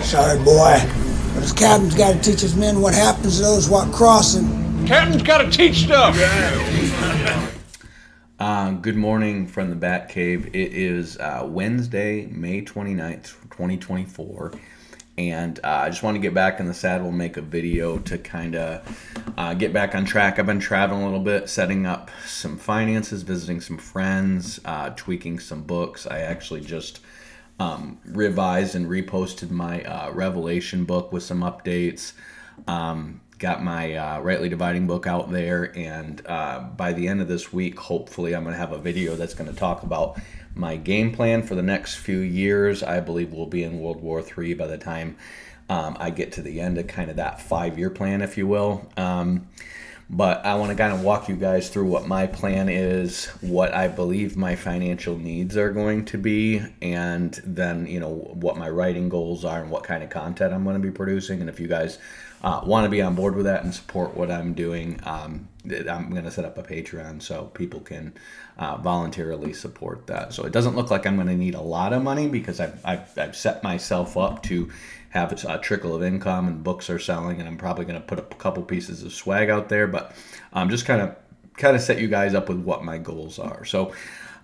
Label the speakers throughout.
Speaker 1: Sorry, boy, but his captain's got to teach his men what happens to those what crossing.
Speaker 2: Captain's got to teach stuff.
Speaker 3: Good morning from the Bat Cave. It is Wednesday, May 29th, 2024. And I just want to get back in the saddle and make a video to kind of get back on track. I've been traveling a little bit, setting up some finances, visiting some friends, tweaking some books. I actually just revised and reposted my Revelation book with some updates. Got my Rightly Dividing book out there, and by the end of this week, hopefully I'm going to have a video that's going to talk about my game plan for the next few years. I believe we'll be in World War III by the time I get to the end of kind of that 5-year plan, if you will. But I want to kind of walk you guys through what my plan is, what I believe my financial needs are going to be, and then, you know, what my writing goals are and what kind of content I'm going to be producing. And if you guys want to be on board with that and support what I'm doing, I'm going to set up a Patreon so people can voluntarily support that. So it doesn't look like I'm going to need a lot of money because I've set myself up to have a trickle of income, and books are selling, and I'm probably going to put a couple pieces of swag out there. But just kind of set you guys up with what my goals are. So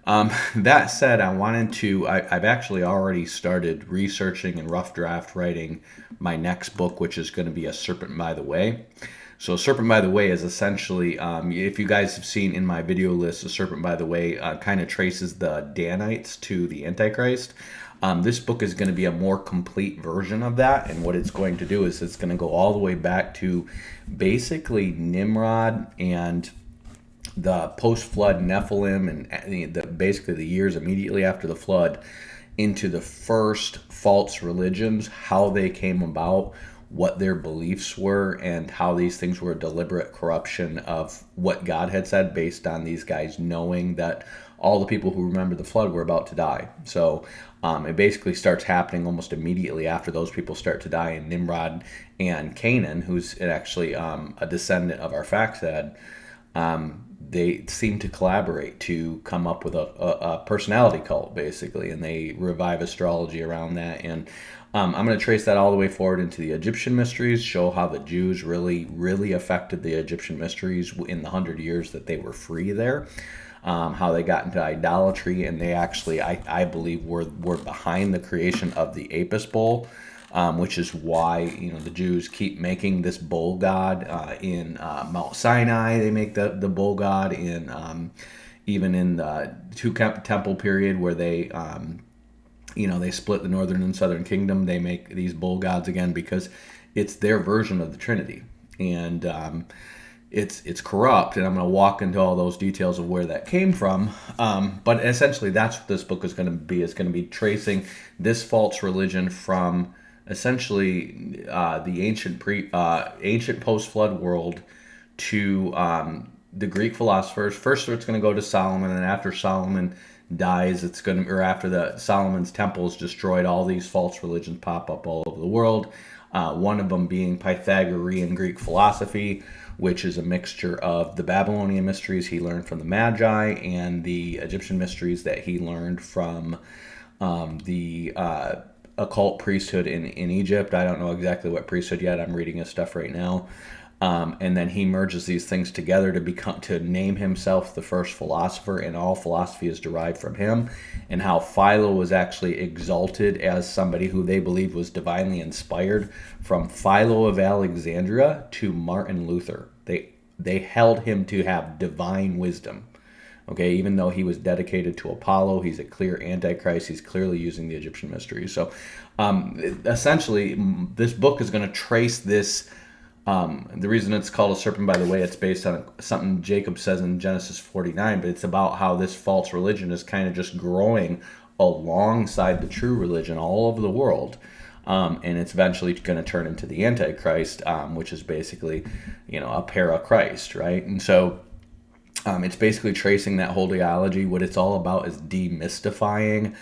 Speaker 3: that said, I've actually already started researching and rough draft writing my next book, which is going to be A Serpent by the Way. So Serpent by the Way is essentially, if you guys have seen in my video list, A Serpent by the Way kind of traces the Danites to the Antichrist. This book is going to be a more complete version of that, and what it's going to do is it's going to go all the way back to basically Nimrod and the post-flood Nephilim and basically the years immediately after the flood into the first false religions, how they came about, what their beliefs were, and how these things were a deliberate corruption of what God had said based on these guys knowing that all the people who remember the flood were about to die. So it basically starts happening almost immediately after those people start to die, and Nimrod and Canaan, who's actually a descendant of Arphaxad, they seem to collaborate to come up with a personality cult, basically, and they revive astrology around that. And I'm going to trace that all the way forward into the Egyptian mysteries, show how the Jews really affected the Egyptian mysteries in the 100 years that they were free there, how they got into idolatry, and they actually, I believe, were behind the creation of the Apis bull. Which is why, you know, the Jews keep making this bull god in Mount Sinai. They make the bull god in even in the Temple period where they they split the northern and southern kingdom. They make these bull gods again because it's their version of the Trinity, and it's corrupt. And I'm going to walk into all those details of where that came from. But essentially, that's what this book is going to be. It's going to be tracing this false religion from essentially the ancient post-flood world to the Greek philosophers. First, it's going to go to Solomon, and after Solomon dies, after Solomon's temple is destroyed, all these false religions pop up all over the world. One of them being Pythagorean Greek philosophy, which is a mixture of the Babylonian mysteries he learned from the Magi and the Egyptian mysteries that he learned from the occult priesthood in Egypt. I don't know exactly what priesthood yet. I'm reading his stuff right now. And then he merges these things together to name himself the first philosopher, and all philosophy is derived from him, and how Philo was actually exalted as somebody who they believe was divinely inspired, from Philo of Alexandria to Martin Luther. They held him to have divine wisdom. Okay, even though he was dedicated to Apollo, he's a clear antichrist. He's clearly using the Egyptian mysteries. So essentially, this book is going to trace this. The reason it's called A Serpent by the Way, it's based on something Jacob says in Genesis 49, but it's about how this false religion is kind of just growing alongside the true religion all over the world. And it's eventually going to turn into the Antichrist, which is basically, a para-Christ, right? And so it's basically tracing that whole theology. What it's all about is demystifying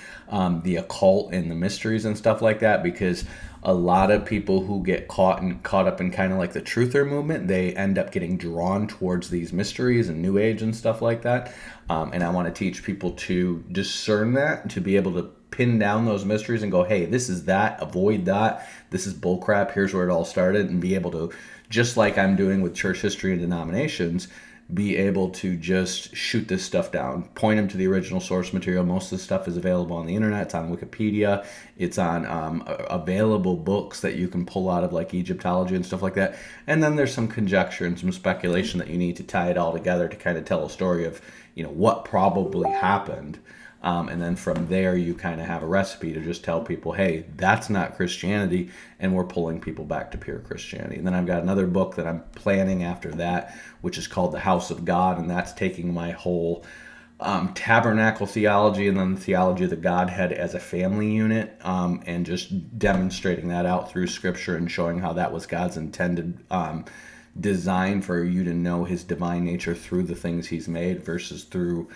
Speaker 3: the occult and the mysteries and stuff like that, because a lot of people who get caught up in kind of like the truther movement, they end up getting drawn towards these mysteries and New Age and stuff like that. And I want to teach people to discern that, to be able to pin down those mysteries and go, hey, this is that, avoid that, this is bullcrap, here's where it all started, and be able to, just like I'm doing with church history and denominations, be able to just shoot this stuff down, point them to the original source material. Most of the stuff is available on the internet. It's on Wikipedia. It's on available books that you can pull out of like Egyptology and stuff like that. And then there's some conjecture and some speculation that you need to tie it all together to kind of tell a story of, what probably happened. And then from there, you kind of have a recipe to just tell people, hey, that's not Christianity, and we're pulling people back to pure Christianity. And then I've got another book that I'm planning after that, which is called The House of God, and that's taking my whole tabernacle theology and then the theology of the Godhead as a family unit, and just demonstrating that out through Scripture and showing how that was God's intended design for you to know His divine nature through the things He's made versus through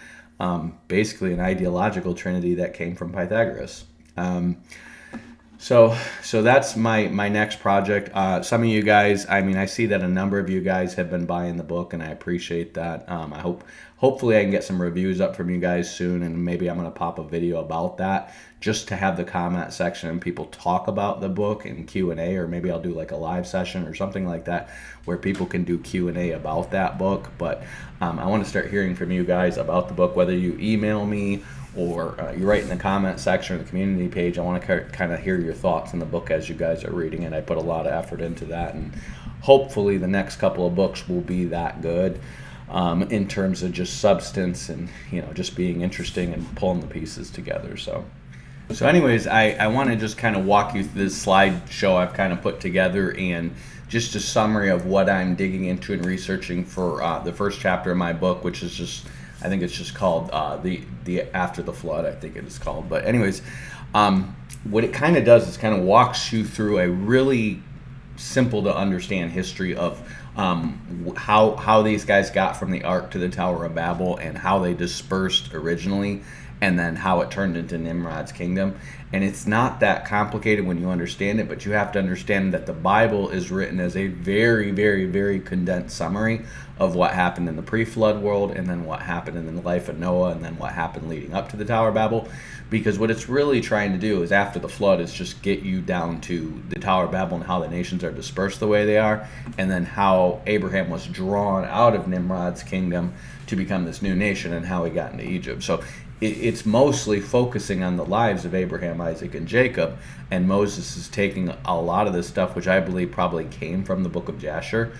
Speaker 3: basically an ideological trinity that came from Pythagoras. So that's my next project. Some of you guys, I see that a number of you guys have been buying the book, and I appreciate that. Hopefully I can get some reviews up from you guys soon, and maybe I'm going to pop a video about that just to have the comment section and people talk about the book and Q&A, or maybe I'll do like a live session or something like that where people can do Q&A about that book. But I want to start hearing from you guys about the book, whether you email me or you write in the comment section or the community page. I want to kind of hear your thoughts on the book as you guys are reading it. I put a lot of effort into that, and hopefully the next couple of books will be that good in terms of just substance and just being interesting and pulling the pieces together. So anyways, I want to just kind of walk you through this slideshow I've kind of put together, and just a summary of what I'm digging into and researching for the first chapter of my book, which is just, I think it's just called the After the Flood, I think it is called. But anyways, what it kind of does is kind of walks you through a really simple to understand history of how these guys got from the Ark to the Tower of Babel, and how they dispersed originally, and then how it turned into Nimrod's kingdom. And it's not that complicated when you understand it, but you have to understand that the Bible is written as a very, very, very condensed summary of what happened in the pre-flood world, and then what happened in the life of Noah, and then what happened leading up to the Tower of Babel. Because what it's really trying to do is, after the flood, is just get you down to the Tower of Babel and how the nations are dispersed the way they are, and then how Abraham was drawn out of Nimrod's kingdom to become this new nation, and how he got into Egypt. So it's mostly focusing on the lives of Abraham, Isaac, and Jacob, and Moses is taking a lot of this stuff, which I believe probably came from the book of Jasher,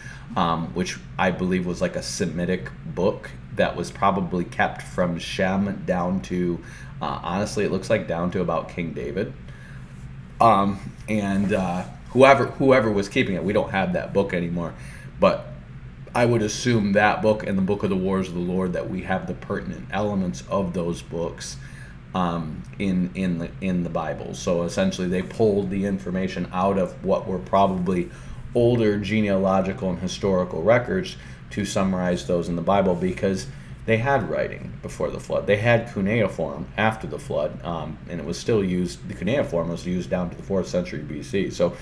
Speaker 3: which I believe was like a Semitic book that was probably kept from Shem down to, honestly, it looks like down to about King David. And whoever was keeping it, we don't have that book anymore, but I would assume that book and the Book of the Wars of the Lord, that we have the pertinent elements of those books in the Bible. So essentially, they pulled the information out of what were probably older genealogical and historical records to summarize those in the Bible, because they had writing before the flood. They had cuneiform after the flood, and it was still used. The cuneiform was used down to the 4th century BC. So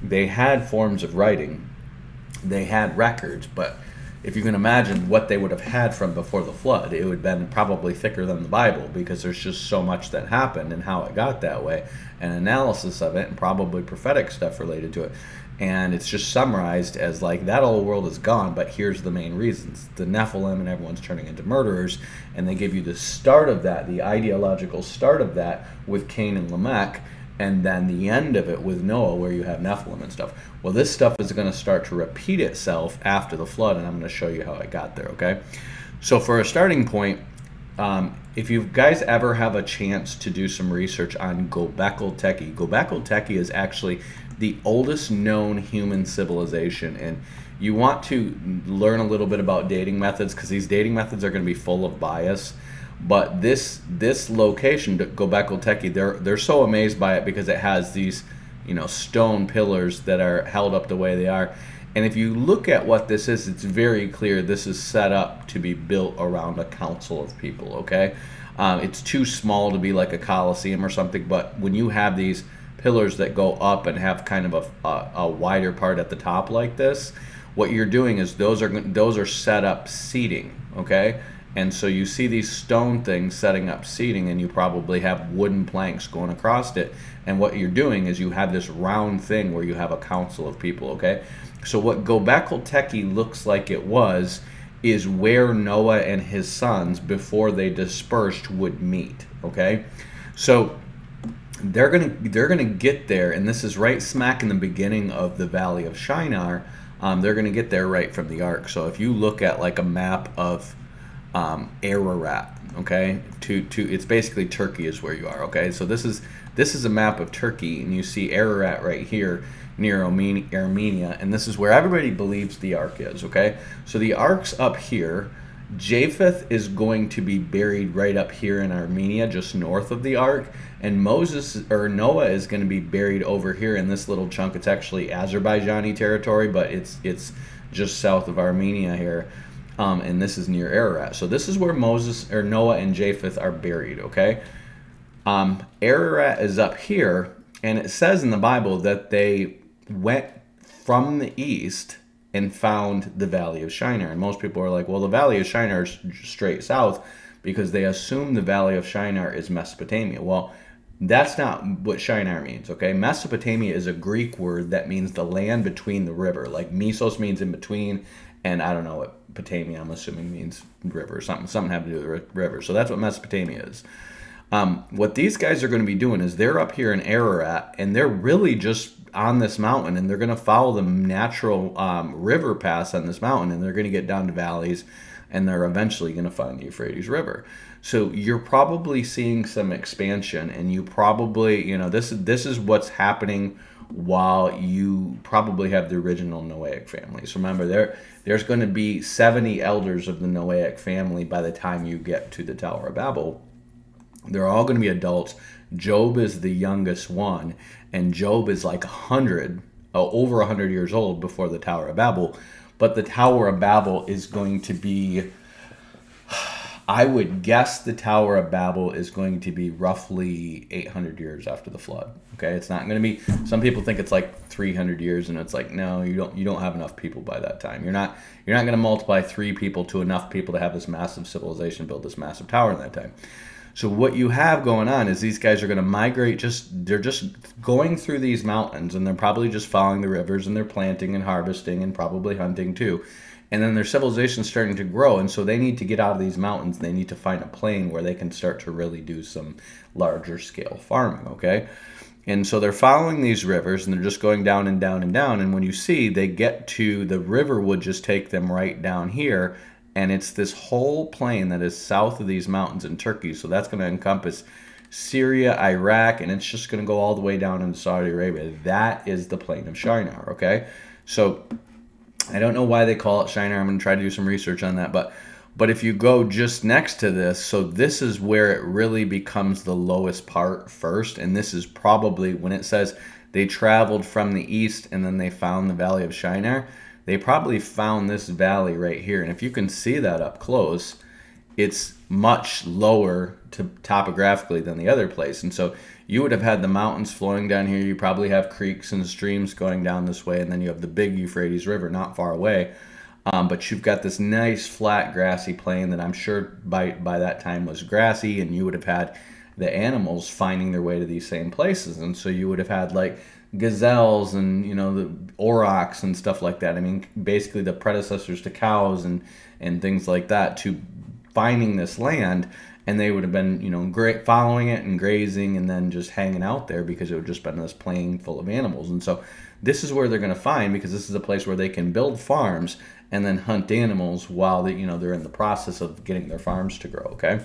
Speaker 3: they had forms of writing. They had records, but if you can imagine what they would have had from before the flood, it would have been probably thicker than the Bible, because there's just so much that happened and how it got that way, and analysis of it, and probably prophetic stuff related to it. And it's just summarized as like, that old world is gone, but here's the main reasons. The Nephilim, and everyone's turning into murderers, and they give you the start of that, the ideological start of that with Cain and Lamech, and then the end of it with Noah, where you have Nephilim and stuff. Well, this stuff is going to start to repeat itself after the flood, and I'm going to show you how I got there, okay? So for a starting point, if you guys ever have a chance to do some research on Gobekli Tepe, Gobekli Tepe is actually the oldest known human civilization, and you want to learn a little bit about dating methods, because these dating methods are going to be full of bias. But this location, Gobekli Tepe, they're so amazed by it because it has these, stone pillars that are held up the way they are. And if you look at what this is, it's very clear this is set up to be built around a council of people, okay? It's too small to be like a coliseum or something, but when you have these pillars that go up and have kind of a wider part at the top like this, what you're doing is those are set up seating, okay? And so you see these stone things setting up seating, and you probably have wooden planks going across it. And what you're doing is you have this round thing where you have a council of people, okay? So what Gobekli Tepe looks like it was is where Noah and his sons, before they dispersed, would meet, okay? So they're gonna get there, and this is right smack in the beginning of the Valley of Shinar. They're gonna get there right from the Ark. So if you look at like a map of Ararat, okay, it's basically Turkey is where you are, okay. So this is a map of Turkey, and you see Ararat right here near Armenia, and this is where everybody believes the Ark is, okay. So the Ark's up here. Japheth is going to be buried right up here in Armenia, just north of the Ark, and Noah is going to be buried over here in this little chunk. It's actually Azerbaijani territory, but it's just south of Armenia here, and this is near Ararat. So this is where Noah and Japheth are buried. Okay, Ararat is up here, and it says in the Bible that they went from the east and found the Valley of Shinar. And most people are like, well, the Valley of Shinar is straight south, because they assume the Valley of Shinar is Mesopotamia. Well, that's not what Shinar means, okay? Mesopotamia is a Greek word that means the land between the river. Like Mesos means in between, and I don't know what Potamia, I'm assuming, means river, something having to do with the river. So that's what Mesopotamia is. What these guys are going to be doing is they're up here in Ararat, and they're really just on this mountain, and they're going to follow the natural river paths on this mountain, and they're going to get down to valleys, and they're eventually going to find the Euphrates River. So you're probably seeing some expansion, and you probably, this is what's happening while you probably have the original Noahic families. Remember, there's going to be 70 elders of the Noahic family by the time you get to the Tower of Babel. They're all going to be adults. Job is the youngest one, and Job is like over 100 years old before the Tower of Babel. But the Tower of Babel is going to be, I would guess the Tower of Babel is going to be roughly 800 years after the flood. Okay, it's not going to be, some people think it's like 300 years, and it's like, no, you don't have enough people by that time. You're not going to multiply 3 people to enough people to have this massive civilization build this massive tower in that time. So what you have going on is these guys are going to migrate, they're just going through these mountains, and they're probably just following the rivers, and they're planting and harvesting and probably hunting too. And then their civilization's starting to grow, and so they need to get out of these mountains. They need to find a plain where they can start to really do some larger scale farming, okay? And so they're following these rivers, and they're just going down and down and down. And when you see, they get to, the river would just take them right down here, and it's this whole plain that is south of these mountains in Turkey. So that's going to encompass Syria, Iraq, and it's just going to go all the way down into Saudi Arabia. That is the plain of Shinar, okay? So I don't know why they call it Shinar. I'm going to try to do some research on that. But if you go just next to this, so this is where it really becomes the lowest part first. And this is probably, when it says they traveled from the east and then they found the Valley of Shinar, they probably found this valley right here. And if you can see that up close, it's much lower topographically than the other place. And so you would have had the mountains flowing down here. You probably have creeks and streams going down this way. And then you have the big Euphrates River not far away. But you've got this nice flat grassy plain that I'm sure by that time was grassy. And you would have had the animals finding their way to these same places. And so you would have had like gazelles and the aurochs and stuff like that. I mean, basically the predecessors to cows and things like that, to finding this land, and they would have been following it and grazing and then just hanging out there, because it would just been this plain full of animals. And so this is where they're going to find, because this is a place where they can build farms and then hunt animals while they're in the process of getting their farms to grow. Okay.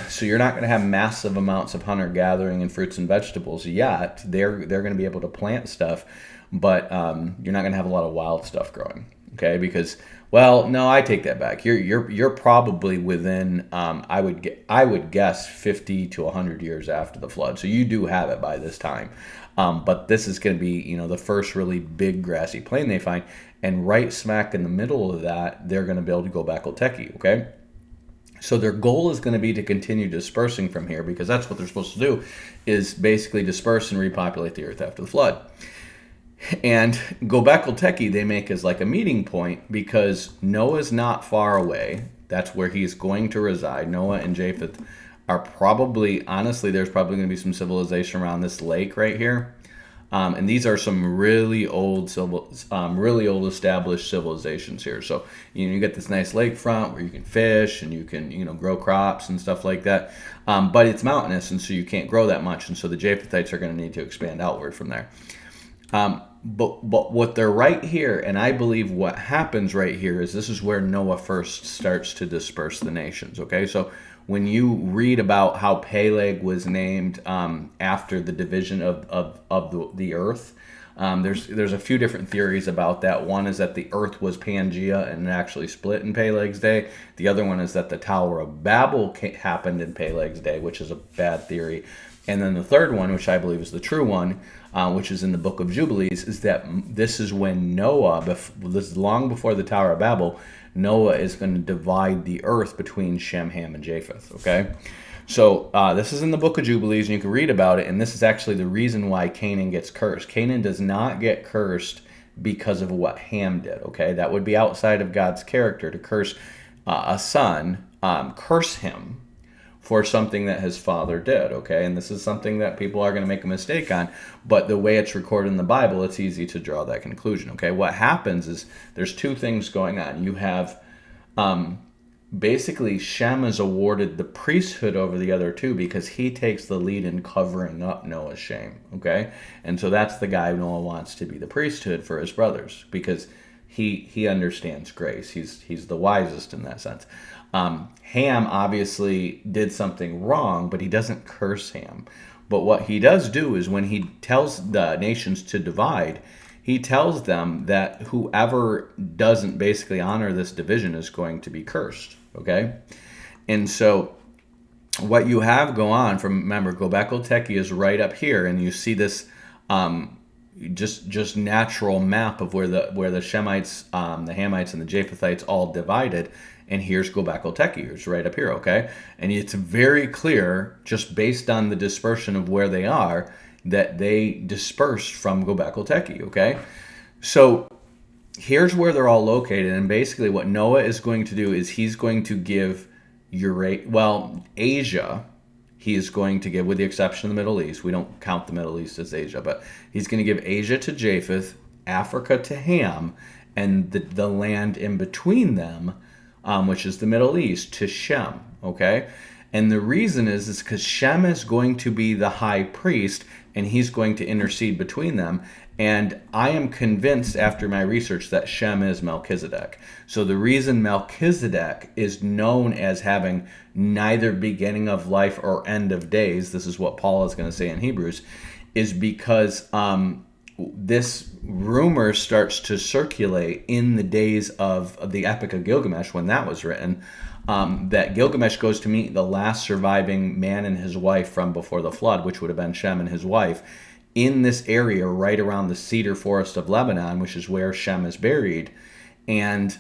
Speaker 3: So you're not going to have massive amounts of hunter-gathering and fruits and vegetables yet. They're going to be able to plant stuff, but you're not going to have a lot of wild stuff growing. Okay, because, well, no, I take that back. You're probably within I would guess 50 to 100 years after the flood. So you do have it by this time. But this is going to be the first really big grassy plain they find, and right smack in the middle of that, they're going to build Gobekli Tepe. Okay. So their goal is going to be to continue dispersing from here, because that's what they're supposed to do, is basically disperse and repopulate the earth after the flood. And Gobekli Tepe they make as like a meeting point, because Noah's not far away. That's where he's going to reside. Noah and Japheth are probably, honestly, there's probably going to be some civilization around this lake right here. And these are some really old established civilizations here. So you get this nice lakefront where you can fish and you can grow crops and stuff like that. But it's mountainous, and so you can't grow that much. And so the Japhethites are going to need to expand outward from there. But what they're right here, and I believe what happens right here is this is where Noah first starts to disperse the nations. Okay, so when you read about how Peleg was named after the division of the earth, there's a few different theories about that. One is that the earth was Pangea and it actually split in Peleg's day. The other one is that the Tower of Babel happened in Peleg's day, which is a bad theory. And then the third one, which I believe is the true one, which is in the book of Jubilees, is that this is when Noah, this is long before the Tower of Babel, Noah is going to divide the earth between Shem, Ham, and Japheth, okay? So this is in the book of Jubilees, and you can read about it, and this is actually the reason why Canaan gets cursed. Canaan does not get cursed because of what Ham did, okay? That would be outside of God's character to curse a son, curse him for something that his father did, okay? And this is something that people are going to make a mistake on, but the way it's recorded in the Bible, it's easy to draw that conclusion, okay? What happens is there's two things going on. You have basically Shem is awarded the priesthood over the other two because he takes the lead in covering up Noah's shame, okay? And so that's the guy Noah wants to be the priesthood for his brothers because he understands grace. He's the wisest in that sense. Ham obviously did something wrong, but he doesn't curse Ham. But what he does do is when he tells the nations to divide, he tells them that whoever doesn't basically honor this division is going to be cursed, okay? And so what you have go on from, remember, Gobekli Tepe is right up here, and you see this just natural map of where the Shemites, the Hamites, and the Japhethites all divided. And here's Gobekli Tepe. It's right up here, okay? And it's very clear, just based on the dispersion of where they are, that they dispersed from Gobekli Tepe, okay? So here's where they're all located. And basically what Noah is going to do is he's going to give Asia, he is going to give, with the exception of the Middle East. We don't count the Middle East as Asia, but he's going to give Asia to Japheth, Africa to Ham, and the land in between them, which is the Middle East, to Shem, okay? And the reason is because Shem is going to be the high priest, and he's going to intercede between them. And I am convinced after my research that Shem is Melchizedek. So the reason Melchizedek is known as having neither beginning of life or end of days, this is what Paul is going to say in Hebrews, is because this rumor starts to circulate in the days of the Epic of Gilgamesh, when that was written, that Gilgamesh goes to meet the last surviving man and his wife from before the flood, which would have been Shem and his wife, in this area right around the cedar forest of Lebanon, which is where Shem is buried. And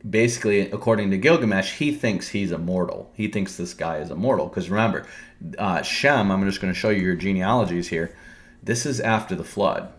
Speaker 3: basically, according to Gilgamesh, he thinks he's immortal. He thinks this guy is immortal. Because remember, Shem, I'm just going to show you your genealogies here. This is after the flood.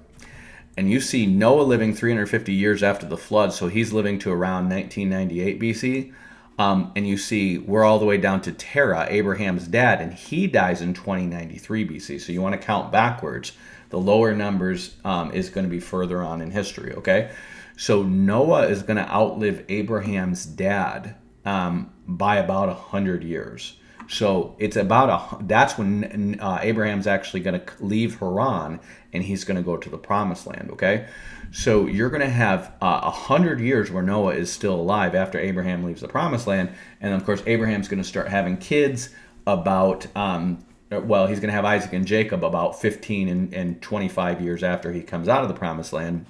Speaker 3: And you see Noah living 350 years after the flood, so he's living to around 1998 BC. And you see we're all the way down to Terah, Abraham's dad, and he dies in 2093 BC. So you want to count backwards. The lower numbers is going to be further on in history, okay? So Noah is going to outlive Abraham's dad by about 100 years. So it's that's when Abraham's actually going to leave Haran and he's going to go to the promised land, okay? So you're going to have 100 years where Noah is still alive after Abraham leaves the promised land. And of course, Abraham's going to start having kids about, he's going to have Isaac and Jacob about 15 and 25 years after he comes out of the promised land.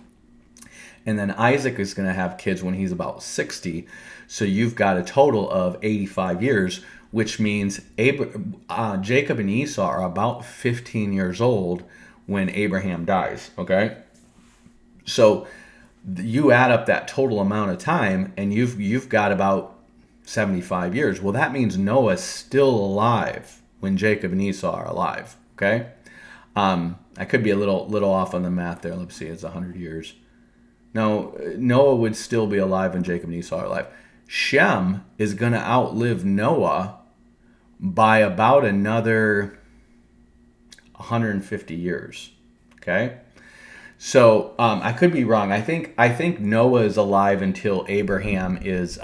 Speaker 3: And then Isaac is going to have kids when he's about 60. So you've got a total of 85 years, which means Jacob and Esau are about 15 years old when Abraham dies, okay? So you add up that total amount of time, and you've got about 75 years. Well, that means Noah's still alive when Jacob and Esau are alive, okay? I could be a little off on the math there. Let's see, it's 100 years. No, Noah would still be alive when Jacob and Esau are alive. Shem is going to outlive Noah by about another 150 years. Okay? So I could be wrong. I think Noah is alive until Abraham is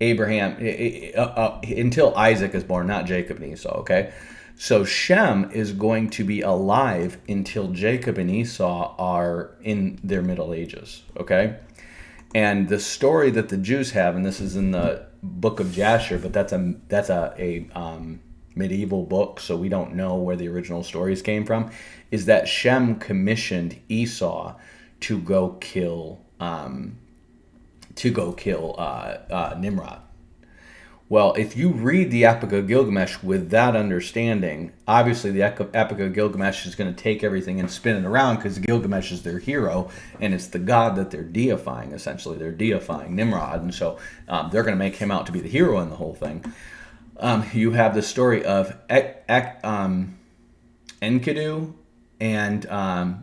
Speaker 3: until Isaac is born, not Jacob and Esau. Okay, so Shem is going to be alive until Jacob and Esau are in their Middle Ages. Okay, and the story that the Jews have, and this is in the book of Jasher, but that's a medieval book, so we don't know where the original stories came from, is that Shem commissioned Esau to go kill Nimrod. Well, if you read the Epic of Gilgamesh with that understanding, obviously the Epic of Gilgamesh is going to take everything and spin it around, because Gilgamesh is their hero, and it's the god that they're deifying, essentially. They're deifying Nimrod, and so they're going to make him out to be the hero in the whole thing. You have the story of Enkidu and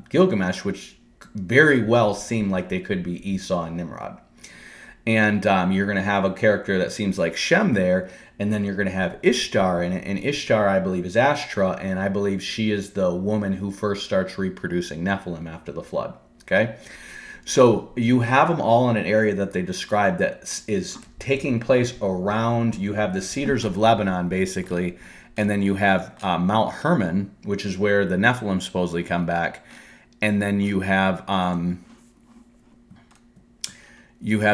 Speaker 3: Gilgamesh, which very well seem like they could be Esau and Nimrod. And you're going to have a character that seems like Shem there, and then you're going to have Ishtar in it. And Ishtar, I believe, is Ashtra, and I believe she is the woman who first starts reproducing Nephilim after the flood. Okay? So you have them all in an area that they describe that is taking place around, you have the Cedars of Lebanon, basically, and then you have Mount Hermon, which is where the Nephilim supposedly come back, and then you have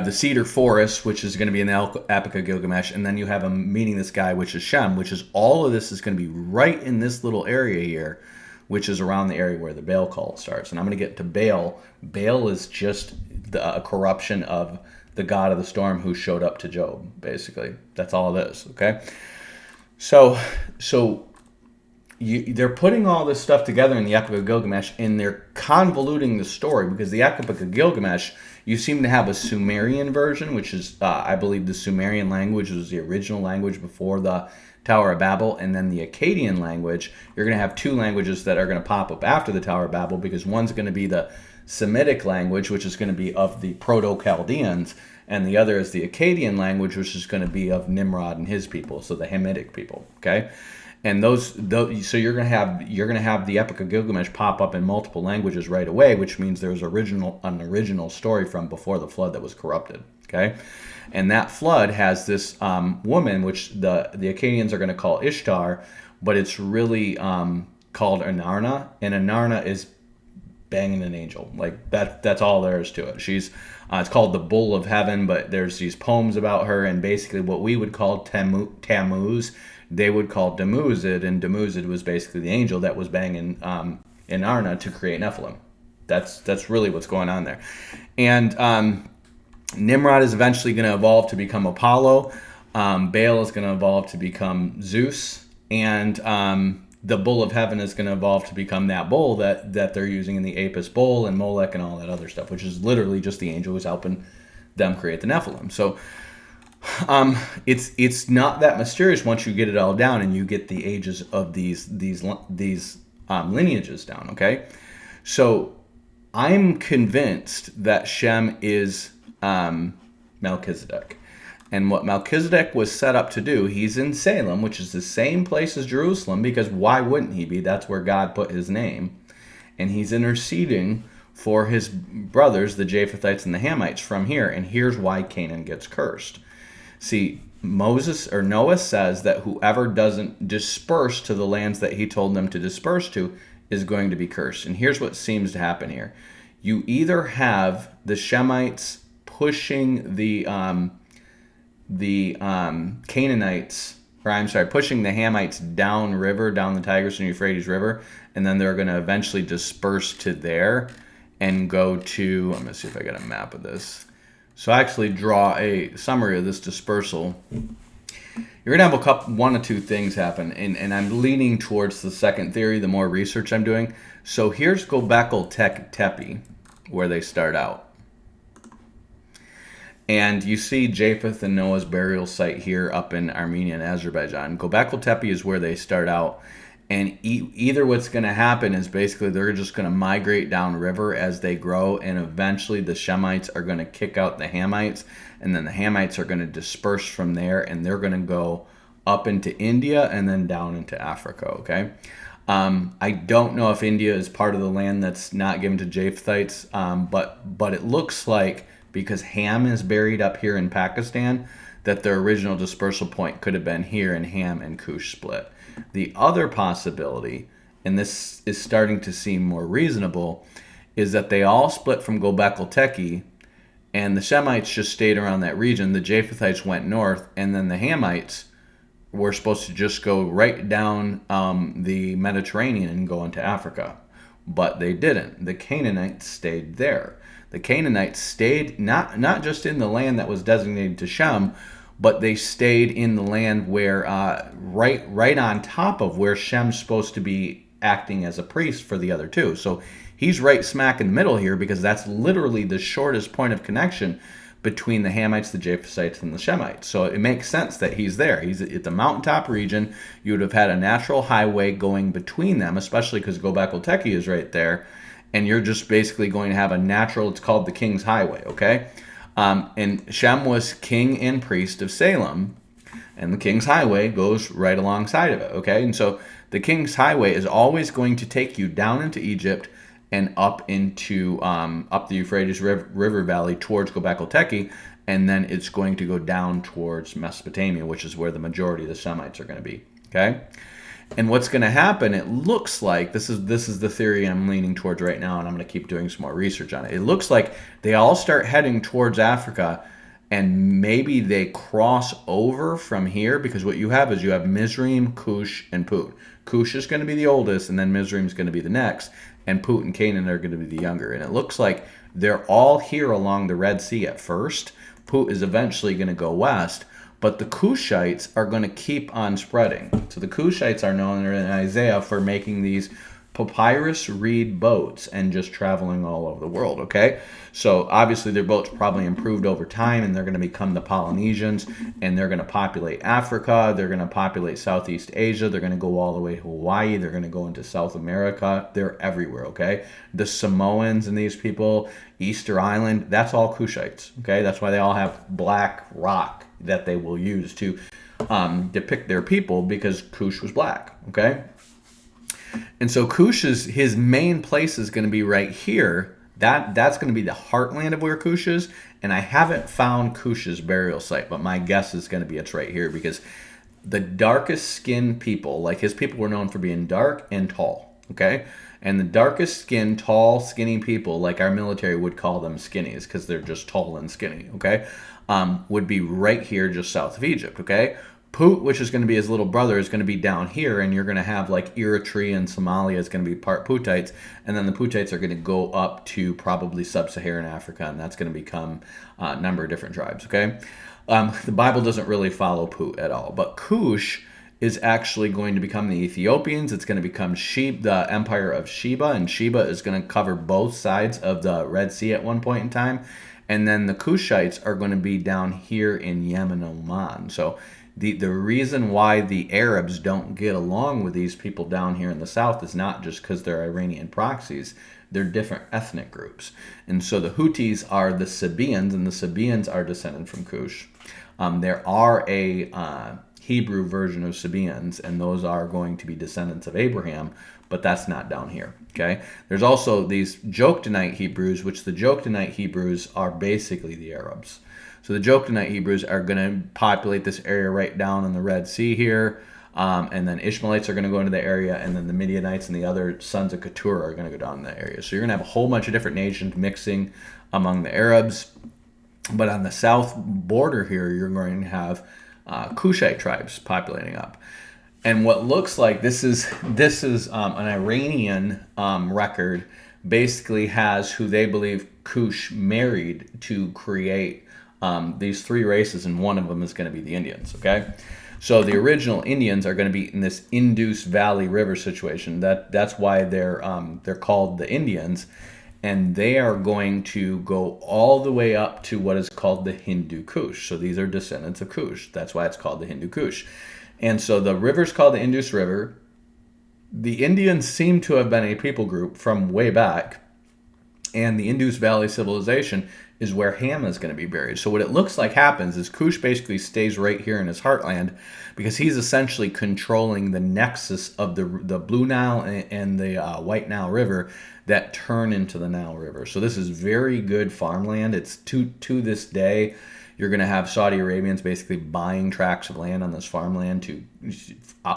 Speaker 3: the Cedar Forest, which is going to be in the Epic of Gilgamesh, and then you have him meeting this guy, which is Shem, which is all of this is going to be right in this little area here, which is around the area where the Baal cult starts. And I'm going to get to Baal. Baal is just a corruption of the god of the storm who showed up to Job, basically. That's all it is, okay? So they're putting all this stuff together in the Epic of Gilgamesh, and they're convoluting the story, because the Epic of Gilgamesh, you seem to have a Sumerian version, which is, I believe, the Sumerian language was the original language before the Tower of Babel, and then the Akkadian language. You're going to have two languages that are going to pop up after the Tower of Babel, because one's going to be the Semitic language, which is going to be of the Proto-Chaldeans, and the other is the Akkadian language, which is going to be of Nimrod and his people, so the Hamitic people. Okay, and those so you're going to have the Epic of Gilgamesh pop up in multiple languages right away, which means there's an original story from before the flood that was corrupted. Okay, and that flood has this woman, which the Akkadians are going to call Ishtar, but it's really called Inanna, and Inanna is banging an angel. Like that's all there is to it. She's it's called the Bull of Heaven, but there's these poems about her, and basically what we would call Tammuz, they would call Dumuzid, and Dumuzid was basically the angel that was banging Inanna to create Nephilim. That's really what's going on there. And Nimrod is eventually going to evolve to become Apollo. Baal is going to evolve to become Zeus, and the Bull of Heaven is going to evolve to become that bull that they're using in the Apis bull and Molech and all that other stuff, which is literally just the angel who's helping them create the Nephilim. So it's not that mysterious once you get it all down and you get the ages of these lineages down. Okay, so I'm convinced that Shem is Melchizedek. And what Melchizedek was set up to do, he's in Salem, which is the same place as Jerusalem, because why wouldn't he be? That's where God put his name. And he's interceding for his brothers, the Japhethites and the Hamites, from here. And here's why Canaan gets cursed. See, Noah says that whoever doesn't disperse to the lands that he told them to disperse to is going to be cursed. And here's what seems to happen here. You either have the Shemites pushing the Canaanites, pushing the Hamites down the Tigris and Euphrates River, and then they're going to eventually disperse to there and go to, let me see if I got a map of this. So I actually draw a summary of this dispersal. You're going to have one or two things happen, and I'm leaning towards the second theory the more research I'm doing. So here's Gobekli Tepe, where they start out. And you see Japheth and Noah's burial site here up in Armenia and Azerbaijan. Gobekli Tepe is where they start out. And either what's going to happen is basically they're just going to migrate downriver as they grow, and eventually the Shemites are going to kick out the Hamites, and then the Hamites are going to disperse from there, and they're going to go up into India and then down into Africa, okay? I don't know if India is part of the land that's not given to Japhethites, but it looks like, because Ham is buried up here in Pakistan, that their original dispersal point could have been here, and Ham and Cush split. The other possibility, and this is starting to seem more reasonable, is that they all split from Gobekli Tepe, and the Shemites just stayed around that region. The Japhethites went north, and then the Hamites were supposed to just go right down the Mediterranean and go into Africa. But they didn't. The Canaanites stayed there. The Canaanites stayed not just in the land that was designated to Shem, but they stayed in the land where right on top of where Shem's supposed to be acting as a priest for the other two. So he's right smack in the middle here, because that's literally the shortest point of connection between the Hamites, the Japhethites, and the Shemites. So it makes sense that he's there. He's at the mountaintop region. You would have had a natural highway going between them, especially because Gobekli Tepe is right there. And you're just basically going to have a natural, it's called the King's Highway, okay? And Shem was king and priest of Salem, and the King's Highway goes right alongside of it, okay? And so the King's Highway is always going to take you down into Egypt and up into up the Euphrates River Valley towards Gobekli Tepe, and then it's going to go down towards Mesopotamia, which is where the majority of the Shemites are going to be, okay? And what's going to happen, it looks like, this is the theory I'm leaning towards right now, and I'm going to keep doing some more research on it. It looks like they all start heading towards Africa, and maybe they cross over from here, because what you have is you have Mizraim, Cush, and Put. Cush is going to be the oldest, and then Mizraim is going to be the next, and Put and Canaan are going to be the younger. And it looks like they're all here along the Red Sea at first. Put is eventually going to go west, but the Cushites are going to keep on spreading. So the Cushites are known in Isaiah for making these papyrus reed boats and just traveling all over the world, okay? So obviously their boats probably improved over time, and they're going to become the Polynesians, and they're going to populate Africa, they're going to populate Southeast Asia, they're going to go all the way to Hawaii, they're going to go into South America, they're everywhere, okay? The Samoans and these people, Easter Island, that's all Cushites, okay? That's why they all have black rock that they will use to depict their people, because Cush was black, okay? And so his main place is going to be right here. That's going to be the heartland of where Cush is. And I haven't found Cush's burial site, but my guess is going to be it's right here, because the darkest skinned people, like his people, were known for being dark and tall, okay? And the darkest skinned, tall, skinny people, like our military would call them skinnies, because they're just tall and skinny, okay? Would be right here just south of Egypt, okay? Put, which is going to be his little brother, is going to be down here, and you're going to have like Eritrea and Somalia is going to be part Putites, and then the Putites are going to go up to probably sub-Saharan Africa, and that's going to become a number of different tribes, okay? The Bible doesn't really follow Put at all, but Cush is actually going to become the Ethiopians. It's going to become the empire of Sheba, and Sheba is going to cover both sides of the Red Sea at one point in time, and then the Cushites are going to be down here in Yemen and Oman. So the reason why the Arabs don't get along with these people down here in the south is not just because they're Iranian proxies. They're different ethnic groups. And so the Houthis are the Sabaeans, and the Sabaeans are descended from Cush. There are a Hebrew version of Sabaeans, and those are going to be descendants of Abraham, but that's not down here, okay? There's also these Joktanite Hebrews, which the Joktanite Hebrews are basically the Arabs. So the Joktanite Hebrews are going to populate this area right down in the Red Sea here, and then Ishmaelites are going to go into the area, and then the Midianites and the other sons of Keturah are going to go down in that area. So you're going to have a whole bunch of different nations mixing among the Arabs, but on the south border here, you're going to have Cushite tribes populating up. And what looks like this is an Iranian record, basically has who they believe Cush married to create these three races, and one of them is going to be the Indians, okay? So the original Indians are going to be in this Indus Valley River situation. That's why they're called the Indians, and they are going to go all the way up to what is called the Hindu Kush. So these are descendants of Kush. That's why it's called the Hindu Kush. And so the river's called the Indus River. the Indians seem to have been a people group from way back, and the Indus Valley civilization is where Ham is going to be buried. So what it looks like happens is Cush basically stays right here in his heartland because he's essentially controlling the nexus of the Blue Nile and the White Nile River that turn into the Nile River. So this is very good farmland. It's to this day, you're going to have Saudi Arabians basically buying tracts of land on this farmland to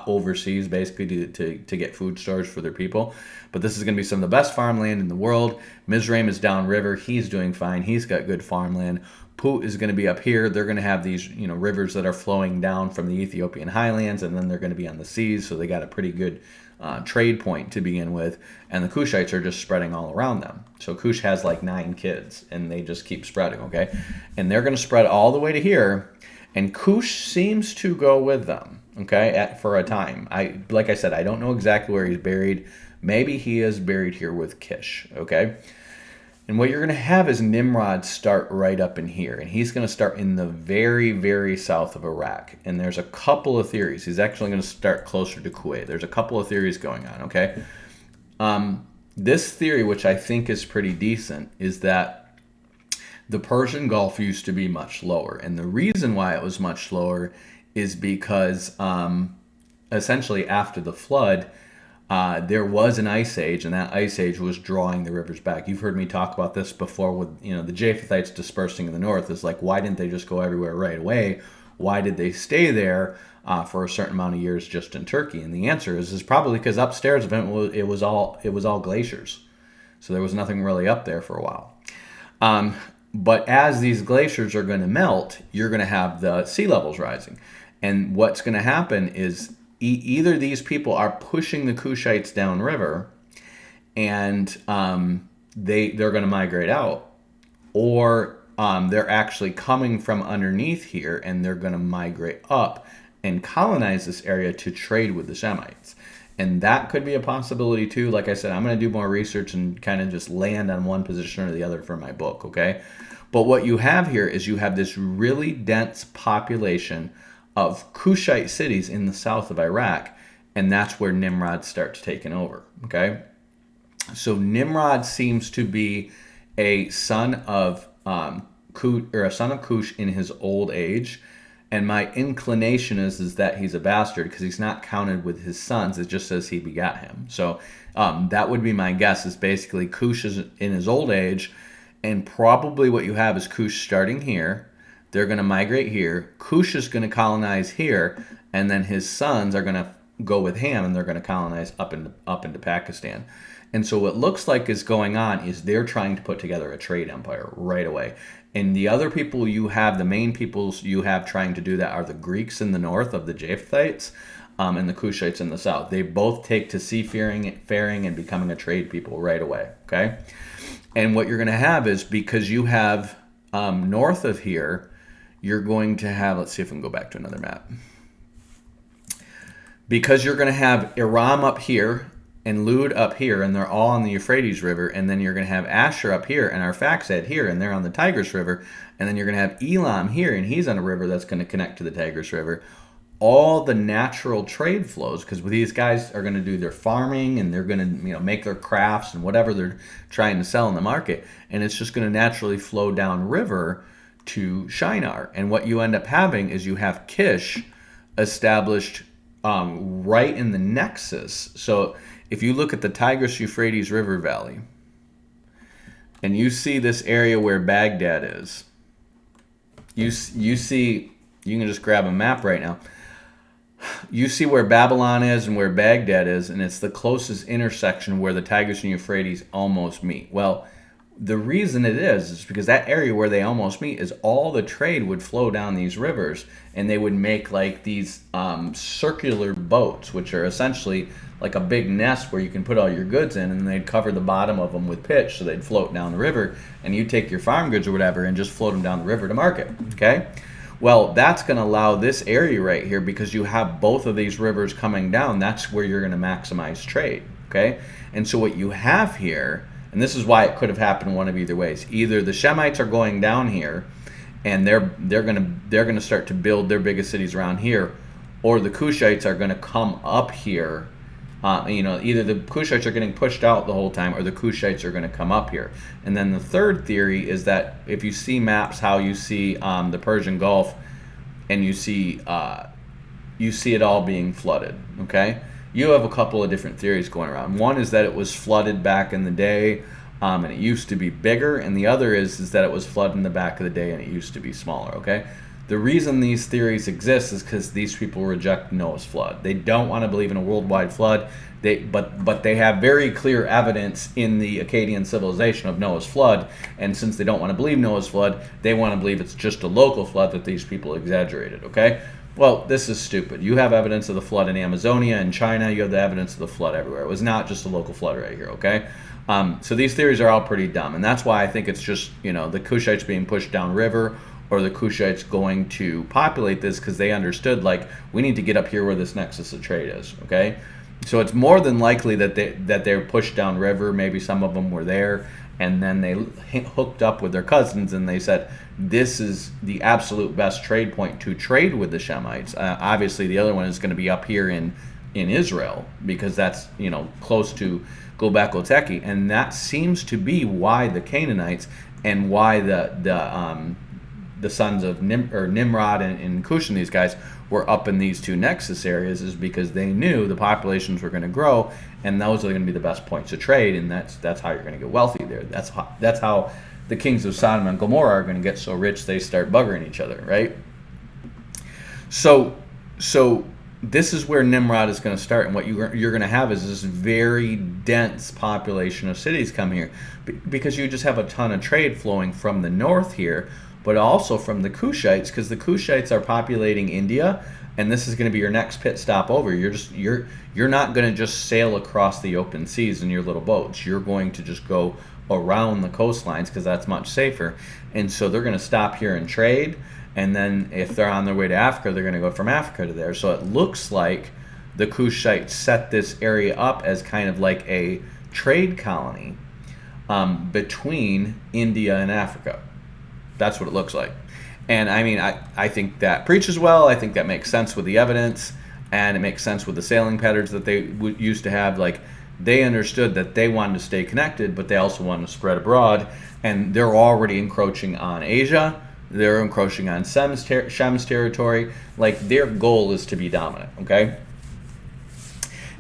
Speaker 3: overseas, basically to get food storage for their people. But this is going to be some of the best farmland in the world. Mizraim is downriver. He's doing fine. He's got good farmland. Put is going to be up here. They're going to have these, rivers that are flowing down from the Ethiopian highlands, and then they're going to be on the seas. So they got a pretty good trade point to begin with. And the Cushites are just spreading all around them. So Cush has like 9 kids, and they just keep spreading, okay? And they're going to spread all the way to here, and Cush seems to go with them, okay, for a time. Like I said, I don't know exactly where he's buried. Maybe he is buried here with Kish, okay? And what you're going to have is Nimrod start right up in here. And he's going to start in the very, very south of Iraq. And there's a couple of theories. He's actually going to start closer to Kuwait. There's a couple of theories going on, okay? This theory, which I think is pretty decent, is that the Persian Gulf used to be much lower. And the reason why it was much lower is because essentially after the flood, there was an ice age, and that ice age was drawing the rivers back. You've heard me talk about this before with, the Japhethites dispersing in the north. It's like, why didn't they just go everywhere right away? Why did they stay there for a certain amount of years just in Turkey? And the answer is probably because upstairs of it was all glaciers. So there was nothing really up there for a while. But as these glaciers are going to melt, you're going to have the sea levels rising. And what's going to happen is either these people are pushing the Cushites downriver, and they're going to migrate out, or they're actually coming from underneath here, and they're going to migrate up and colonize this area to trade with the Shemites. And that could be a possibility too. Like I said, I'm going to do more research and kind of just land on one position or the other for my book, okay? But what you have here is you have this really dense population of Cushite cities in the south of Iraq, and that's where Nimrod starts taking over, okay? So Nimrod seems to be a son of Cush in his old age, and my inclination is that he's a bastard because he's not counted with his sons. It just says he begat him. So that would be my guess, is basically Cush is in his old age, and probably what you have is Cush starting here. They're going to migrate here. Cush is going to colonize here, and then his sons are going to go with Ham, and they're going to colonize up into Pakistan. And so what looks like is going on is they're trying to put together a trade empire right away. And the other people you have, the main peoples you have trying to do that are the Greeks in the north of the Japhethites and the Cushites in the south. They both take to seafaring and becoming a trade people right away, okay? And what you're going to have is, because you have north of here, you're going to have, let's see if we can go back to another map. Because you're going to have Aram up here and Lud up here, and they're all on the Euphrates River, and then you're going to have Asher up here and Arphaxad here, and they're on the Tigris River, and then you're going to have Elam here, and he's on a river that's going to connect to the Tigris River. All the natural trade flows, because these guys are going to do their farming, and they're going to make their crafts and whatever they're trying to sell in the market, and it's just going to naturally flow downriver to Shinar. And what you end up having is you have Kish established right in the nexus. So if you look at the Tigris-Euphrates River Valley, and you see this area where Baghdad is, you see, you can just grab a map right now, you see where Babylon is and where Baghdad is, and it's the closest intersection where the Tigris and Euphrates almost meet. Well, the reason it is because that area where they almost meet is all the trade would flow down these rivers, and they would make like these circular boats, which are essentially like a big nest where you can put all your goods in, and they'd cover the bottom of them with pitch, so they'd float down the river, and you take your farm goods or whatever and just float them down the river to market, okay? Well, that's going to allow this area right here, because you have both of these rivers coming down. That's where you're going to maximize trade, okay? And so what you have here, and this is why it could have happened one of either ways. Either the Shemites are going down here, and they're gonna start to build their biggest cities around here, or the Cushites are going to come up here Either the Cushites are getting pushed out the whole time, or the Cushites are going to come up here. And then the third theory is that if you see maps, how you see the Persian Gulf, and you see it all being flooded. Okay, you have a couple of different theories going around. One is that it was flooded back in the day, and it used to be bigger, and the other is that it was flooded in the back of the day and it used to be smaller. Okay. The reason these theories exist is because these people reject Noah's flood. They don't want to believe in a worldwide flood. But they have very clear evidence in the Akkadian civilization of Noah's flood. And since they don't want to believe Noah's flood, they want to believe it's just a local flood that these people exaggerated. Okay? Well, this is stupid. You have evidence of the flood in Amazonia and China. You have the evidence of the flood everywhere. It was not just a local flood right here. Okay? So these theories are all pretty dumb. And that's why I think it's just, the Cushites being pushed downriver, or the Cushites going to populate this because they understood, like, we need to get up here where this nexus of trade is, okay? So it's more than likely that they're pushed downriver. Maybe some of them were there, and then they hooked up with their cousins, and they said, this is the absolute best trade point to trade with the Shemites. Obviously, the other one is going to be up here in Israel, because that's, close to Gobekli Tepe, and that seems to be why the Canaanites and why the sons of Nimrod and Cush and these guys were up in these two nexus areas, is because they knew the populations were going to grow, and those are going to be the best points to trade, and that's how you're going to get wealthy there. That's how the kings of Sodom and Gomorrah are going to get so rich they start buggering each other, right? So this is where Nimrod is going to start, and what you're going to have is this very dense population of cities come here, because you just have a ton of trade flowing from the north here, but also from the Cushites, because the Cushites are populating India, and this is going to be your next pit stop over. You're not going to just sail across the open seas in your little boats. You're going to just go around the coastlines, because that's much safer. And so they're going to stop here and trade, and then if they're on their way to Africa, they're going to go from Africa to there. So it looks like the Cushites set this area up as kind of like a trade colony between India and Africa. That's what it looks like. And I mean, I think that preaches well. I think that makes sense with the evidence, and it makes sense with the sailing patterns that they used to have. Like, they understood that they wanted to stay connected, but they also wanted to spread abroad, and they're already encroaching on Asia. They're encroaching on Shem's territory. Like, their goal is to be dominant, okay?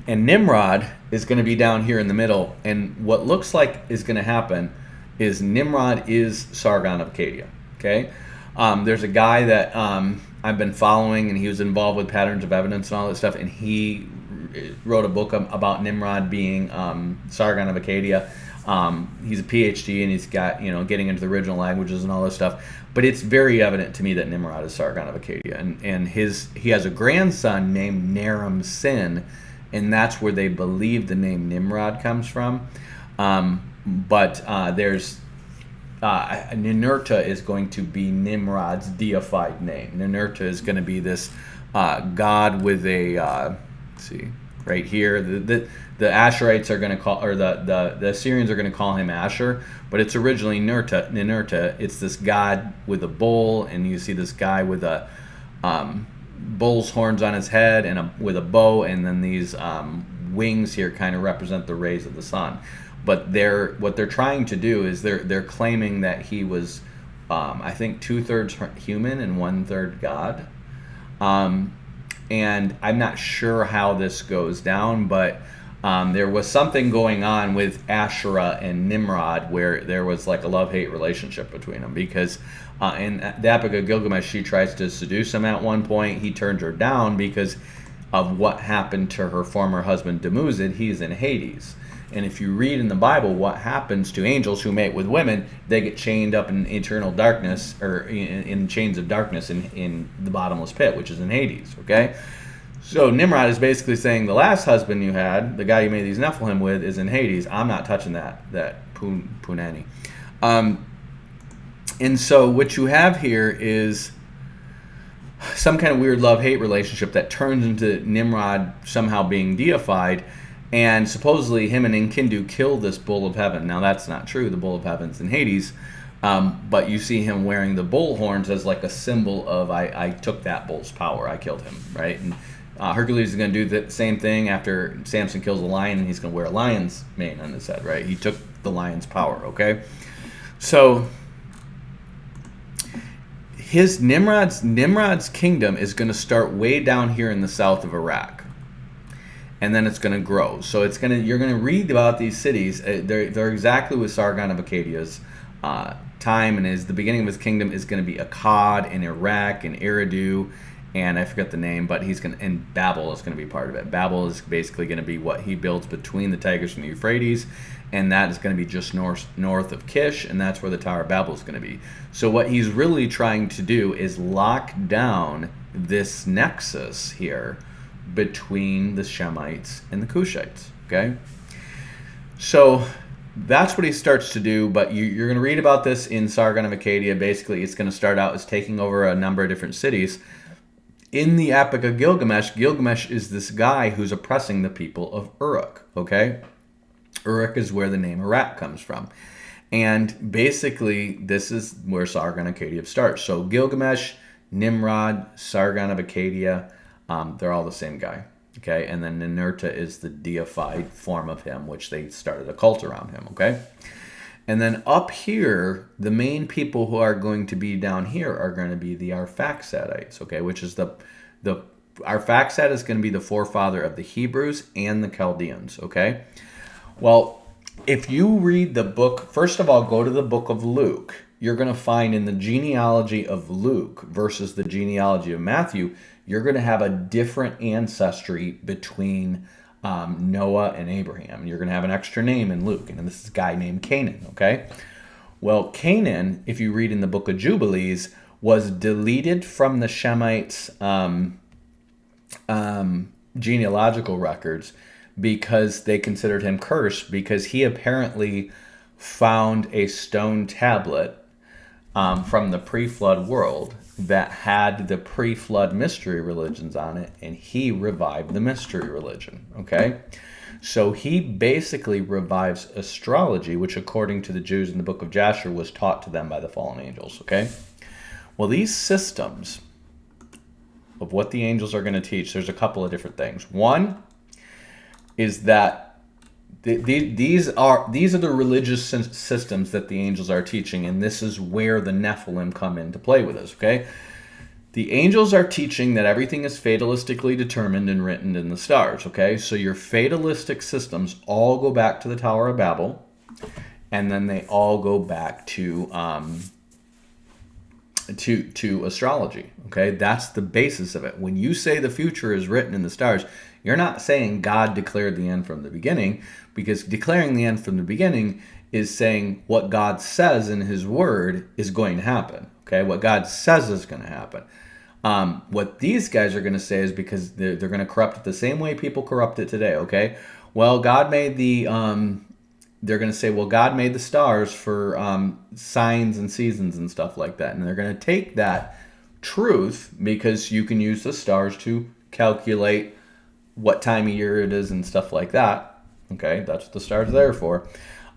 Speaker 3: And Nimrod is going to be down here in the middle, and what looks like is going to happen is Nimrod is Sargon of Akkad, okay? There's a guy that I've been following, and he was involved with patterns of evidence and all that stuff, and he wrote a book about Nimrod being Sargon of Akkad. He's a PhD, and he's got, getting into the original languages and all this stuff. But it's very evident to me that Nimrod is Sargon of Akkad, and he has a grandson named Naram-Sin, and that's where they believe the name Nimrod comes from. But there's Ninurta is going to be Nimrod's deified name. Ninurta is going to be this god with a let's see right here. The Asherites are going to call, or the Assyrians are going to call him Asher, but it's originally Ninurta. It's this god with a bull, and you see this guy with a bull's horns on his head and with a bow, and then these wings here kind of represent the rays of the sun. But what they're trying to do is they're claiming that he was, I think, 2/3 human and 1/3 God. And I'm not sure how this goes down, but there was something going on with Asherah and Nimrod where there was like a love-hate relationship between them, because in the Epic of Gilgamesh, she tries to seduce him at one point. He turns her down because of what happened to her former husband Dumuzid. He's in Hades. And if you read in the Bible what happens to angels who mate with women, they get chained up in eternal darkness, or in chains of darkness in the bottomless pit, which is in Hades, okay? So Nimrod is basically saying the last husband you had, the guy you made these Nephilim with, is in Hades. I'm not touching that punani. And so what you have here is some kind of weird love-hate relationship that turns into Nimrod somehow being deified. And supposedly him and Enkidu killed this bull of heaven. Now that's not true. The bull of heaven's in Hades. But you see him wearing the bull horns as like a symbol of I took that bull's power. I killed him, right? Hercules is going to do the same thing after Samson kills a lion, and he's going to wear a lion's mane on his head, right? He took the lion's power, okay? So his Nimrod's kingdom is going to start way down here in the south of Iraq, and then it's going to grow. So you're going to read about these cities. They're exactly with Sargon of Akkadia's time, and the beginning of his kingdom is going to be Akkad in Iraq and Eridu, and I forget the name, but and Babel is going to be part of it. Babel is basically going to be what he builds between the Tigris and the Euphrates, and that is going to be just north of Kish, and that's where the Tower of Babel is going to be. So what he's really trying to do is lock down this nexus here between the Shemites and the Cushites, okay? So that's what he starts to do, but you're going to read about this in Sargon of Akkadia. Basically, it's going to start out as taking over a number of different cities. In the Epic of Gilgamesh, Gilgamesh is this guy who's oppressing the people of Uruk, okay? Uruk is where the name Iraq comes from. And basically, this is where Sargon of Akkadia starts. So Gilgamesh, Nimrod, Sargon of Akkadia, they're all the same guy, okay? And then Ninurta is the deified form of him, which they started a cult around him, okay? And then up here, the main people who are going to be down here are going to be the Arphaxadites, okay? Which is the Arphaxad is going to be the forefather of the Hebrews and the Chaldeans, okay? Well, if you read the book, first of all, go to the book of Luke. You're going to find in the genealogy of Luke versus the genealogy of Matthew, you're going to have a different ancestry between Noah and Abraham. You're going to have an extra name in Luke, and this is a guy named Canaan, okay? Well, Canaan, if you read in the book of Jubilees, was deleted from the Shemites' genealogical records because they considered him cursed, because he apparently found a stone tablet from the pre-flood world that had the pre-flood mystery religions on it, and he revived the mystery religion, okay? So he basically revives astrology, which according to the Jews in the book of Jasher was taught to them by the fallen angels, okay? Well, these systems of what the angels are going to teach, there's a couple of different things. One is that these are the religious systems that the angels are teaching, and this is where the Nephilim come into play with us, okay? The angels are teaching that everything is fatalistically determined and written in the stars, okay? So your fatalistic systems all go back to the Tower of Babel, and then they all go back to astrology, okay? That's the basis of it. When you say the future is written in the stars, you're not saying God declared the end from the beginning, because declaring the end from the beginning is saying what God says in his word is going to happen, okay? What God says is going to happen. What these guys are going to say is because they're going to corrupt it the same way people corrupt it today, okay? Well, God made they're going to say, well, God made the stars for signs and seasons and stuff like that. And they're going to take that truth, because you can use the stars to calculate what time of year it is and stuff like that. Okay, that's what the stars are there for.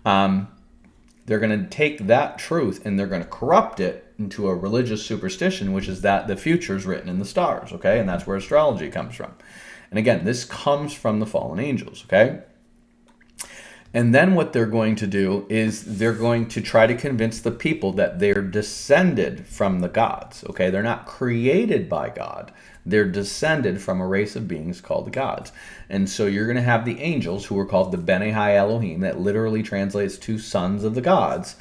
Speaker 3: They're going to take that truth and they're going to corrupt it into a religious superstition, which is that the future is written in the stars, okay? And that's where astrology comes from. And again, this comes from the fallen angels, okay? And then what they're going to do is they're going to try to convince the people that they're descended from the gods, okay? They're not created by God. They're descended from a race of beings called the gods. And so you're going to have the angels, who are called the Bene Hai Elohim, that literally translates to sons of the gods.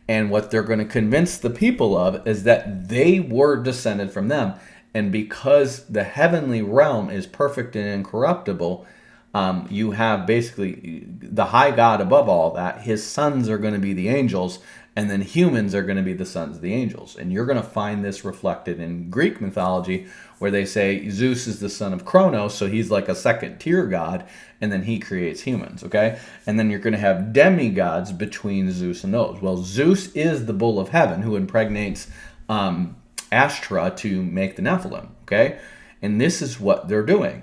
Speaker 3: And what they're going to convince the people of is that they were descended from them. And because the heavenly realm is perfect and incorruptible, you have basically the high God above all that. His sons are going to be the angels, and then humans are going to be the sons of the angels. And you're going to find this reflected in Greek mythology, where they say Zeus is the son of Kronos, so he's like a second tier god, and then he creates humans, okay? And then you're going to have demigods between Zeus and those. Well, Zeus is the bull of heaven who impregnates Ashtra to make the Nephilim, okay? And this is what they're doing.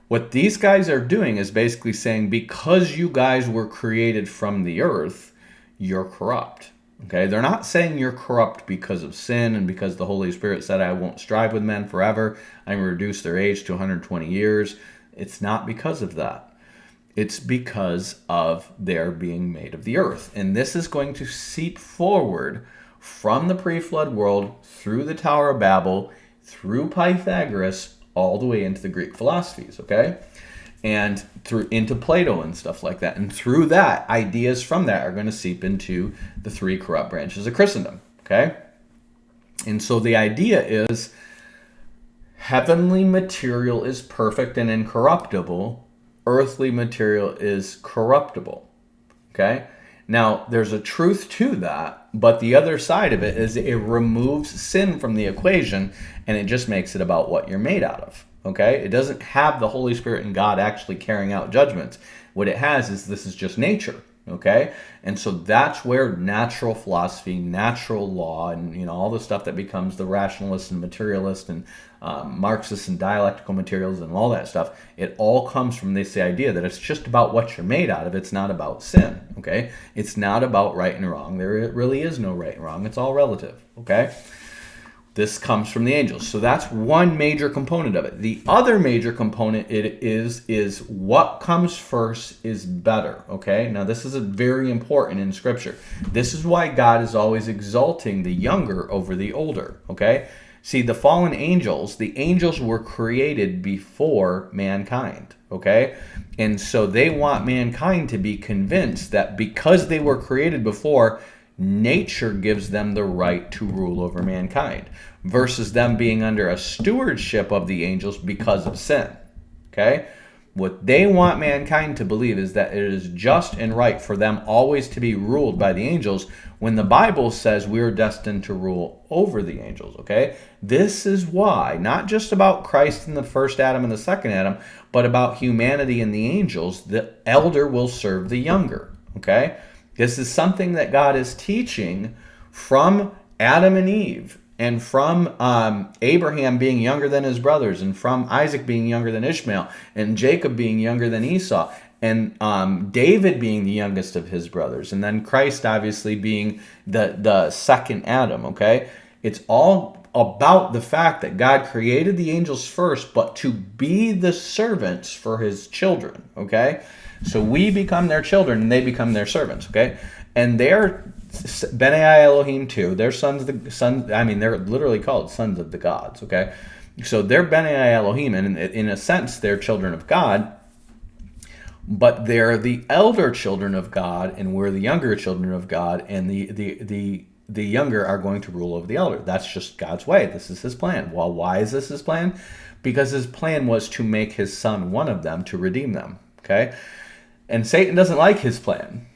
Speaker 3: What these guys are doing is basically saying, because you guys were created from the earth, you're corrupt. Okay, they're not saying you're corrupt because of sin and because the Holy Spirit said, I won't strive with men forever. I'm going to reduce their age to 120 years. It's not because of that. It's because of their being made of the earth. And this is going to seep forward from the pre-flood world through the Tower of Babel, through Pythagoras, all the way into the Greek philosophies, okay? And through into Plato and stuff like that. And through that, ideas from that are going to seep into the three corrupt branches of Christendom, okay? And so the idea is heavenly material is perfect and incorruptible. Earthly material is corruptible, okay? Now, there's a truth to that, but the other side of it is it removes sin from the equation, and it just makes it about what you're made out of. Okay, it doesn't have the Holy Spirit and God actually carrying out judgments. What it has is this is just nature. Okay, and so that's where natural philosophy, natural law, and all the stuff that becomes the rationalist and materialist and Marxist and dialectical materials and all that stuff. It all comes from this idea that it's just about what you're made out of. It's not about sin. Okay, it's not about right and wrong. There really is no right and wrong. It's all relative. Okay. This comes from the angels. So that's one major component of it. The other major component is what comes first is better. Okay? Now this is very important in Scripture. This is why God is always exalting the younger over the older. Okay? See, the fallen angels, the angels were created before mankind. Okay? And so they want mankind to be convinced that because they were created before, nature gives them the right to rule over mankind versus them being under a stewardship of the angels because of sin. Okay? What they want mankind to believe is that it is just and right for them always to be ruled by the angels when the Bible says we're destined to rule over the angels. Okay? This is why, not just about Christ and the first Adam and the second Adam, but about humanity and the angels, the elder will serve the younger. Okay? This is something that God is teaching from Adam and Eve, and from Abraham being younger than his brothers, and from Isaac being younger than Ishmael, and Jacob being younger than Esau, and David being the youngest of his brothers, and then Christ obviously being the second Adam, okay? It's all about the fact that God created the angels first, but to be the servants for his children, okay? So we become their children, and they become their servants, okay? And they're Benai Elohim too. They're they're literally called sons of the gods, okay? So they're Benai Elohim, and in a sense, they're children of God, but they're the elder children of God, and we're the younger children of God, and the younger are going to rule over the elder. That's just God's way. This is his plan. Well, why is this his plan? Because his plan was to make his son one of them, to redeem them, okay? And Satan doesn't like his plan.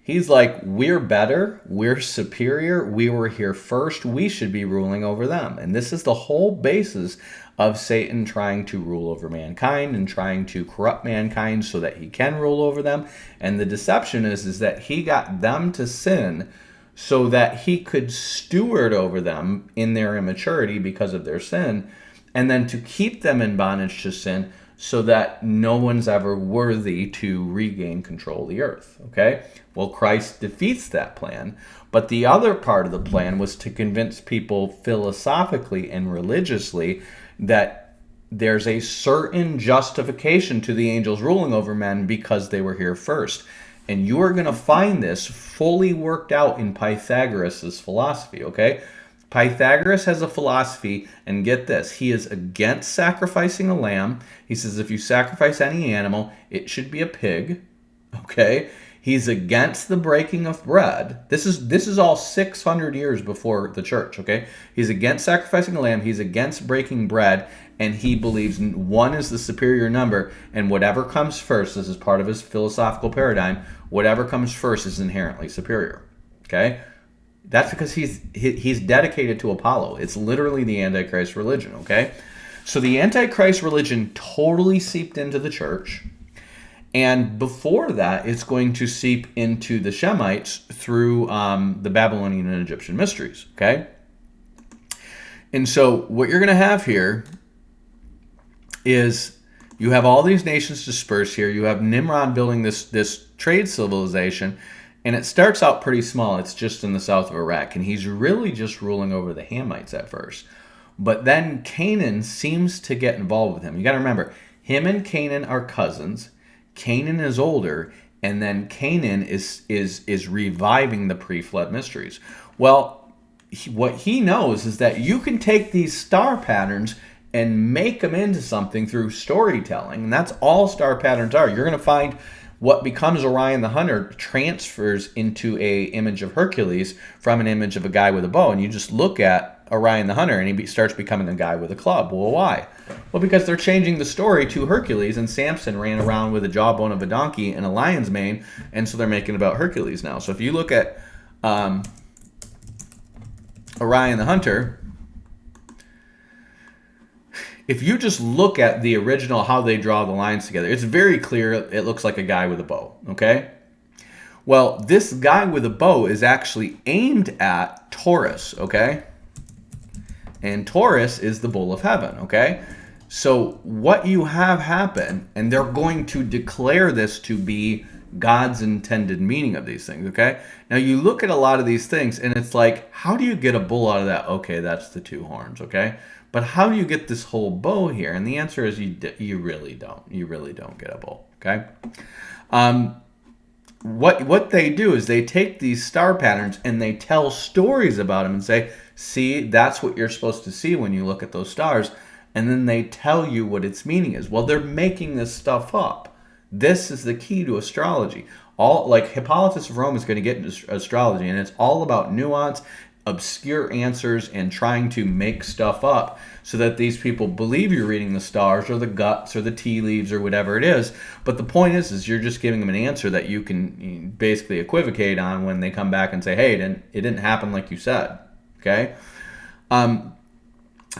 Speaker 3: He's like, we're better, we're superior, we were here first, we should be ruling over them. And this is the whole basis of Satan trying to rule over mankind and trying to corrupt mankind so that he can rule over them. And the deception is that he got them to sin so that he could steward over them in their immaturity because of their sin, and then to keep them in bondage to sin so that no one's ever worthy to regain control of the earth, okay? Well, Christ defeats that plan, but the other part of the plan was to convince people philosophically and religiously that there's a certain justification to the angels ruling over men because they were here first. And you are going to find this fully worked out in Pythagoras' philosophy, okay? Pythagoras has a philosophy, and get this, he is against sacrificing a lamb. He says if you sacrifice any animal, it should be a pig, okay? He's against the breaking of bread. This is all 600 years before the church, okay? He's against sacrificing a lamb, he's against breaking bread, and he believes one is the superior number, and whatever comes first, this is part of his philosophical paradigm, whatever comes first is inherently superior, okay? That's because he's dedicated to Apollo. It's literally the Antichrist religion, okay? So the Antichrist religion totally seeped into the church. And before that, it's going to seep into the Shemites through the Babylonian and Egyptian mysteries, okay? And so what you're going to have here is you have all these nations dispersed here. You have Nimrod building this trade civilization. And it starts out pretty small. It's just in the south of Iraq. And he's really just ruling over the Hamites at first. But then Canaan seems to get involved with him. You got to remember, him and Canaan are cousins. Canaan is older. And then Canaan is reviving the pre-flood mysteries. Well, what he knows is that you can take these star patterns and make them into something through storytelling. And that's all star patterns are. You're going to find what becomes Orion the Hunter transfers into a image of Hercules from an image of a guy with a bow. And you just look at Orion the Hunter and he starts becoming a guy with a club. Well, why? Well, because they're changing the story to Hercules, and Samson ran around with a jawbone of a donkey and a lion's mane, and so they're making it about Hercules now. So if you look at Orion the Hunter, if you just look at the original, how they draw the lines together, it's very clear it looks like a guy with a bow, okay? Well, this guy with a bow is actually aimed at Taurus, okay? And Taurus is the bull of heaven, okay? So what you have happen, and they're going to declare this to be God's intended meaning of these things, okay? Now you look at a lot of these things, and it's like, how do you get a bull out of that? Okay, that's the two horns, okay? But how do you get this whole bow here? And the answer is you really don't. You really don't get a bull, okay? What they do is they take these star patterns and they tell stories about them and say, see, that's what you're supposed to see when you look at those stars. And then they tell you what its meaning is. Well, they're making this stuff up. This is the key to astrology. Like Hippolytus of Rome is going to get into astrology, and it's all about nuance, obscure answers, and trying to make stuff up so that these people believe you're reading the stars or the guts or the tea leaves or whatever it is. But the point is you're just giving them an answer that you can basically equivocate on when they come back and say, hey, it didn't happen like you said. Okay?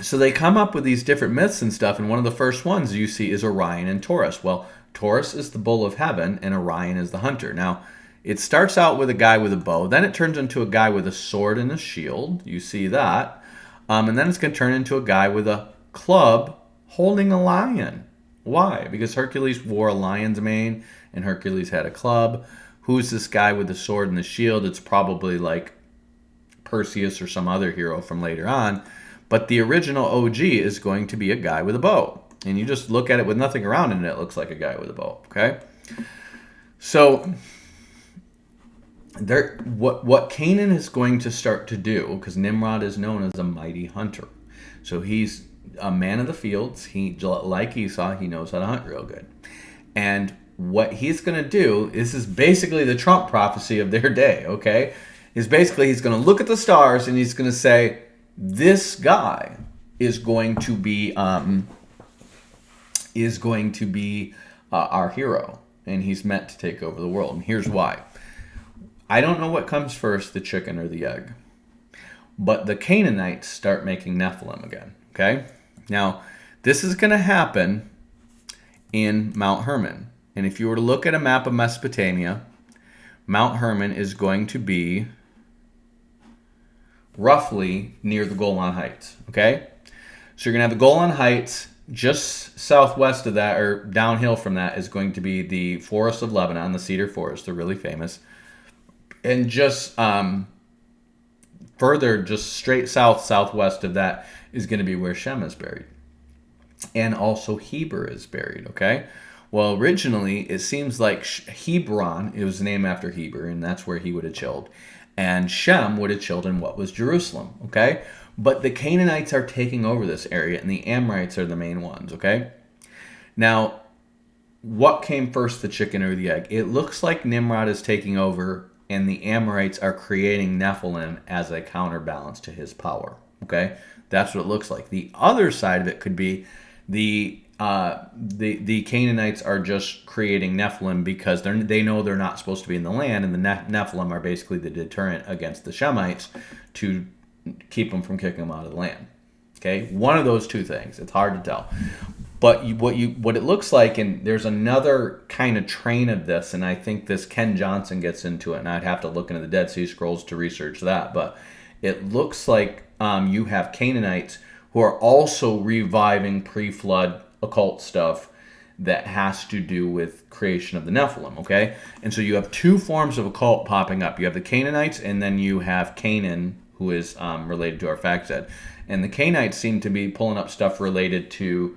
Speaker 3: So they come up with these different myths and stuff, and one of the first ones you see is Orion and Taurus. Well, Taurus is the bull of heaven, and Orion is the hunter. Now, it starts out with a guy with a bow. Then it turns into a guy with a sword and a shield. You see that. And then it's going to turn into a guy with a club holding a lion. Why? Because Hercules wore a lion's mane, and Hercules had a club. Who's this guy with the sword and the shield? It's probably like Perseus or some other hero from later on. But the original OG is going to be a guy with a bow. And you just look at it with nothing around it, and it looks like a guy with a bow. Okay? So what Canaan is going to start to do, because Nimrod is known as a mighty hunter. So he's a man of the fields. He, like Esau, he knows how to hunt real good. And what he's going to do, this is basically the Trump prophecy of their day, okay? Is basically he's going to look at the stars and he's going to say, this guy is going to be our hero, and he's meant to take over the world. And here's why. I don't know what comes first, the chicken or the egg. But the Canaanites start making Nephilim again, okay? Now, this is going to happen in Mount Hermon. And if you were to look at a map of Mesopotamia, Mount Hermon is going to be roughly near the Golan Heights, okay? So you're going to have the Golan Heights. Just southwest of that, or downhill from that, is going to be the Forest of Lebanon, the Cedar Forest. They're really famous. And just further, just straight southwest of that, is going to be where Shem is buried. And also Heber is buried, okay? Well, originally, it seems like Hebron, it was named after Heber, and that's where he would have chilled. And Shem would have chilled in what was Jerusalem, okay? But the Canaanites are taking over this area, and the Amorites are the main ones, okay? Now, what came first, the chicken or the egg? It looks like Nimrod is taking over, and the Amorites are creating Nephilim as a counterbalance to his power, okay? That's what it looks like. The other side of it could be the Canaanites are just creating Nephilim because they know they're not supposed to be in the land, and the Nephilim are basically the deterrent against the Shemites to keep them from kicking them out of the land. Okay, one of those two things. It's hard to tell, but what it looks like, and there's another kind of train of this, and I think this Ken Johnson gets into it, and I'd have to look into the Dead Sea Scrolls to research that, but it looks like you have Canaanites who are also reviving pre-flood occult stuff that has to do with creation of the Nephilim, okay? And so you have two forms of occult popping up. You have the Canaanites, and then you have Canaan, who is related to our fact set. And the Canaanites seem to be pulling up stuff related to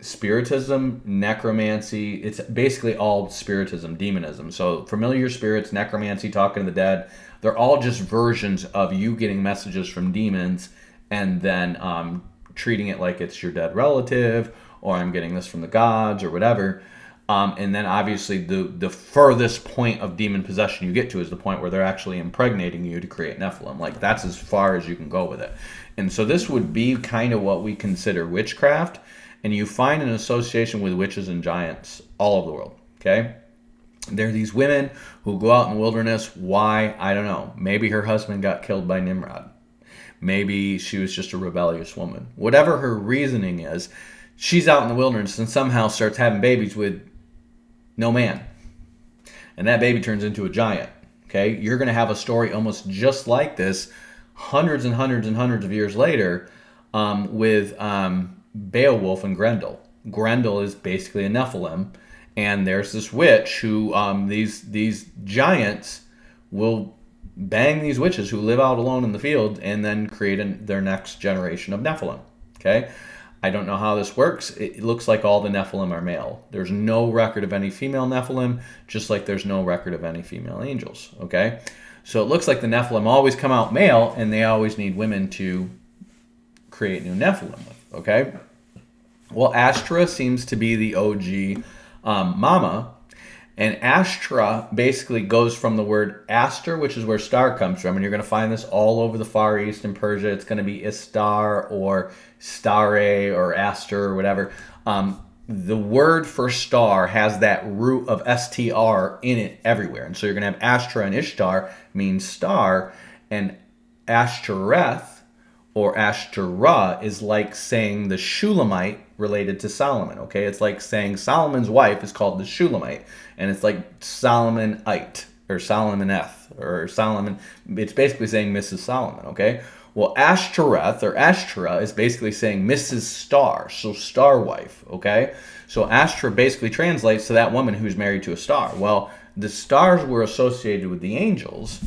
Speaker 3: spiritism, necromancy. It's basically all spiritism, demonism. So familiar spirits, necromancy, talking to the dead, they're all just versions of you getting messages from demons and then treating it like it's your dead relative, or I'm getting this from the gods, or whatever. And then obviously the furthest point of demon possession you get to is the point where they're actually impregnating you to create Nephilim. Like, that's as far as you can go with it. And so this would be kind of what we consider witchcraft. And you find an association with witches and giants all over the world, okay? There are these women who go out in the wilderness. Why? I don't know. Maybe her husband got killed by Nimrod. Maybe she was just a rebellious woman. Whatever her reasoning is, she's out in the wilderness and somehow starts having babies with no man. And that baby turns into a giant, okay? You're going to have a story almost just like this hundreds and hundreds and hundreds of years later with Beowulf and Grendel. Grendel is basically a Nephilim, and there's this witch who these giants will bang these witches who live out alone in the field and then create their next generation of Nephilim. Okay, I don't know how this works. It looks like all the Nephilim are male. There's no record of any female Nephilim, just like there's no record of any female angels. Okay, so it looks like the Nephilim always come out male, and they always need women to create new Nephilim with. Okay, well, Astra seems to be the OG mama, and Astra basically goes from the word Aster, which is where star comes from, and you're going to find this all over the Far East in Persia. It's going to be Istar or Stare or Aster or whatever. The word for star has that root of STR in it everywhere, and so you're going to have Astra and Ishtar means star, and Ashtoreth or Ashtoreth is like saying the Shulamite related to Solomon, okay? It's like saying Solomon's wife is called the Shulamite, and it's like Solomonite or Solomoneth or Solomon. It's basically saying Mrs. Solomon, okay? Well, Ashtoreth or Ashtra is basically saying Mrs. Star, so star wife, okay? So Ashtra basically translates to that woman who's married to a star. Well, the stars were associated with the angels,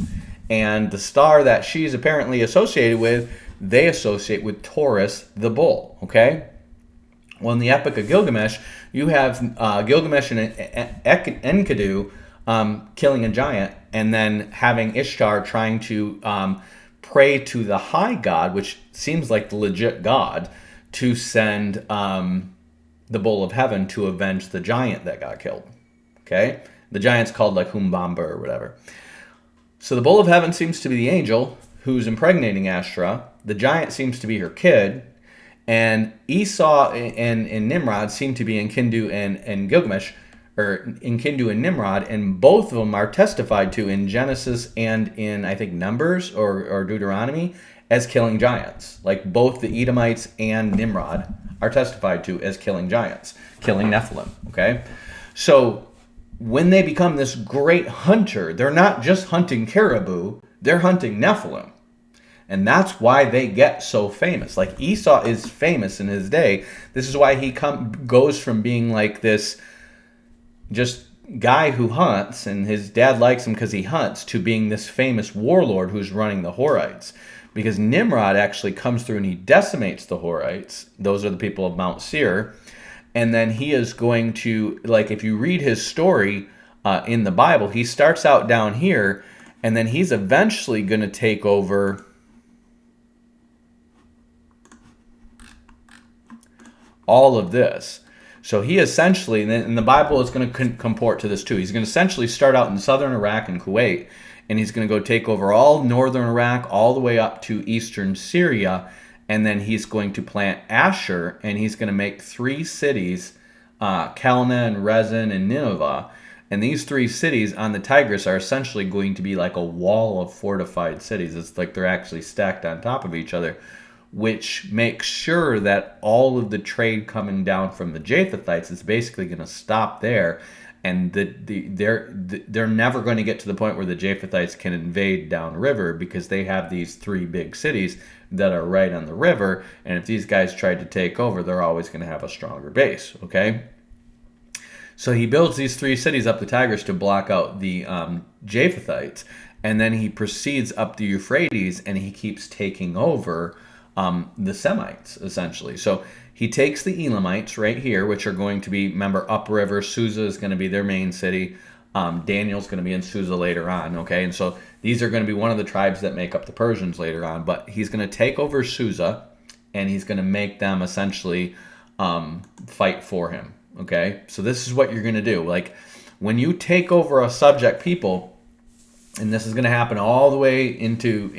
Speaker 3: and the star that she's apparently associated with, they associate with Taurus, the bull, okay? Well, in the Epic of Gilgamesh, you have Gilgamesh and Enkidu killing a giant, and then having Ishtar trying to pray to the high god, which seems like the legit god, to send the bull of heaven to avenge the giant that got killed, okay? The giant's called like Humbamba or whatever. So the bull of heaven seems to be the angel who's impregnating Ashtra. The giant seems to be her kid. And Esau and Nimrod seem to be Enkidu and Gilgamesh, or Enkidu and Nimrod, and both of them are testified to in Genesis and in, I think, Numbers or Deuteronomy as killing giants. Like both the Edomites and Nimrod are testified to as killing giants, killing Nephilim, okay? So when they become this great hunter, they're not just hunting caribou, they're hunting Nephilim. And that's why they get so famous. Like Esau is famous in his day. This is why he goes from being like this just guy who hunts, and his dad likes him because he hunts, to being this famous warlord who's running the Horites. Because Nimrod actually comes through and he decimates the Horites. Those are the people of Mount Seir. And then he is going to, like, if you read his story in the Bible, he starts out down here, and then he's eventually going to take over all of this. So he essentially, and the Bible is going to comport to this too, he's going to essentially start out in southern Iraq and Kuwait, and he's going to go take over all northern Iraq all the way up to eastern Syria, and then he's going to plant Ashur, and he's going to make 3 cities, Calneh and Rezin and Nineveh. And these 3 cities on the Tigris are essentially going to be like a wall of fortified cities. It's like they're actually stacked on top of each other, which makes sure that all of the trade coming down from the Japhethites is basically going to stop there, and they're never going to get to the point where the Japhethites can invade downriver, because they have these 3 big cities that are right on the river, and if these guys tried to take over, they're always going to have a stronger base, okay? So he builds these 3 cities up the Tigris to block out the Japhethites, and then he proceeds up the Euphrates, and he keeps taking over the Semites, essentially. So he takes the Elamites right here, which are going to be, remember, upriver. Susa is going to be their main city. Daniel's going to be in Susa later on, okay? And so these are going to be one of the tribes that make up the Persians later on. But he's going to take over Susa, and he's going to make them essentially fight for him, okay? So this is what you're going to do. Like, when you take over a subject people, and this is going to happen all the way into,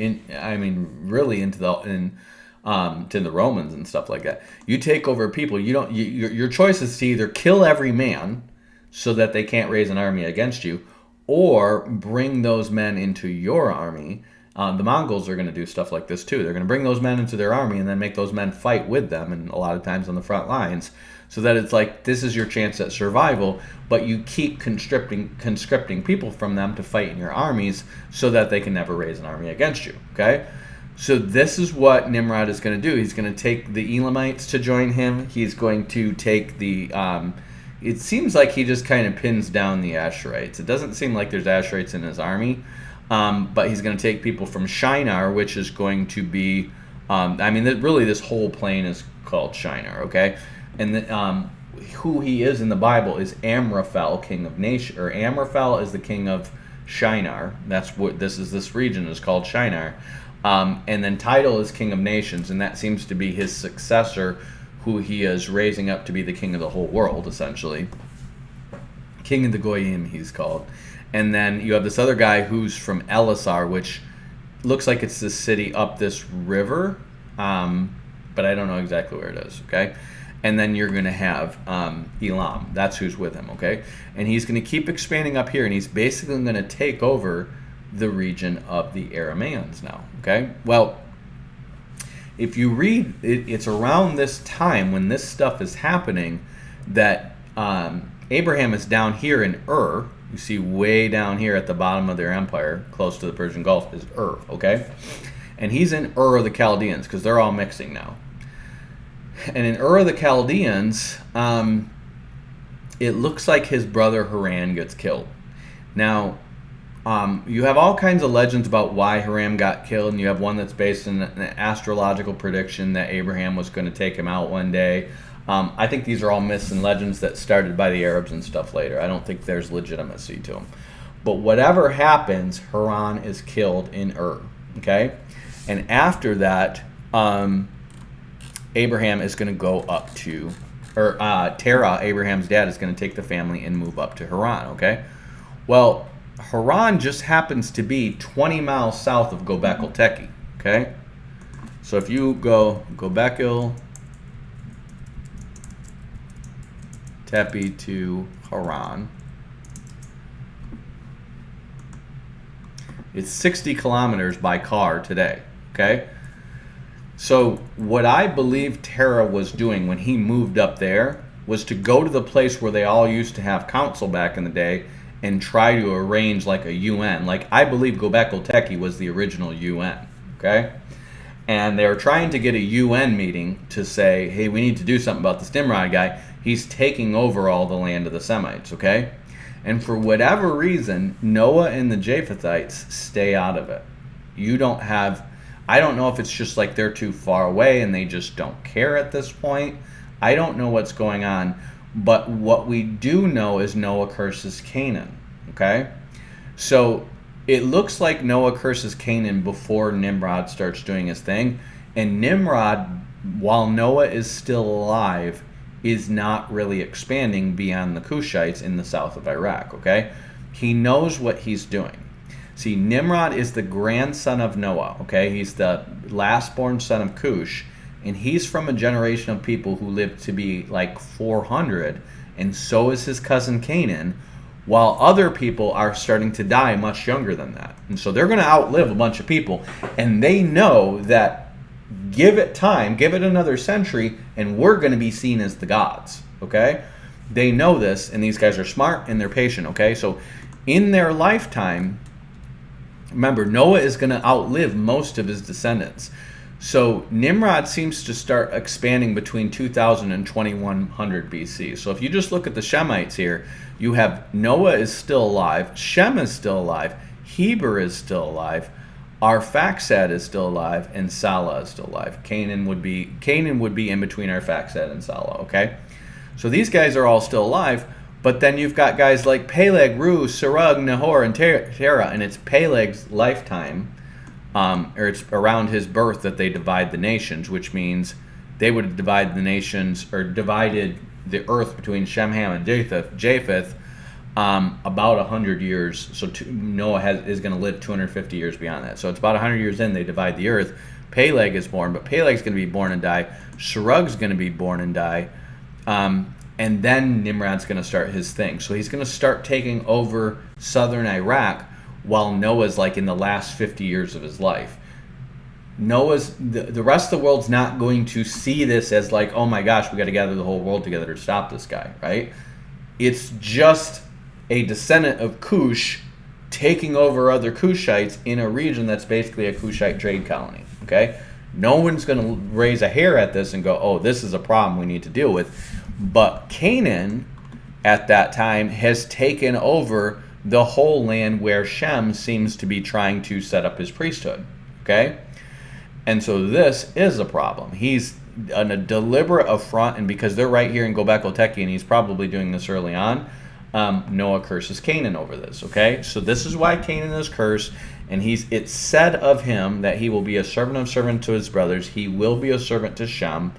Speaker 3: really into to the Romans and stuff like that. You take over people, your choice is to either kill every man so that they can't raise an army against you, or bring those men into your army. The Mongols are going to do stuff like this too. They're going to bring those men into their army and then make those men fight with them, and a lot of times on the front lines, so that it's like, this is your chance at survival, but you keep conscripting people from them to fight in your armies so that they can never raise an army against you, okay? So this is what Nimrod is going to do. He's going to take the Elamites to join him. He's going to take the... it seems like he just kind of pins down the Asherites. It doesn't seem like there's Asherites in his army, but he's going to take people from Shinar, which is going to be... really this whole plain is called Shinar, okay? And who he is in the Bible is Amraphel, king of nation, or Amraphel is the king of Shinar. That's what this region is called, Shinar. And then Tidal is king of nations, and that seems to be his successor, who he is raising up to be the king of the whole world, essentially. King of the Goyim, he's called. And then you have this other guy who's from Elisar, which looks like it's the city up this river, but I don't know exactly where it is, okay? And then you're going to have Elam. That's who's with him, okay? And he's going to keep expanding up here, and he's basically going to take over the region of the Arameans now, okay? Well, if you read, it's around this time when this stuff is happening that Abraham is down here in Ur. You see way down here at the bottom of their empire, close to the Persian Gulf, is Ur, okay? And he's in Ur of the Chaldeans, because they're all mixing now. And in Ur of the Chaldeans, it looks like his brother Haran gets killed. Now, you have all kinds of legends about why Haran got killed, and you have one that's based on an astrological prediction that Abraham was going to take him out one day. I think these are all myths and legends that started by the Arabs and stuff later. I don't think there's legitimacy to them. But whatever happens, Haran is killed in Ur, okay? And after that, Abraham is going to go up to, or Terah, Abraham's dad, is going to take the family and move up to Haran, okay? Well, Haran just happens to be 20 miles south of Gobekli Tepe, okay? So if you go Gobekli Tepe to Haran, it's 60 kilometers by car today, okay? So what I believe Terah was doing when he moved up there was to go to the place where they all used to have council back in the day and try to arrange like a UN. Like, I believe Gobekli Tepe was the original UN, okay? And they were trying to get a UN meeting to say, hey, we need to do something about this Nimrod guy. He's taking over all the land of the Semites, okay? And for whatever reason, Noah and the Japhethites stay out of it. You don't have... I don't know if it's just like they're too far away and they just don't care at this point. I don't know what's going on. But what we do know is Noah curses Canaan, okay? So it looks like Noah curses Canaan before Nimrod starts doing his thing. And Nimrod, while Noah is still alive, is not really expanding beyond the Cushites in the south of Iraq, okay? He knows what he's doing. See, Nimrod is the grandson of Noah, okay? He's the last-born son of Cush, and he's from a generation of people who lived to be like 400, and so is his cousin Canaan, while other people are starting to die much younger than that. And so they're going to outlive a bunch of people, and they know that give it time, give it another century, and we're going to be seen as the gods, okay? They know this, and these guys are smart, and they're patient, okay? So in their lifetime... Remember, Noah is going to outlive most of his descendants. So Nimrod seems to start expanding between 2000 and 2100 BC. So if you just look at the Shemites here, you have Noah is still alive, Shem is still alive, Heber is still alive, Arphaxad is still alive, and Salah is still alive. Canaan would be in between Arphaxad and Salah, okay? So these guys are all still alive, but then you've got guys like Peleg, Ru, Serug, Nahor, and Terah, and it's Peleg's lifetime, or it's around his birth that they divide the nations, which means they would divide the nations, or divided the earth between Shem, Ham, and Japheth about 100 years. So Noah is going to live 250 years beyond that. So it's about 100 years in, they divide the earth. Peleg is born, but Peleg's going to be born and die. Serug's going to be born and die. And then Nimrod's going to start his thing. So he's going to start taking over southern Iraq while Noah's like in the last 50 years of his life. The rest of the world's not going to see this as like, oh my gosh, we got to gather the whole world together to stop this guy, right? It's just a descendant of Cush taking over other Cushites in a region that's basically a Cushite trade colony, okay? No one's going to raise a hair at this and go, oh, this is a problem we need to deal with. But Canaan at that time has taken over the whole land where Shem seems to be trying to set up his priesthood, okay? And so this is a problem. He's on a deliberate affront, and because they're right here in Gobekli Tepe, and he's probably doing this early on, Noah curses Canaan over this, okay? So this is why Canaan is cursed, and it's said of him that he will be a servant to his brothers. He will be a servant to Shem,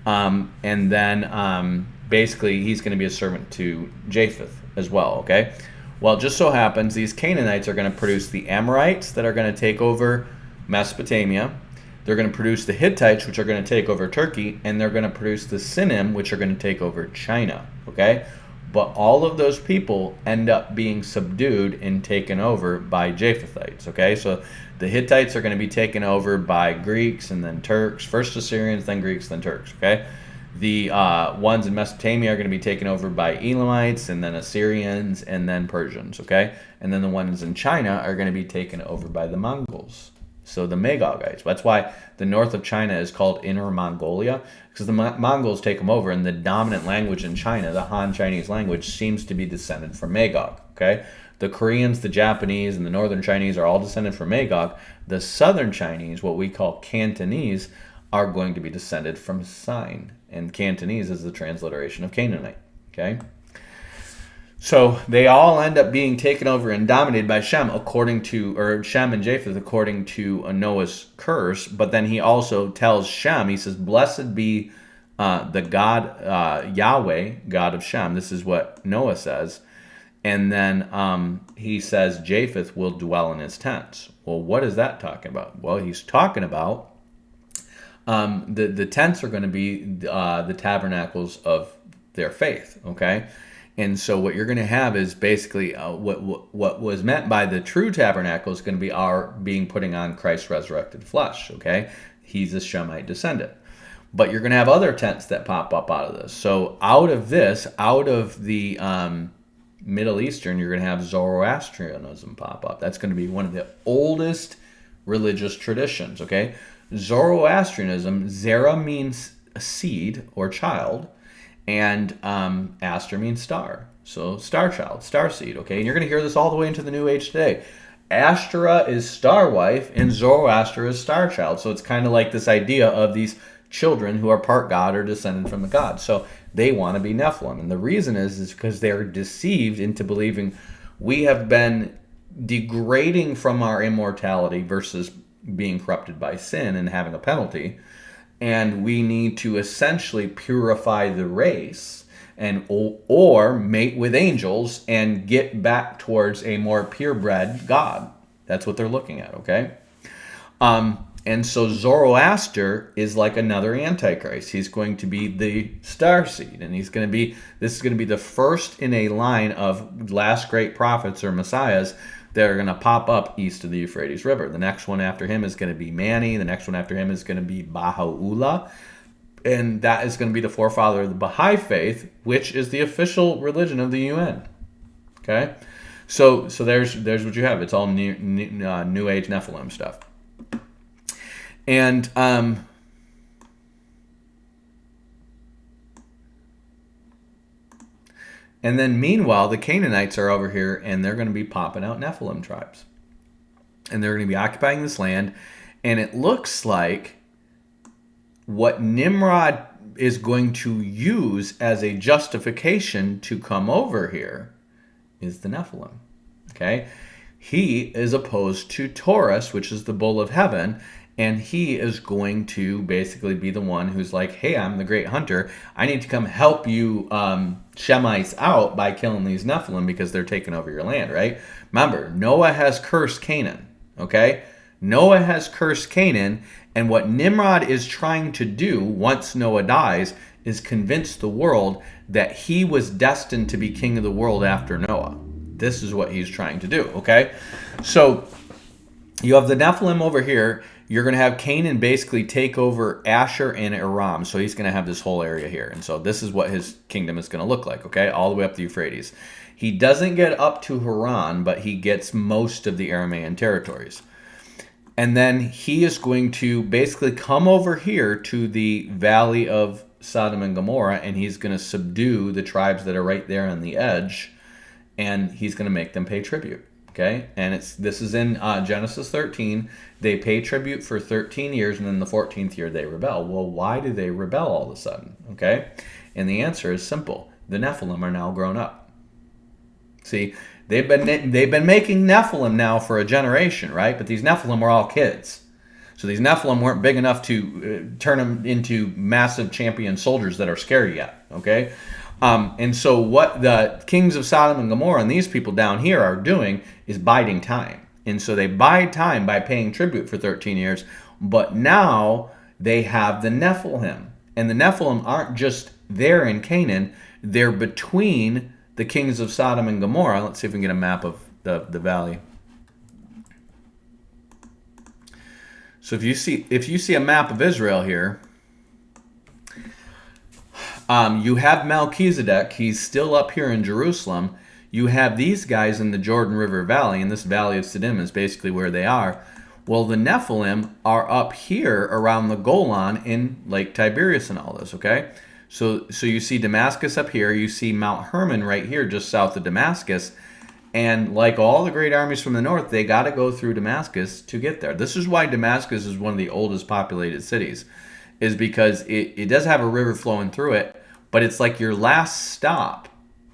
Speaker 3: and then basically he's going to be a servant to Japheth as well, okay? Well, it just so happens these Canaanites are going to produce the Amorites that are going to take over Mesopotamia. They're going to produce the Hittites, which are going to take over Turkey, and they're going to produce the Sinim, which are going to take over China, okay? But all of those people end up being subdued and taken over by Japhethites, okay? So the Hittites are going to be taken over by Greeks and then Turks, first Assyrians, then Greeks, then Turks, okay? The ones in Mesopotamia are going to be taken over by Elamites and then Assyrians and then Persians, okay? And then the ones in China are going to be taken over by the Mongols. So the Magogites. That's why the north of China is called Inner Mongolia, because the Mongols take them over, and the dominant language in China, the Han Chinese language, seems to be descended from Magog, okay? The Koreans, the Japanese, and the northern Chinese are all descended from Magog. The southern Chinese, what we call Cantonese, are going to be descended from Sine, and Cantonese is the transliteration of Canaanite, okay? So they all end up being taken over and dominated by Shem, Shem and Japheth, according to Noah's curse. But then he also tells Shem, he says, blessed be the God, Yahweh, God of Shem. This is what Noah says. And then he says Japheth will dwell in his tents. Well, what is that talking about? Well, he's talking about the tents are going to be the tabernacles of their faith, okay? And so what you're going to have is basically what was meant by the true tabernacle is going to be our being putting on Christ's resurrected flesh, okay? He's a Shemite descendant. But you're going to have other tents that pop up out of this. So out of the Middle Eastern, you're going to have Zoroastrianism pop up. That's going to be one of the oldest religious traditions, okay? Zoroastrianism, Zera means a seed or child, and Aster means star. So star child, star seed, okay? And you're going to hear this all the way into the New Age today. Ashtoreth is star wife, and Zoroaster is star child. So it's kind of like this idea of these children who are part God or descended from the God. So they want to be Nephilim. And the reason is because they're deceived into believing we have been degrading from our immortality versus being corrupted by sin and having a penalty. And we need to essentially purify the race and or mate with angels and get back towards a more purebred God. That's what they're looking at, okay? And so Zoroaster is like another Antichrist. He's going to be the star seed, and this is going to be the first in a line of last great prophets or messiahs that are going to pop up east of the Euphrates River. The next one after him is going to be Mani. The next one after him is going to be Baha'u'llah. And that is going to be the forefather of the Baha'i faith, which is the official religion of the UN. Okay? So there's what you have. It's all new Age Nephilim stuff. And then meanwhile, the Canaanites are over here, and they're going to be popping out Nephilim tribes. And they're going to be occupying this land. And it looks like what Nimrod is going to use as a justification to come over here is the Nephilim. Okay? He is opposed to Taurus, which is the bull of heaven, and he is going to basically be the one who's like, hey, I'm the great hunter. I need to come help you Shemites out by killing these Nephilim because they're taking over your land, right? Remember, Noah has cursed Canaan, okay? Noah has cursed Canaan, and what Nimrod is trying to do once Noah dies is convince the world that he was destined to be king of the world after Noah. This is what he's trying to do, okay? So you have the Nephilim over here. You're going to have Canaan basically take over Asher and Aram. So he's going to have this whole area here. And so this is what his kingdom is going to look like, okay? All the way up the Euphrates. He doesn't get up to Haran, but he gets most of the Aramaean territories. And then he is going to basically come over here to the valley of Sodom and Gomorrah, and he's going to subdue the tribes that are right there on the edge, and he's going to make them pay tribute. Okay, and this is in Genesis 13. They pay tribute for 13 years, and then the 14th year they rebel. Well, why do they rebel all of a sudden? Okay, and the answer is simple: the Nephilim are now grown up. See, they've been making Nephilim now for a generation, right? But these Nephilim were all kids, so these Nephilim weren't big enough to turn them into massive champion soldiers that are scary yet. Okay. And so what the kings of Sodom and Gomorrah and these people down here are doing is biding time. And so they bide time by paying tribute for 13 years. But now they have the Nephilim. And the Nephilim aren't just there in Canaan. They're between the kings of Sodom and Gomorrah. Let's see if we can get a map of the valley. So if you see a map of Israel here, you have Melchizedek. He's still up here in Jerusalem. You have these guys in the Jordan River Valley, and this valley of Siddim is basically where they are. Well, the Nephilim are up here around the Golan in Lake Tiberias and all this, okay? So you see Damascus up here. You see Mount Hermon right here just south of Damascus. And like all the great armies from the north, they got to go through Damascus to get there. This is why Damascus is one of the oldest populated cities, is because it does have a river flowing through it, but it's like your last stop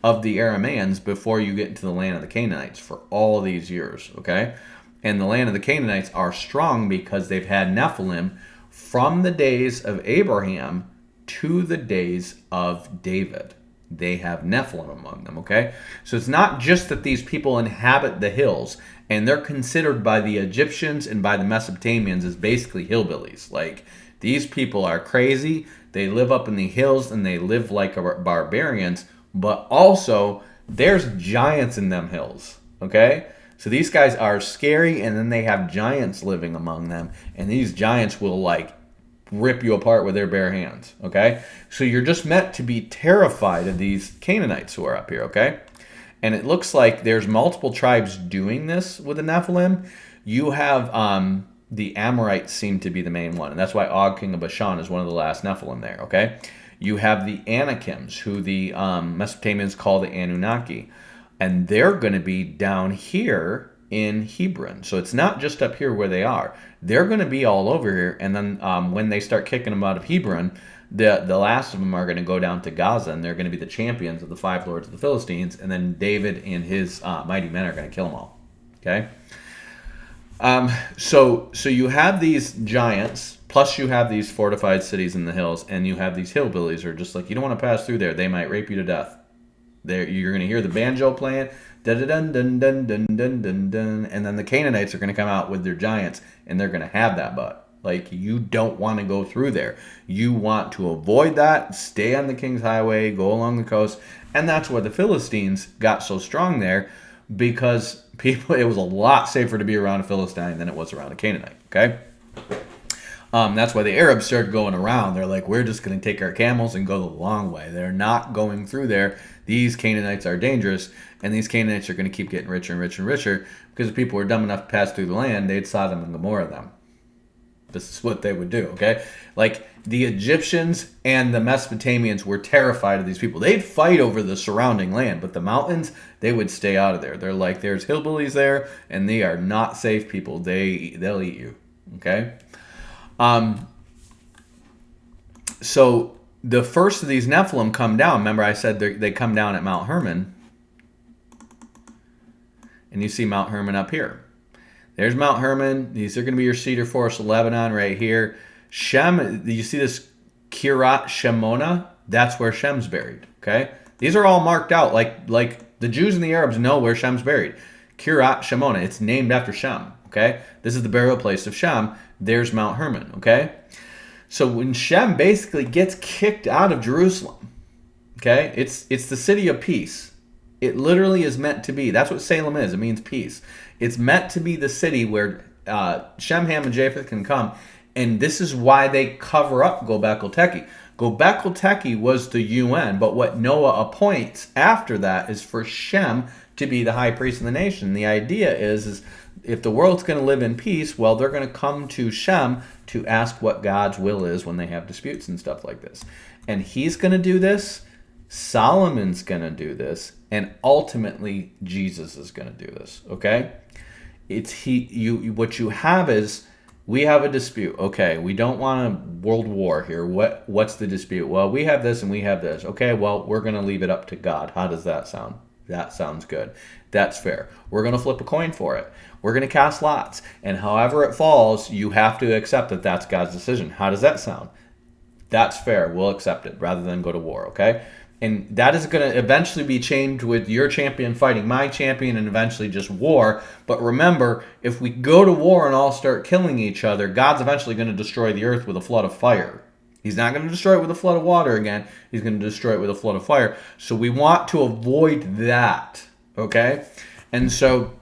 Speaker 3: of the Aramaeans before you get into the land of the Canaanites for all these years, okay? And the land of the Canaanites are strong because they've had Nephilim from the days of Abraham to the days of David. They have Nephilim among them, okay? So it's not just that these people inhabit the hills, and they're considered by the Egyptians and by the Mesopotamians as basically hillbillies. Like, these people are crazy. They live up in the hills, and they live like barbarians, but also there's giants in them hills, okay? So these guys are scary, and then they have giants living among them, and these giants will, like, rip you apart with their bare hands, okay? So you're just meant to be terrified of these Canaanites who are up here, okay? And it looks like there's multiple tribes doing this with the Nephilim. You have the Amorites seem to be the main one, and that's why Og, king of Bashan, is one of the last Nephilim there, okay? You have the Anakims, who the Mesopotamians call the Anunnaki, and they're going to be down here in Hebron. So it's not just up here where they are. They're going to be all over here, and then when they start kicking them out of Hebron, the last of them are going to go down to Gaza, and they're going to be the champions of the five lords of the Philistines, and then David and his mighty men are going to kill them all, okay? So you have these giants, plus you have these fortified cities in the hills, and you have these hillbillies who are just like, you don't want to pass through there. They might rape you to death. You're going to hear the banjo playing, dun dun dun dun dun dun dun, and then the Canaanites are going to come out with their giants, and they're going to have that butt. Like, you don't want to go through there. You want to avoid that, stay on the King's Highway, go along the coast, and that's why the Philistines got so strong there, because it was a lot safer to be around a Philistine than it was around a Canaanite, okay? That's why the Arabs started going around. They're like, we're just going to take our camels and go the long way. They're not going through there. These Canaanites are dangerous, and these Canaanites are going to keep getting richer and richer and richer, because if people were dumb enough to pass through the land, they'd Sodom and Gomorrah them. This is what they would do, okay? Like, the Egyptians and the Mesopotamians were terrified of these people. They'd fight over the surrounding land, but the mountains, they would stay out of there. They're like, there's hillbillies there, and they are not safe people. They'll eat you, okay? So the first of these Nephilim come down. Remember I said they come down at Mount Hermon. And you see Mount Hermon up here. There's Mount Hermon. These are going to be your cedar forest of Lebanon right here. Shem, you see this Kiryat Shemona? That's where Shem's buried. Okay? These are all marked out. Like the Jews and the Arabs know where Shem's buried. Kiryat Shemona. It's named after Shem. Okay? This is the burial place of Shem. There's Mount Hermon. Okay? So when Shem basically gets kicked out of Jerusalem, okay? It's the city of peace. It literally is meant to be. That's what Salem is. It means peace. It's meant to be the city where Shem, Ham, and Japheth can come. And this is why they cover up Gobekli Tepe. Gobekli Tepe was the UN, but what Noah appoints after that is for Shem to be the high priest of the nation. The idea is if the world's going to live in peace, well, they're going to come to Shem to ask what God's will is when they have disputes and stuff like this. And he's going to do this. Solomon's going to do this, and ultimately Jesus is going to do this. Okay, what you have is we have a dispute. Okay, we don't want a world war here. What's the dispute? Well, we have this and we have this. Okay, well, we're going to leave it up to God. How does that sound? That sounds good. That's fair. We're going to flip a coin for it. We're going to cast lots, and however it falls, you have to accept that that's God's decision. How does that sound? That's fair. We'll accept it rather than go to war. Okay. And that is going to eventually be changed with your champion fighting my champion and eventually just war. But remember, if we go to war and all start killing each other, God's eventually going to destroy the earth with a flood of fire. He's not going to destroy it with a flood of water again. He's going to destroy it with a flood of fire. So we want to avoid that. Okay? And so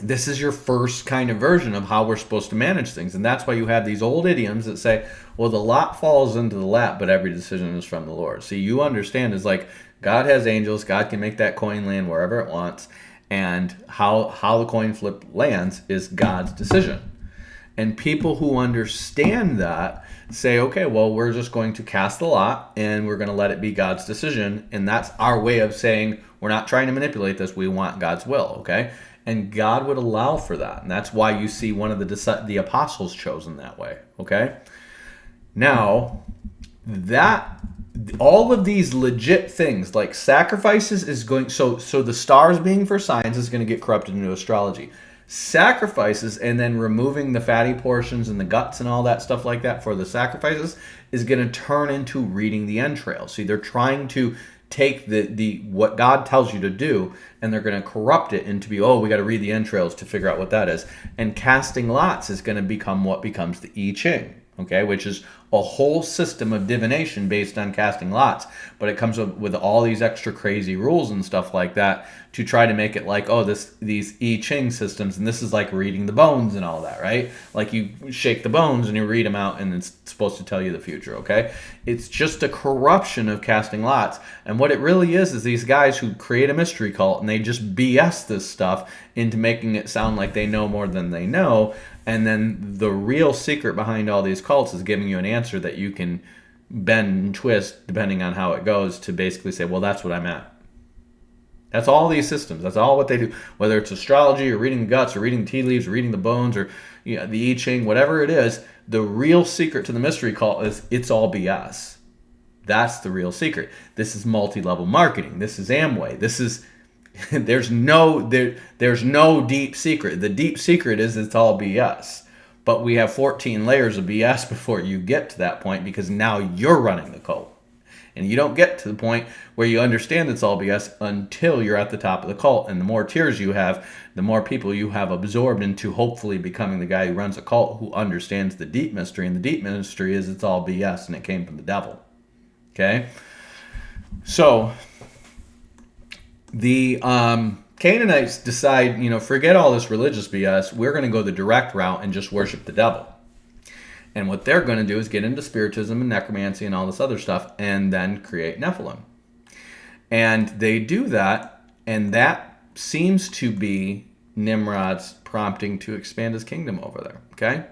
Speaker 3: this is your first kind of version of how we're supposed to manage things. And that's why you have these old idioms that say, well, the lot falls into the lap, but every decision is from the Lord. See, you understand is like God has angels. God can make that coin land wherever it wants. And how the coin flip lands is God's decision. And people who understand that say, okay, well, we're just going to cast the lot and we're going to let it be God's decision. And that's our way of saying we're not trying to manipulate this. We want God's will, okay? And God would allow for that. And that's why you see one of the apostles chosen that way, okay? Now, that all of these legit things like sacrifices is going, so the stars being for signs is going to get corrupted into astrology. Sacrifices and then removing the fatty portions and the guts and all that stuff like that for the sacrifices is going to turn into reading the entrails. See, they're trying to take the what God tells you to do, and they're going to corrupt it into be, we got to read the entrails to figure out what that is. And casting lots is going to become what becomes the I Ching, okay, which is a whole system of divination based on casting lots, but it comes up with all these extra crazy rules and stuff like that to try to make it like, these I Ching systems, and this is like reading the bones and all that, right? Like you shake the bones and you read them out and it's supposed to tell you the future, okay? It's just a corruption of casting lots, and what it really is these guys who create a mystery cult and they just BS this stuff into making it sound like they know more than they know, and then the real secret behind all these cults is giving you an answer that you can bend and twist depending on how it goes to basically say, well, that's what I'm at. That's all these systems. That's all what they do. Whether it's astrology or reading the guts or reading the tea leaves or reading the bones or the I Ching, whatever it is, the real secret to the mystery cult is it's all BS. That's the real secret. This is multi-level marketing. This is Amway. This is there's no deep secret. The deep secret is it's all BS. But we have 14 layers of BS before you get to that point because now you're running the cult. And you don't get to the point where you understand it's all BS until you're at the top of the cult. And the more tiers you have, the more people you have absorbed into hopefully becoming the guy who runs a cult who understands the deep mystery. And the deep mystery is it's all BS and it came from the devil. Okay? So the Canaanites decide, forget all this religious BS. We're going to go the direct route and just worship the devil. And what they're going to do is get into spiritism and necromancy and all this other stuff and then create Nephilim. And they do that, and that seems to be Nimrod's prompting to expand his kingdom over there. Okay,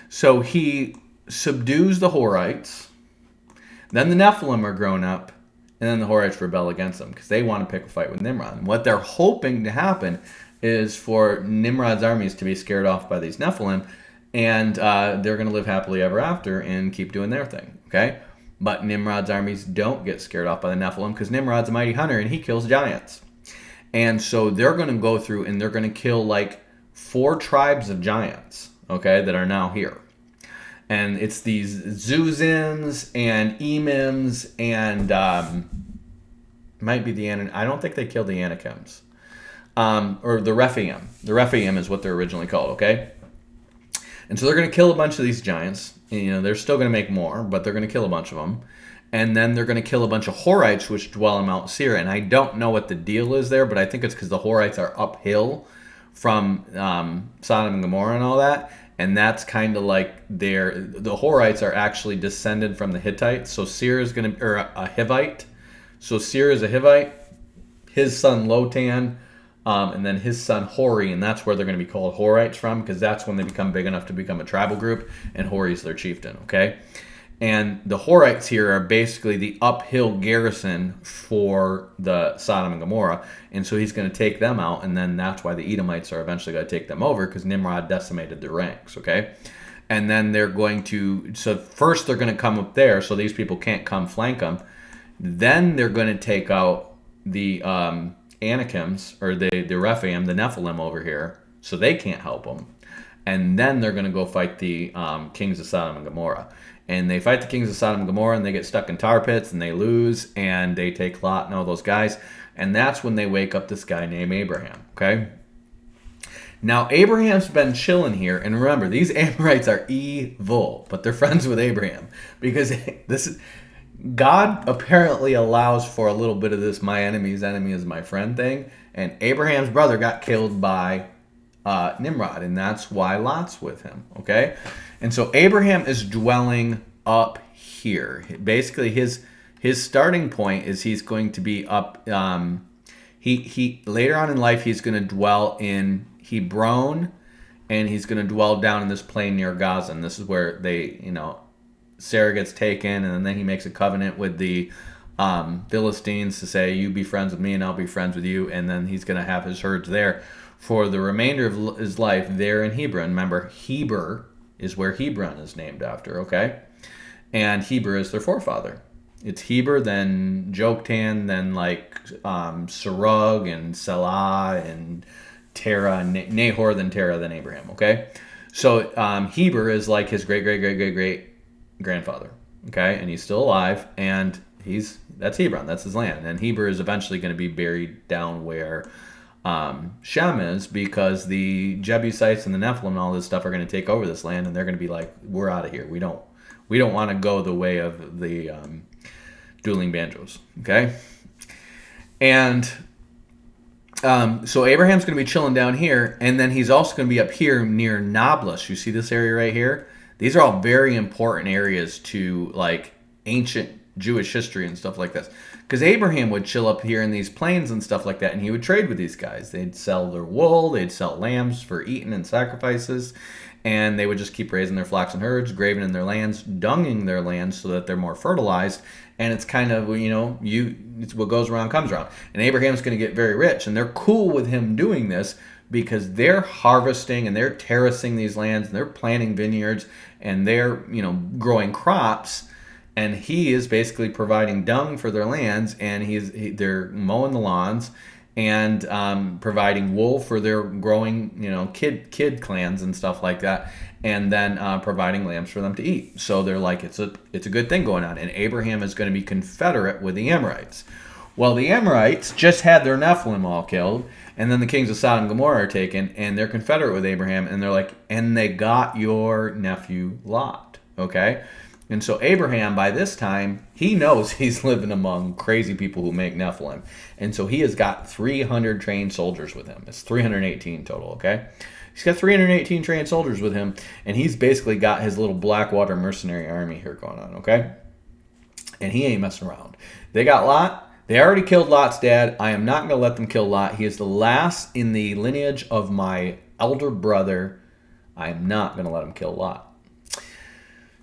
Speaker 3: so he subdues the Horites. Then the Nephilim are grown up, and then the Horites rebel against them because they want to pick a fight with Nimrod. And what they're hoping to happen is for Nimrod's armies to be scared off by these Nephilim, and they're going to live happily ever after and keep doing their thing. Okay, but Nimrod's armies don't get scared off by the Nephilim because Nimrod's a mighty hunter and he kills giants. And so they're going to go through and they're going to kill like 4 tribes of giants, okay, that are now here. And it's these Zuzins and Emims and might be I don't think they killed the Anakims. Or the Rephaim. The Rephaim is what they're originally called, okay? And so they're going to kill a bunch of these giants. And, you know, they're still going to make more, but they're going to kill a bunch of them. And then they're going to kill a bunch of Horites, which dwell in Mount Seir. And I don't know what the deal is there, but I think it's because the Horites are uphill from Sodom and Gomorrah and all that. And that's kind of like the Horites are actually descended from the Hittites. So Seir is going to, or a Hivite. So Seir is a Hivite. His son Lotan, and then his son Hori, and that's where they're going to be called Horites from, because that's when they become big enough to become a tribal group, and Hori's their chieftain, okay? And the Horites here are basically the uphill garrison for the Sodom and Gomorrah, and so he's going to take them out, and then that's why the Edomites are eventually going to take them over, because Nimrod decimated their ranks, okay? And then they're going to, so first they're going to come up there, so these people can't come flank them. Then they're going to take out the Anakims, or the Rephaim, the Nephilim over here, so they can't help them. And then they're going to go fight the kings of Sodom and Gomorrah. And they fight the kings of Sodom and Gomorrah, and they get stuck in tar pits, and they lose, and they take Lot and all those guys. And that's when they wake up this guy named Abraham, okay? Now, Abraham's been chilling here, and remember, these Amorites are evil, but they're friends with Abraham, because God apparently allows for a little bit of this my enemy's enemy is my friend thing, and Abraham's brother got killed by Nimrod, and that's why Lot's with him, okay? And so Abraham is dwelling up here. Basically, his starting point is he's going to be up, he later on in life, he's going to dwell in Hebron, and he's going to dwell down in this plain near Gaza, and this is where they, you know, Sarah gets taken, and then he makes a covenant with the Philistines to say, you be friends with me and I'll be friends with you, and then he's going to have his herds there for the remainder of his life there in Hebron. Remember, Heber is where Hebron is named after, okay? And Heber is their forefather. It's Heber, then Joktan, then like Serug and Selah and Terah, and Nahor, then Terah, then Abraham, okay? So Heber is like his great-great-great-great-grandfather, okay? And he's still alive, and that's Hebron, that's his land. And Heber is eventually going to be buried down where Shem is, because the Jebusites and the Nephilim and all this stuff are going to take over this land, and they're going to be like, we're out of here. We don't want to go the way of the dueling banjos, okay? And so Abraham's going to be chilling down here, and then he's also going to be up here near Nablus. You see this area right here? These are all very important areas to like ancient Jewish history and stuff like this. Because Abraham would chill up here in these plains and stuff like that, and he would trade with these guys. They'd sell their wool, they'd sell lambs for eating and sacrifices, and they would just keep raising their flocks and herds, grazing in their lands, dunging their lands so that they're more fertilized. And it's kind of, you know, it's what goes around comes around. And Abraham's going to get very rich, and they're cool with him doing this because they're harvesting and they're terracing these lands, and they're planting vineyards, and they're, you know, growing crops. And he is basically providing dung for their lands, and they're mowing the lawns and providing wool for their growing, you know, kid clans and stuff like that, and then providing lambs for them to eat. So they're like, it's a good thing going on. And Abraham is going to be confederate with the Amorites. Well, the Amorites just had their Nephilim all killed, and then the kings of Sodom and Gomorrah are taken, and they're confederate with Abraham, and they're like, and they got your nephew Lot, okay? And so Abraham, by this time, he knows he's living among crazy people who make Nephilim. And so he has got 300 trained soldiers with him. It's 318 total, okay? He's got 318 trained soldiers with him, and he's basically got his little Blackwater mercenary army here going on, okay? And he ain't messing around. They got Lot. They already killed Lot's dad. I am not going to let them kill Lot. He is the last in the lineage of my elder brother. I am not going to let him kill Lot.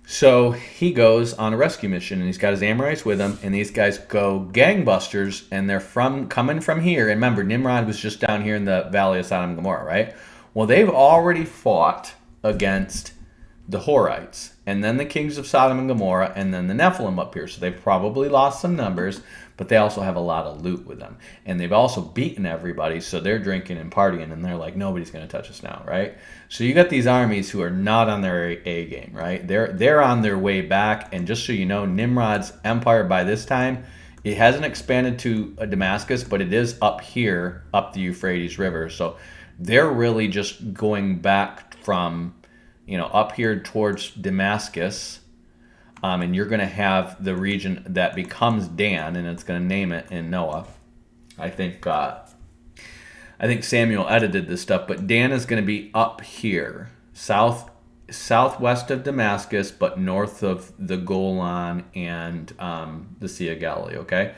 Speaker 3: So he goes on a rescue mission, and he's got his Amorites with him, and these guys go gangbusters, and they're coming from here. And remember, Nimrod was just down here in the valley of Sodom and Gomorrah, right? Well, they've already fought against the Horites, and then the kings of Sodom and Gomorrah, and then the Nephilim up here. So they've probably lost some numbers, but they also have a lot of loot with them. And they've also beaten everybody, so they're drinking and partying, and they're like, nobody's going to touch us now, right? So you got these armies who are not on their A game, right? They're on their way back, and just so you know, Nimrod's empire by this time, it hasn't expanded to Damascus, but it is up here, up the Euphrates River. So they're really just going back from, up here towards Damascus, and you're going to have the region that becomes Dan, and it's going to name it in Noah. I think Samuel edited this stuff, but Dan is going to be up here, southwest of Damascus, but north of the Golan and the Sea of Galilee. Okay,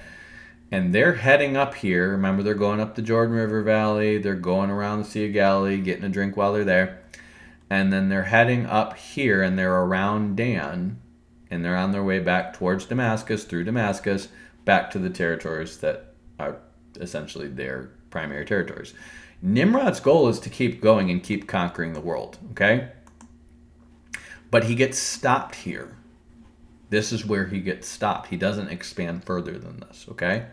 Speaker 3: and they're heading up here. Remember, they're going up the Jordan River Valley. They're going around the Sea of Galilee, getting a drink while they're there. And then they're heading up here, and they're around Dan, and they're on their way back towards Damascus, through Damascus, back to the territories that are essentially their primary territories. Nimrod's goal is to keep going and keep conquering the world, okay? But he gets stopped here. This is where he gets stopped. He doesn't expand further than this, okay?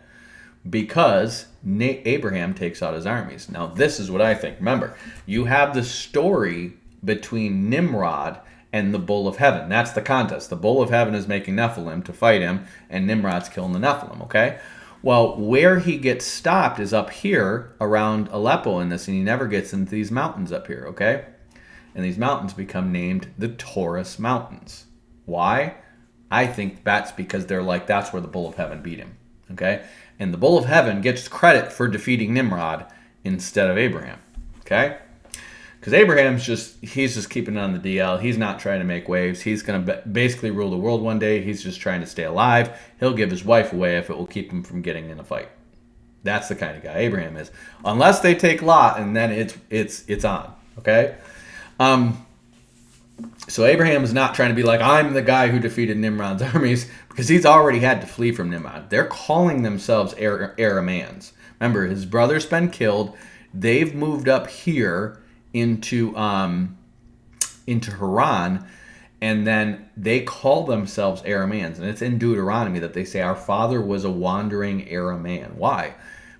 Speaker 3: Because Abraham takes out his armies. Now, this is what I think. Remember, you have the story between Nimrod and the Bull of Heaven. That's the contest. The Bull of Heaven is making Nephilim to fight him, and Nimrod's killing the Nephilim, okay? Well, where he gets stopped is up here around Aleppo in this, and he never gets into these mountains up here, okay? And these mountains become named the Taurus Mountains. Why? I think that's because that's where the Bull of Heaven beat him, okay? And the Bull of Heaven gets credit for defeating Nimrod instead of Abraham, okay? Because Abraham's he's just keeping it on the DL. He's not trying to make waves. He's going to basically rule the world one day. He's just trying to stay alive. He'll give his wife away if it will keep him from getting in a fight. That's the kind of guy Abraham is. Unless they take Lot, and then it's on. Okay? So Abraham is not trying to be like, I'm the guy who defeated Nimrod's armies, because he's already had to flee from Nimrod. They're calling themselves Arameans. Remember, his brother's been killed. They've moved up here into Haran, and then they call themselves Arameans, and it's in Deuteronomy that they say our father was a wandering Aramean. Why?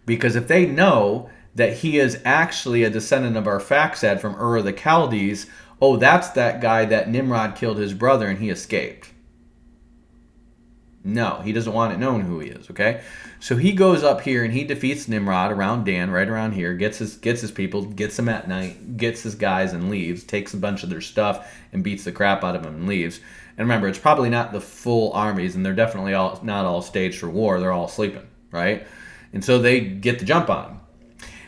Speaker 3: Because if they know that he is actually a descendant of Arphaxad from Ur of the Chaldees, oh, that's that guy that Nimrod killed his brother and he escaped. No, he doesn't want it known who he is, okay? So he goes up here and he defeats Nimrod around Dan, right around here, gets his people, gets them at night, gets his guys and leaves, takes a bunch of their stuff and beats the crap out of them and leaves. And remember, it's probably not the full armies, and they're definitely not all staged for war. They're all sleeping, right? And so they get the jump on him.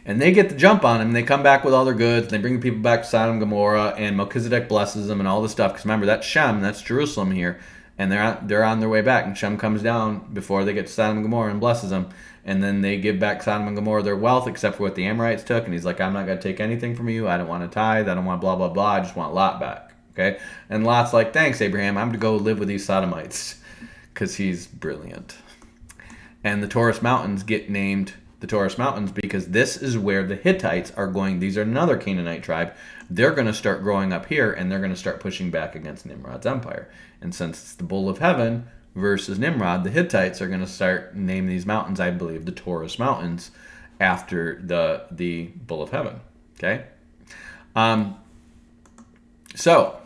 Speaker 3: And they get the jump on him, and they come back with all their goods, and they bring the people back to Sodom and Gomorrah, and Melchizedek blesses them and all this stuff. Because remember, that's Shem, that's Jerusalem here. And they're on their way back, and Shem comes down before they get to Sodom and Gomorrah and blesses them, and then they give back Sodom and Gomorrah their wealth, except for what the Amorites took, and he's like, I'm not going to take anything from you, I don't want to tithe, I don't want blah, blah, blah, I just want Lot back, okay? And Lot's like, thanks, Abraham, I'm going to go live with these Sodomites, because he's brilliant. And the Taurus Mountains get named the Taurus Mountains because this is where the Hittites are going. These are another Canaanite tribe. They're going to start growing up here, and they're going to start pushing back against Nimrod's empire. And since it's the Bull of Heaven versus Nimrod, the Hittites are going to start naming these mountains, I believe, the Taurus Mountains, after the Bull of Heaven. Okay? So,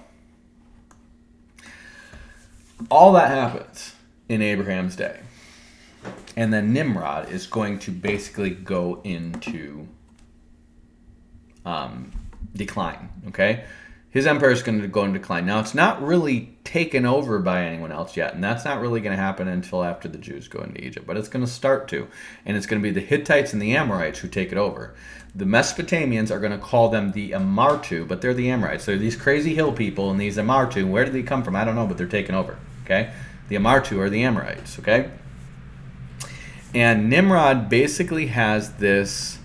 Speaker 3: all that happens in Abraham's day. And then Nimrod is going to basically go into decline, okay? His empire is going to go into decline. Now, it's not really taken over by anyone else yet, and that's not really going to happen until after the Jews go into Egypt, but it's going to start to, and it's going to be the Hittites and the Amorites who take it over. The Mesopotamians are going to call them the Amartu, but they're the Amorites. They're these crazy hill people, and these Amartu, where did they come from? I don't know, but they're taking over, okay? The Amartu are the Amorites, okay? And Nimrod basically has this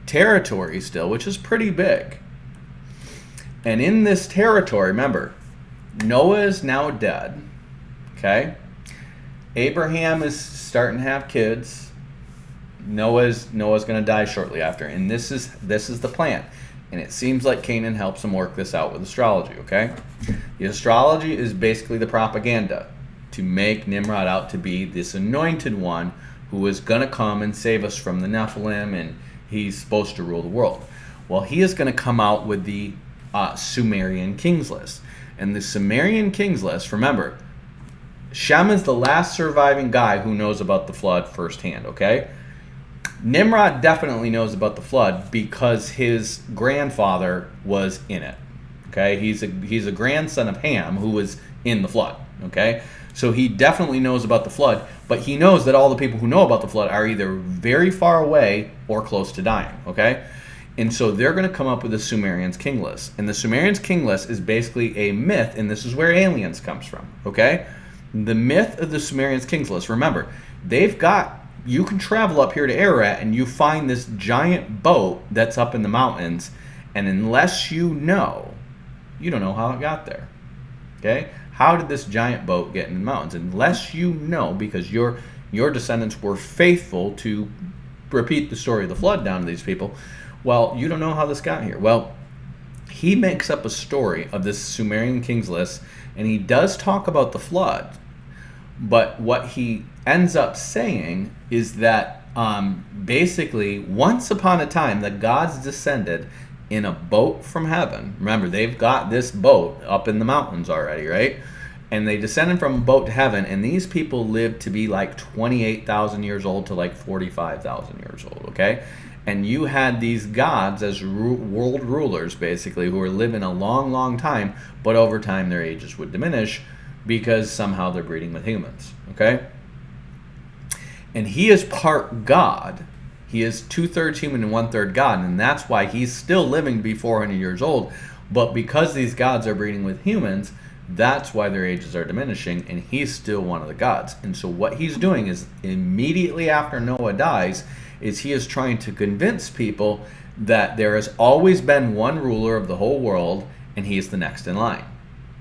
Speaker 3: territory still, which is pretty big. And in this territory, remember, Noah is now dead. Okay? Abraham is starting to have kids. Noah's going to die shortly after. And this is the plan. And it seems like Canaan helps him work this out with astrology, okay? The astrology is basically the propaganda to make Nimrod out to be this anointed one who is going to come and save us from the Nephilim, and he's supposed to rule the world. Well, he is going to come out with the Sumerian kings list. And the Sumerian kings list, remember, Shem is the last surviving guy who knows about the flood firsthand, okay? Nimrod definitely knows about the flood because his grandfather was in it. Okay, he's a grandson of Ham who was in the flood. Okay, so he definitely knows about the flood, but he knows that all the people who know about the flood are either very far away or close to dying. Okay, and so they're going to come up with the Sumerians king list, and the Sumerians king list is basically a myth, and this is where aliens comes from. Okay, the myth of the Sumerians kings list. Remember, you can travel up here to Ararat and you find this giant boat that's up in the mountains, and unless you don't know how it got there. Okay? How did this giant boat get in the mountains? Unless you know, because your descendants were faithful to repeat the story of the flood down to these people, well, you don't know how this got here. Well, he makes up a story of this Sumerian kings list, and he does talk about the flood. But what he ends up saying is that basically, once upon a time, the gods descended in a boat from heaven. Remember, they've got this boat up in the mountains already, right? And they descended from a boat to heaven, and these people lived to be like 28,000 years old to like 45,000 years old, okay? And you had these gods as world rulers, basically, who were living a long, long time, but over time their ages would diminish, because somehow they're breeding with humans, okay? And he is part God. He is 2/3 human and 1/3 God, and that's why he's still living to be 400 years old. But because these gods are breeding with humans, that's why their ages are diminishing, and he's still one of the gods. And so what he's doing is, immediately after Noah dies, is he is trying to convince people that there has always been one ruler of the whole world, and he's the next in line,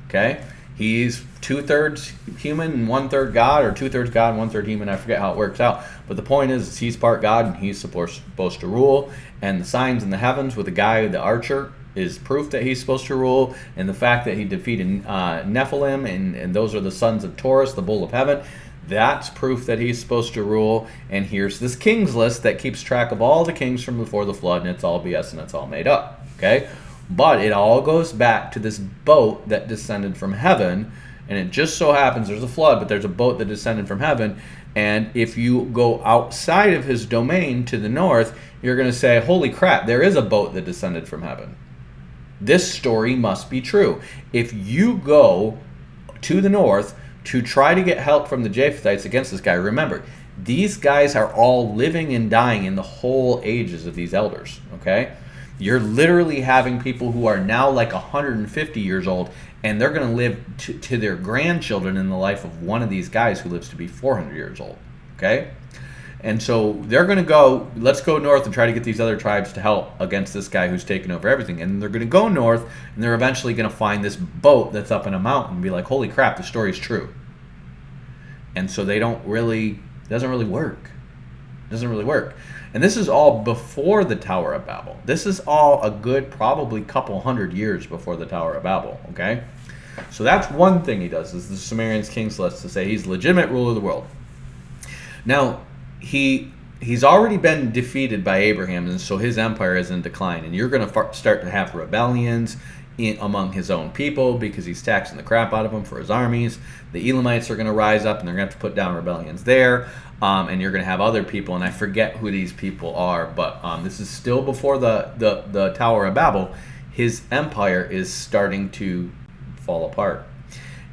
Speaker 3: okay? He's 2/3 human and 1/3 God, or 2/3 God and 1/3 human. I forget how it works out. But the point is he's part God and he's supposed to rule. And the signs in the heavens with the guy, the archer, is proof that he's supposed to rule. And the fact that he defeated Nephilim, and those are the sons of Taurus, the bull of heaven, that's proof that he's supposed to rule. And here's this kings list that keeps track of all the kings from before the flood, and it's all BS and it's all made up. Okay? But it all goes back to this boat that descended from heaven, and it just so happens there's a flood, but there's a boat that descended from heaven, and if you go outside of his domain to the north, you're going to say, holy crap, there is a boat that descended from heaven. This story must be true. If you go to the north to try to get help from the Japhethites against this guy, remember, these guys are all living and dying in the whole ages of these elders, okay? You're literally having people who are now like 150 years old, and they're going to live to their grandchildren in the life of one of these guys who lives to be 400 years old, okay? And so they're going to go, let's go north and try to get these other tribes to help against this guy who's taken over everything. And they're going to go north, and they're eventually going to find this boat that's up in a mountain and be like, holy crap, the story's true. And so it doesn't really work. It doesn't really work. And this is all before the Tower of Babel. This is all a good probably couple hundred years before the Tower of Babel, okay? So that's one thing he does, is the Sumerians kings list, to say he's legitimate ruler of the world. Now, he's already been defeated by Abraham, and so his empire is in decline. And you're going to start to have rebellions among his own people because he's taxing the crap out of them for his armies. The Elamites are going to rise up, and they're going to have to put down rebellions there. And you're going to have other people, and I forget who these people are, but this is still before the Tower of Babel. His empire is starting to fall apart.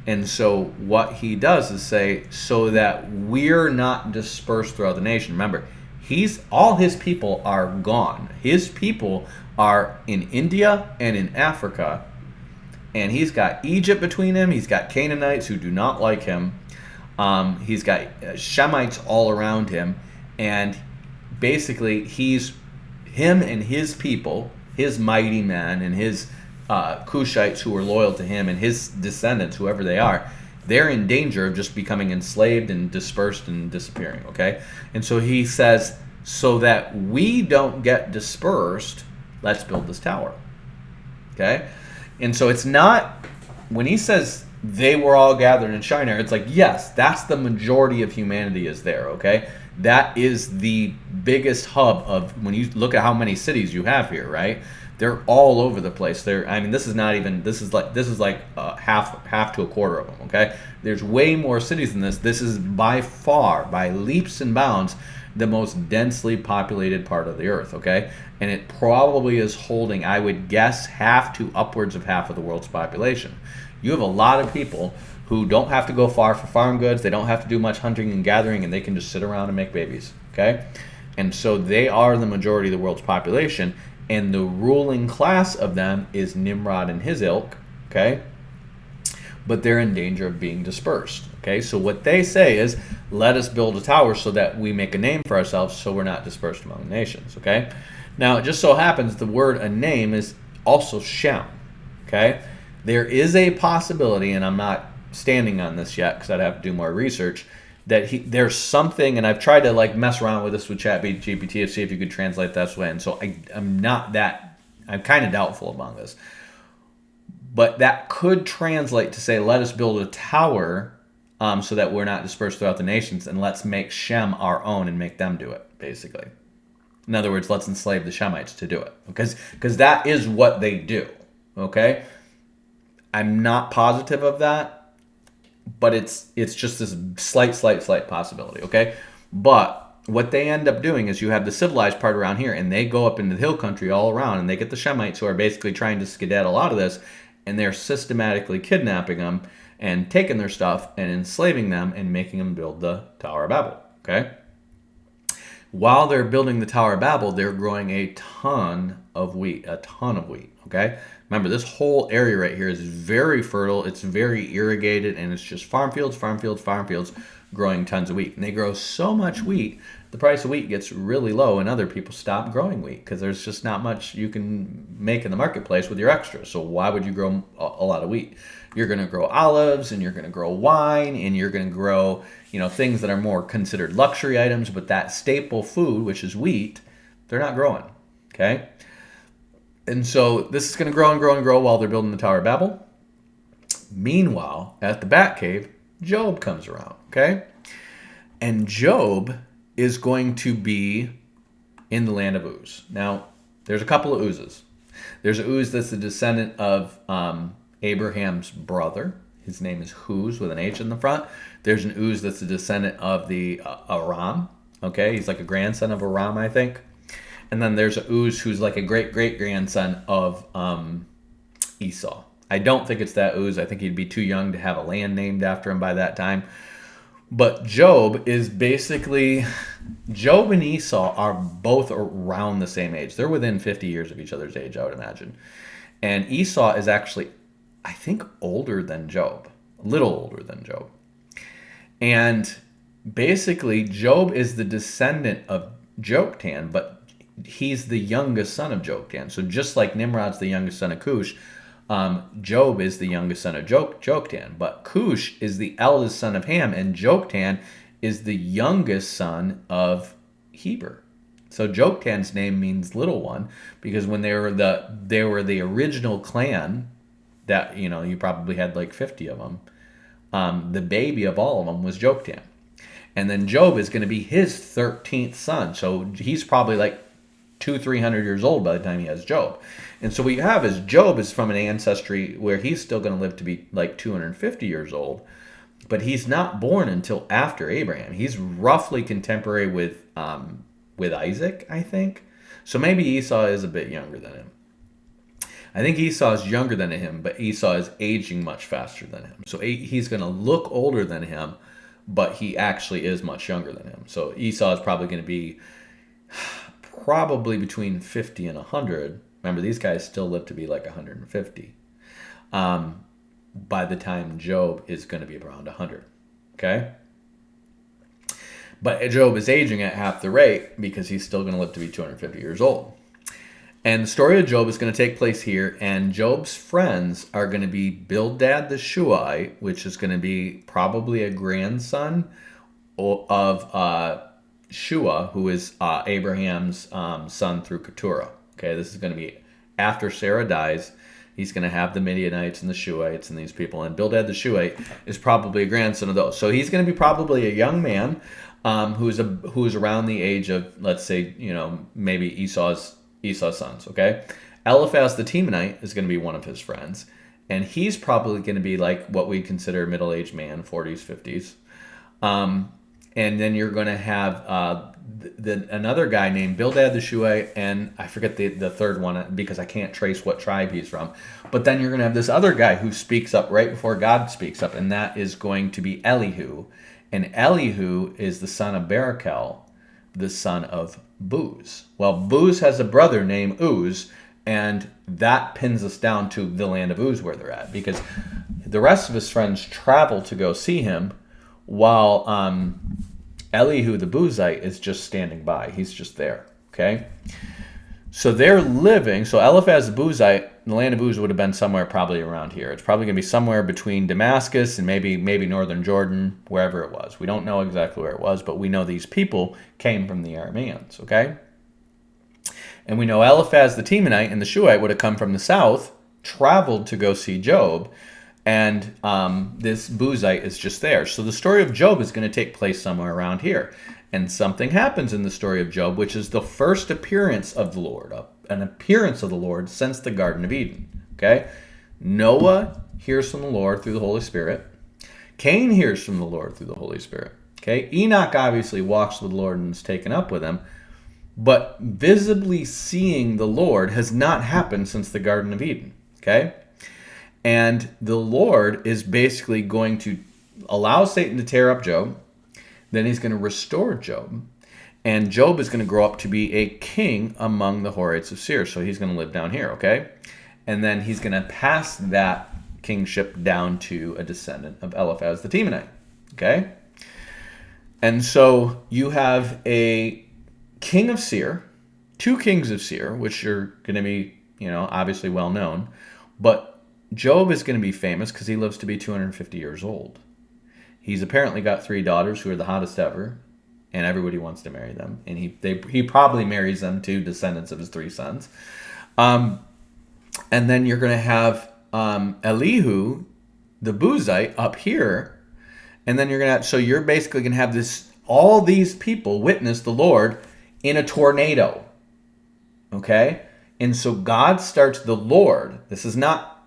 Speaker 3: And so what he does is say, so that we're not dispersed throughout the nation. Remember, all his people are gone. His people are in India and in Africa, and he's got Egypt between him. He's got Canaanites who do not like him. He's got Shemites all around him, and basically him and his people, his mighty men, and his Cushites who are loyal to him, and his descendants, whoever they are, they're in danger of just becoming enslaved and dispersed and disappearing. Okay, and so he says, so that we don't get dispersed, let's build this tower. Okay, and so it's not, when he says they were all gathered in Shinar, it's like, yes, that's the majority of humanity is there. Okay, that is the biggest hub of, when you look at how many cities you have here, right? They're all over the place. I mean, this is like half to a quarter of them. Okay, there's way more cities than this. This is by far, by leaps and bounds, the most densely populated part of the earth. Okay, and it probably is holding, I would guess, half to upwards of half of the world's population. You have a lot of people who don't have to go far for farm goods. They don't have to do much hunting and gathering, and they can just sit around and make babies. Okay, and so they are the majority of the world's population. And the ruling class of them is Nimrod and his ilk, okay? But they're in danger of being dispersed, okay? So what they say is, let us build a tower so that we make a name for ourselves so we're not dispersed among the nations, okay? Now, it just so happens the word a name is also Shem, okay? There is a possibility, and I'm not standing on this yet because I'd have to do more research, that there's something, and I've tried to like mess around with this with ChatGPT to see if you could translate that way, and so I'm kind of doubtful about this. But that could translate to say, let us build a tower so that we're not dispersed throughout the nations, and let's make Shem our own and make them do it, basically. In other words, let's enslave the Shemites to do it, because that is what they do, okay? I'm not positive of that, but it's just this slight possibility, okay? But what they end up doing is you have the civilized part around here, and they go up into the hill country all around, and they get the Shemites who are basically trying to skedaddle out of this, and they're systematically kidnapping them and taking their stuff and enslaving them and making them build the Tower of Babel, okay? While they're building the Tower of Babel, they're growing a ton of wheat, okay? Remember, this whole area right here is very fertile, it's very irrigated, and it's just farm fields, growing tons of wheat. And they grow so much wheat, the price of wheat gets really low, and other people stop growing wheat because there's just not much you can make in the marketplace with your extras. So why would you grow a lot of wheat? You're going to grow olives, and you're going to grow wine, and you're going to grow, things that are more considered luxury items, but that staple food, which is wheat, they're not growing, okay? And so this is going to grow and grow and grow while they're building the Tower of Babel. Meanwhile, at the Batcave, Job comes around, okay? And Job is going to be in the land of Uz. Now, there's a couple of Uzes. There's a Uz that's the descendant of Abraham's brother. His name is Huz with an H in the front. There's an Uz that's the descendant of the Aram, okay? He's like a grandson of Aram, I think. And then there's a Uz who's like a great-great-grandson of Esau. I don't think it's that Uz. I think he'd be too young to have a land named after him by that time. But Job is basically, Job and Esau are both around the same age. They're within 50 years of each other's age, I would imagine. And Esau is actually, I think, older than Job. A little older than Job. And basically, Job is the descendant of Joktan, but he's the youngest son of Joktan. So just like Nimrod's the youngest son of Cush, Job is the youngest son of Joktan. But Cush is the eldest son of Ham, and Joktan is the youngest son of Heber. So Joktan's name means little one, because when they were the original clan, that you probably had like 50 of them. The baby of all of them was Joktan. And then Job is going to be his 13th son. So he's probably like 200-300 years old by the time he has Job. And so what you have is Job is from an ancestry where he's still going to live to be like 250 years old, but he's not born until after Abraham. He's roughly contemporary with Isaac, I think. So maybe Esau is a bit younger than him. I think Esau is younger than him, but Esau is aging much faster than him. So he's going to look older than him, but he actually is much younger than him. So Esau is probably going to be probably between 50 and 100. Remember, these guys still live to be like 150. By the time Job is going to be around 100. Okay? But Job is aging at half the rate because he's still going to live to be 250 years old. And the story of Job is going to take place here, and Job's friends are going to be Bildad the Shuhite, which is going to be probably a grandson of Shua, who is Abraham's son through Keturah. Okay, this is going to be after Sarah dies. He's going to have the Midianites and the Shuhites and these people, and Bildad the Shuhite is probably a grandson of those. So he's going to be probably a young man who's around the age of, let's say, maybe Esau's sons. Okay, Eliphaz the Temanite is going to be one of his friends, and he's probably going to be like what we consider a middle-aged man, 40s, 50s. And then you're going to have another guy named Bildad the Shuhite, and I forget the third one because I can't trace what tribe he's from. But then you're going to have this other guy who speaks up right before God speaks up, and that is going to be Elihu. And Elihu is the son of Barachel, the son of Buz. Well, Buz has a brother named Uz, and that pins us down to the land of Uz where they're at, because the rest of his friends travel to go see him, while Elihu the Buzite is just standing by. He's just there. Okay? So they're living, so Eliphaz the Buzite, the land of Uz would have been somewhere probably around here. It's probably going to be somewhere between Damascus and maybe northern Jordan, wherever it was. We don't know exactly where it was, but we know these people came from the Arameans, okay? And we know Eliphaz the Temanite and the Shuhite would have come from the south, traveled to go see Job, and this Buzite is just there. So the story of Job is going to take place somewhere around here. And something happens in the story of Job, which is the first appearance of the Lord, an appearance of the Lord since the Garden of Eden. Okay? Noah hears from the Lord through the Holy Spirit. Cain hears from the Lord through the Holy Spirit. Okay? Enoch obviously walks with the Lord and is taken up with him. But visibly seeing the Lord has not happened since the Garden of Eden. Okay? And the Lord is basically going to allow Satan to tear up Job. Then he's going to restore Job. And Job is going to grow up to be a king among the Horites of Seir. So he's going to live down here, okay? And then he's going to pass that kingship down to a descendant of Eliphaz the Temanite, okay? And so you have a king of Seir, two kings of Seir, which are going to be, obviously well known. But Job is going to be famous because he lives to be 250 years old. He's apparently got 3 daughters who are the hottest ever, and everybody wants to marry them. And he probably marries them to descendants of his 3 sons. And then you're going to have Elihu, the Buzite, up here. And then you're basically going to have all these people witness the Lord in a tornado. Okay? And so God starts the Lord. This is not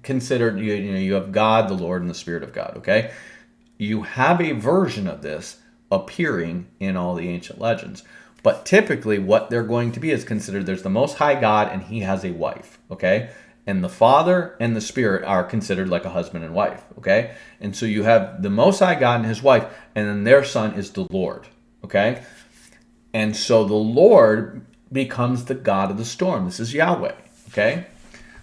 Speaker 3: considered, you have God, the Lord, and the Spirit of God. Okay? You have a version of this appearing in all the ancient legends. But typically what they're going to be is considered there's the Most High God and he has a wife, okay? And the Father and the Spirit are considered like a husband and wife, okay? And so you have the Most High God and his wife, and then their son is the Lord, okay? And so the Lord becomes the God of the storm. This is Yahweh, okay?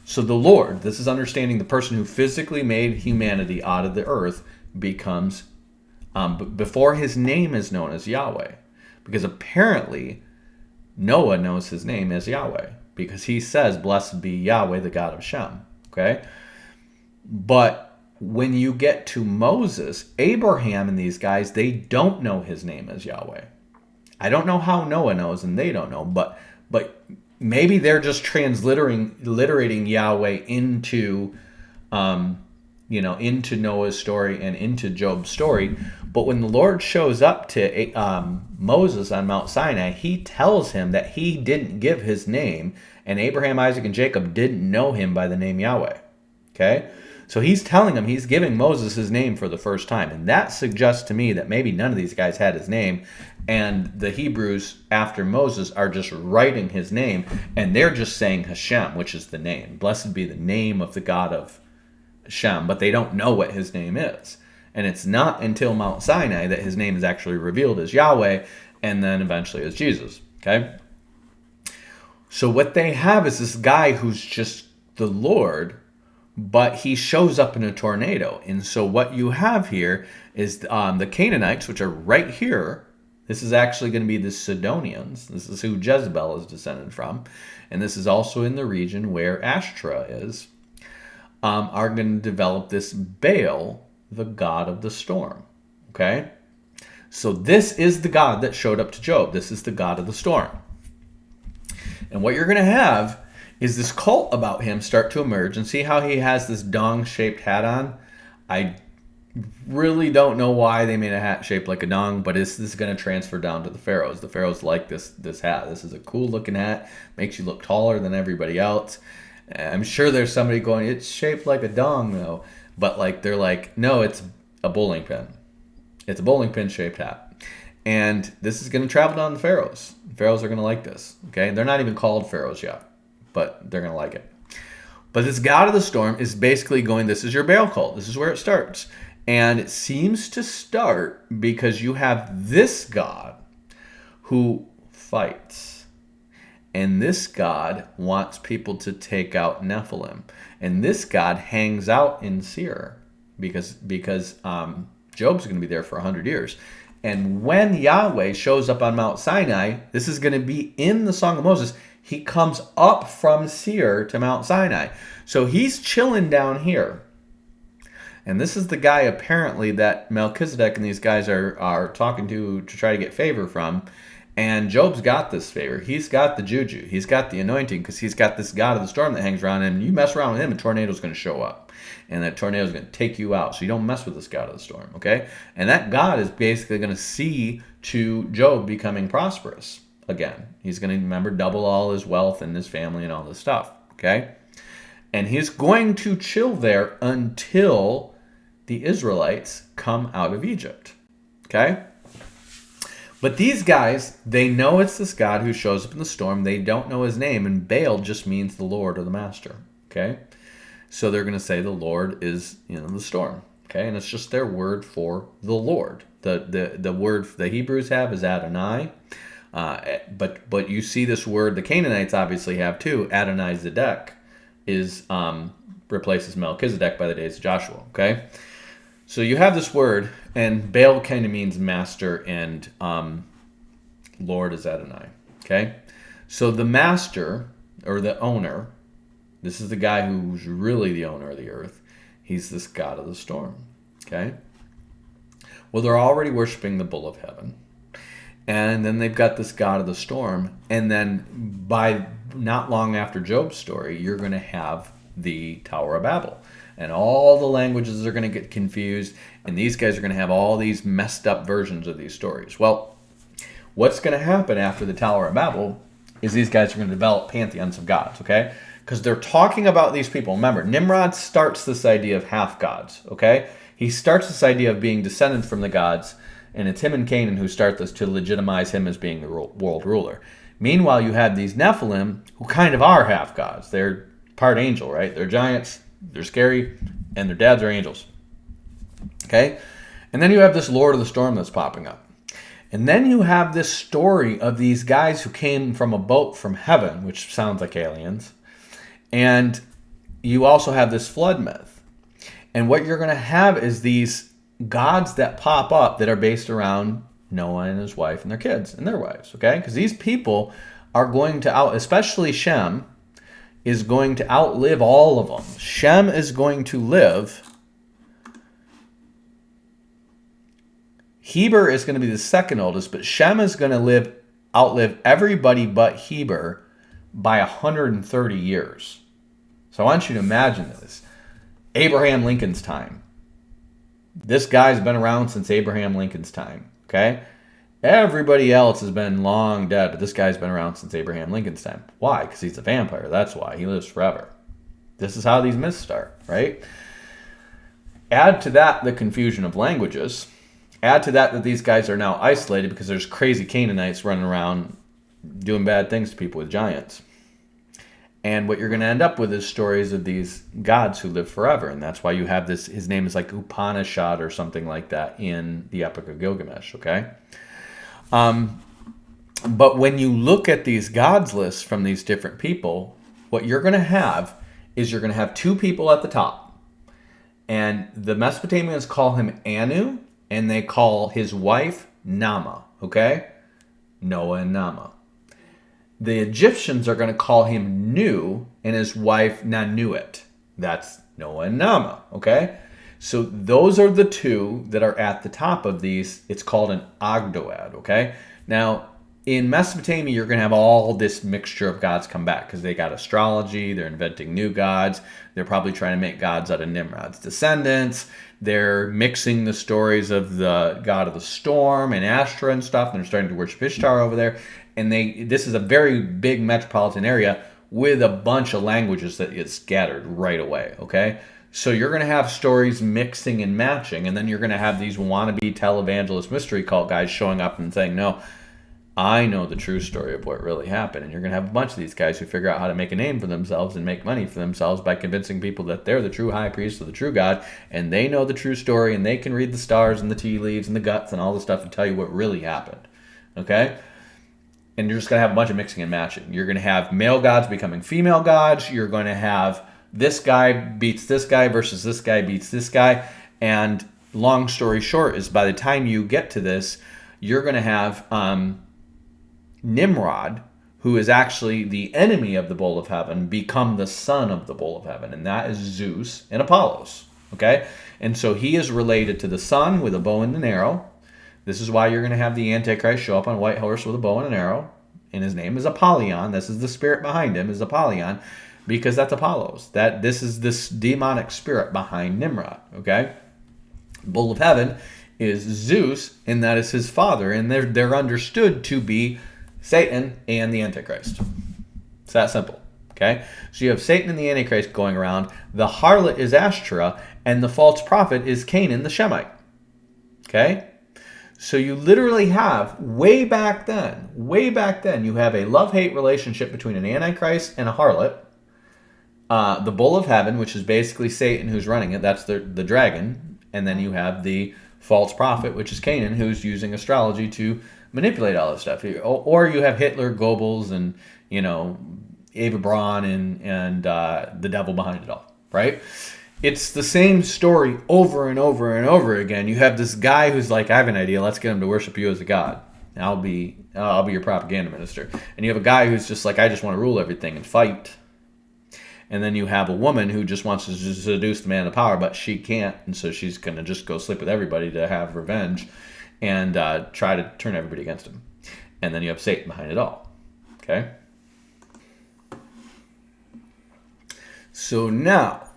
Speaker 3: So the Lord, this is understanding the person who physically made humanity out of the earth, becomes, before his name is known as Yahweh. Because apparently Noah knows his name as Yahweh. Because he says, blessed be Yahweh, the God of Shem. Okay? But when you get to Moses, Abraham and these guys, they don't know his name as Yahweh. I don't know how Noah knows, and they don't know. But maybe they're just transliterating Yahweh into into Noah's story and into Job's story. But when the Lord shows up to Moses on Mount Sinai, he tells him that he didn't give his name, and Abraham, Isaac, and Jacob didn't know him by the name Yahweh. Okay? So he's telling him, he's giving Moses his name for the first time. And that suggests to me that maybe none of these guys had his name, and the Hebrews after Moses are just writing his name, and they're just saying Hashem, which is the name. Blessed be the name of the God of Shem, but they don't know what his name is. And it's not until Mount Sinai that his name is actually revealed as Yahweh, and then eventually as Jesus. Okay? So what they have is this guy who's just the Lord, but he shows up in a tornado. And so what you have here is the Canaanites, which are right here, This is actually going to be the Sidonians. This is who Jezebel is descended from. And this is also in the region where Ashtoreth is. Are going to develop this Baal, the god of the storm. Okay? So this is the god that showed up to Job. This is the god of the storm. And what you're going to have is this cult about him start to emerge. And see how he has this dong-shaped hat on? I really don't know why they made a hat shaped like a dong, but this is going to transfer down to the pharaohs. The pharaohs like this hat. This is a cool looking hat. Makes you look taller than everybody else. I'm sure there's somebody going, it's shaped like a dong though. But like they're like, no, it's a bowling pin. It's a bowling pin shaped hat. And this is going to travel down to the pharaohs. The pharaohs are going to like this. Okay, they're not even called pharaohs yet, but they're going to like it. But this god of the storm is basically going, this is your Baal cult. This is where it starts. And it seems to start because you have this god who fights. And this god wants people to take out Nephilim. And this god hangs out in Seir because Job's going to be there for 100 years. And when Yahweh shows up on Mount Sinai, this is going to be in the Song of Moses, he comes up from Seir to Mount Sinai. So he's chilling down here. And this is the guy apparently that Melchizedek and these guys are talking to try to get favor from. And Job's got this favor. He's got the juju. He's got the anointing because he's got this god of the storm that hangs around him. And you mess around with him, a tornado's going to show up. And that tornado's going to take you out. So you don't mess with this god of the storm, okay? And that god is basically going to see to Job becoming prosperous again. He's going to, remember, double all his wealth and his family and all this stuff, okay? And he's going to chill there until the Israelites come out of Egypt, okay? But these guys, they know it's this God who shows up in the storm. They don't know his name, and Baal just means the Lord or the Master, okay? So they're going to say the Lord is, the storm, okay? And it's just their word for the Lord. The word the Hebrews have is Adonai, but you see this word the Canaanites obviously have too. Adonai Zedek is replaces Melchizedek by the days of Joshua, okay? So you have this word, and Baal kind of means master, and Lord is Adonai, okay? So the master, or the owner, this is the guy who's really the owner of the earth. He's this god of the storm, okay? Well, they're already worshiping the bull of heaven. And then they've got this god of the storm. And then by not long after Job's story, you're going to have the Tower of Babel. And all the languages are going to get confused. And these guys are going to have all these messed up versions of these stories. Well, what's going to happen after the Tower of Babel is these guys are going to develop pantheons of gods, okay? Because they're talking about these people. Remember, Nimrod starts this idea of half gods, okay? He starts this idea of being descended from the gods. And it's him and Canaan who start this to legitimize him as being the world ruler. Meanwhile, you have these Nephilim who kind of are half gods. They're part angel, right? They're giants, they're scary, and their dads are angels. Okay? And then you have this Lord of the Storm that's popping up. And then you have this story of these guys who came from a boat from heaven, which sounds like aliens. And you also have this flood myth. And what you're going to have is these gods that pop up that are based around Noah and his wife and their kids and their wives, okay? Because these people are going to especially Shem, is going to outlive all of them. Shem is going to live. Heber is going to be the second oldest, but Shem is going to outlive everybody but Heber by 130 years. So I want you to imagine this. Abraham Lincoln's time. This guy's been around since Abraham Lincoln's time, okay? Everybody else has been long dead, but this guy's been around since Abraham Lincoln's time. Why? Because he's a vampire. That's why. He lives forever. This is how these myths start, right? Add to that the confusion of languages. Add to that these guys are now isolated because there's crazy Canaanites running around doing bad things to people with giants. And what you're going to end up with is stories of these gods who live forever. And that's why you have this, his name is like Upanishad or something like that in the Epic of Gilgamesh, okay? But when you look at these gods lists from these different people, what you're going to have is you're going to have two people at the top. And the Mesopotamians call him Anu, and they call his wife Nama, okay? Noah and Nama. The Egyptians are going to call him Nu and his wife Nanuet. That's Noah and Nama, okay? So those are the two that are at the top of these. It's called an Ogdoad, okay? Now, in Mesopotamia, you're going to have all this mixture of gods come back because they got astrology. They're inventing new gods. They're probably trying to make gods out of Nimrod's descendants. They're mixing the stories of the god of the storm and Ashtra and stuff. And they're starting to worship Ishtar over there. And this is a very big metropolitan area with a bunch of languages that get scattered right away, okay? So you're going to have stories mixing and matching. And then you're going to have these wannabe televangelist mystery cult guys showing up and saying, no, I know the true story of what really happened. And you're going to have a bunch of these guys who figure out how to make a name for themselves and make money for themselves by convincing people that they're the true high priest of the true God, and they know the true story, and they can read the stars and the tea leaves and the guts and all the stuff and tell you what really happened. Okay? And you're just going to have a bunch of mixing and matching. You're going to have male gods becoming female gods. You're going to have this guy beats this guy versus this guy beats this guy. And long story short is by the time you get to this, you're going to have Nimrod, who is actually the enemy of the bowl of heaven, become the son of the bowl of heaven, and that is Zeus and Apollos, okay? And so he is related to the sun with a bow and an arrow. This is why you're going to have the Antichrist show up on a white horse with a bow and an arrow, and his name is Apollyon. This is the spirit behind him, is Apollyon, because that's Apollos. This is this demonic spirit behind Nimrod, okay? Bull of heaven is Zeus, and that is his father, and they're understood to be Satan and the Antichrist. It's that simple, okay? So you have Satan and the Antichrist going around. The harlot is Ashtoreth, and the false prophet is Canaan the Shemite, okay? So you literally have, way back then, you have a love-hate relationship between an Antichrist and a harlot. The bull of heaven, which is basically Satan who's running it, that's the dragon. And then you have the false prophet, which is Canaan, who's using astrology to manipulate all this stuff. Or you have Hitler, Goebbels, and, Eva Braun and the devil behind it all, right? It's the same story over and over and over again. You have this guy who's like, I have an idea, let's get him to worship you as a god. I'll be your propaganda minister. And you have a guy who's just like, I just want to rule everything and fight. And then you have a woman who just wants to seduce the man of power, but she can't, and so she's going to just go sleep with everybody to have revenge and try to turn everybody against him. And then you have Satan behind it all. Okay? So now,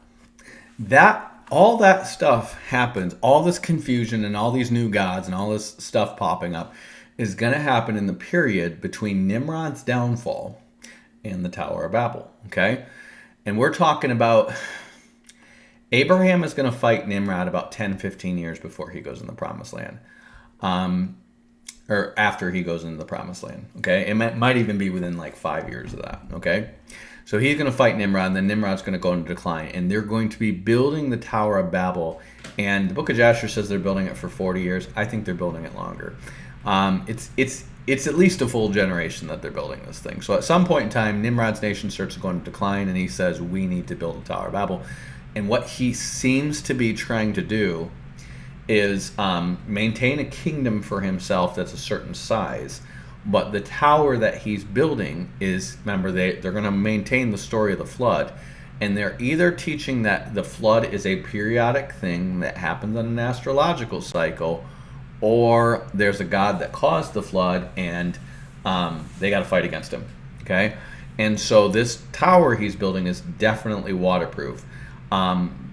Speaker 3: all that stuff happens, all this confusion and all these new gods and all this stuff popping up is going to happen in the period between Nimrod's downfall and the Tower of Babel. Okay? And we're talking about Abraham is going to fight Nimrod about 10, 15 years before he goes in the Promised Land. Or after he goes into the Promised Land. Okay? It might even be within like 5 years of that. Okay? So he's going to fight Nimrod, and then Nimrod's going to go into decline. And they're going to be building the Tower of Babel. And the book of Jasher says they're building it for 40 years. I think they're building it longer. It's at least a full generation that they're building this thing. So at some point in time, Nimrod's nation starts going to decline, and he says, we need to build a Tower of Babel. And what he seems to be trying to do is maintain a kingdom for himself that's a certain size. But the tower that he's building is, remember, they're going to maintain the story of the flood. And they're either teaching that the flood is a periodic thing that happens on an astrological cycle, or there's a god that caused the flood and they got to fight against him. Okay? And so this tower he's building is definitely waterproof.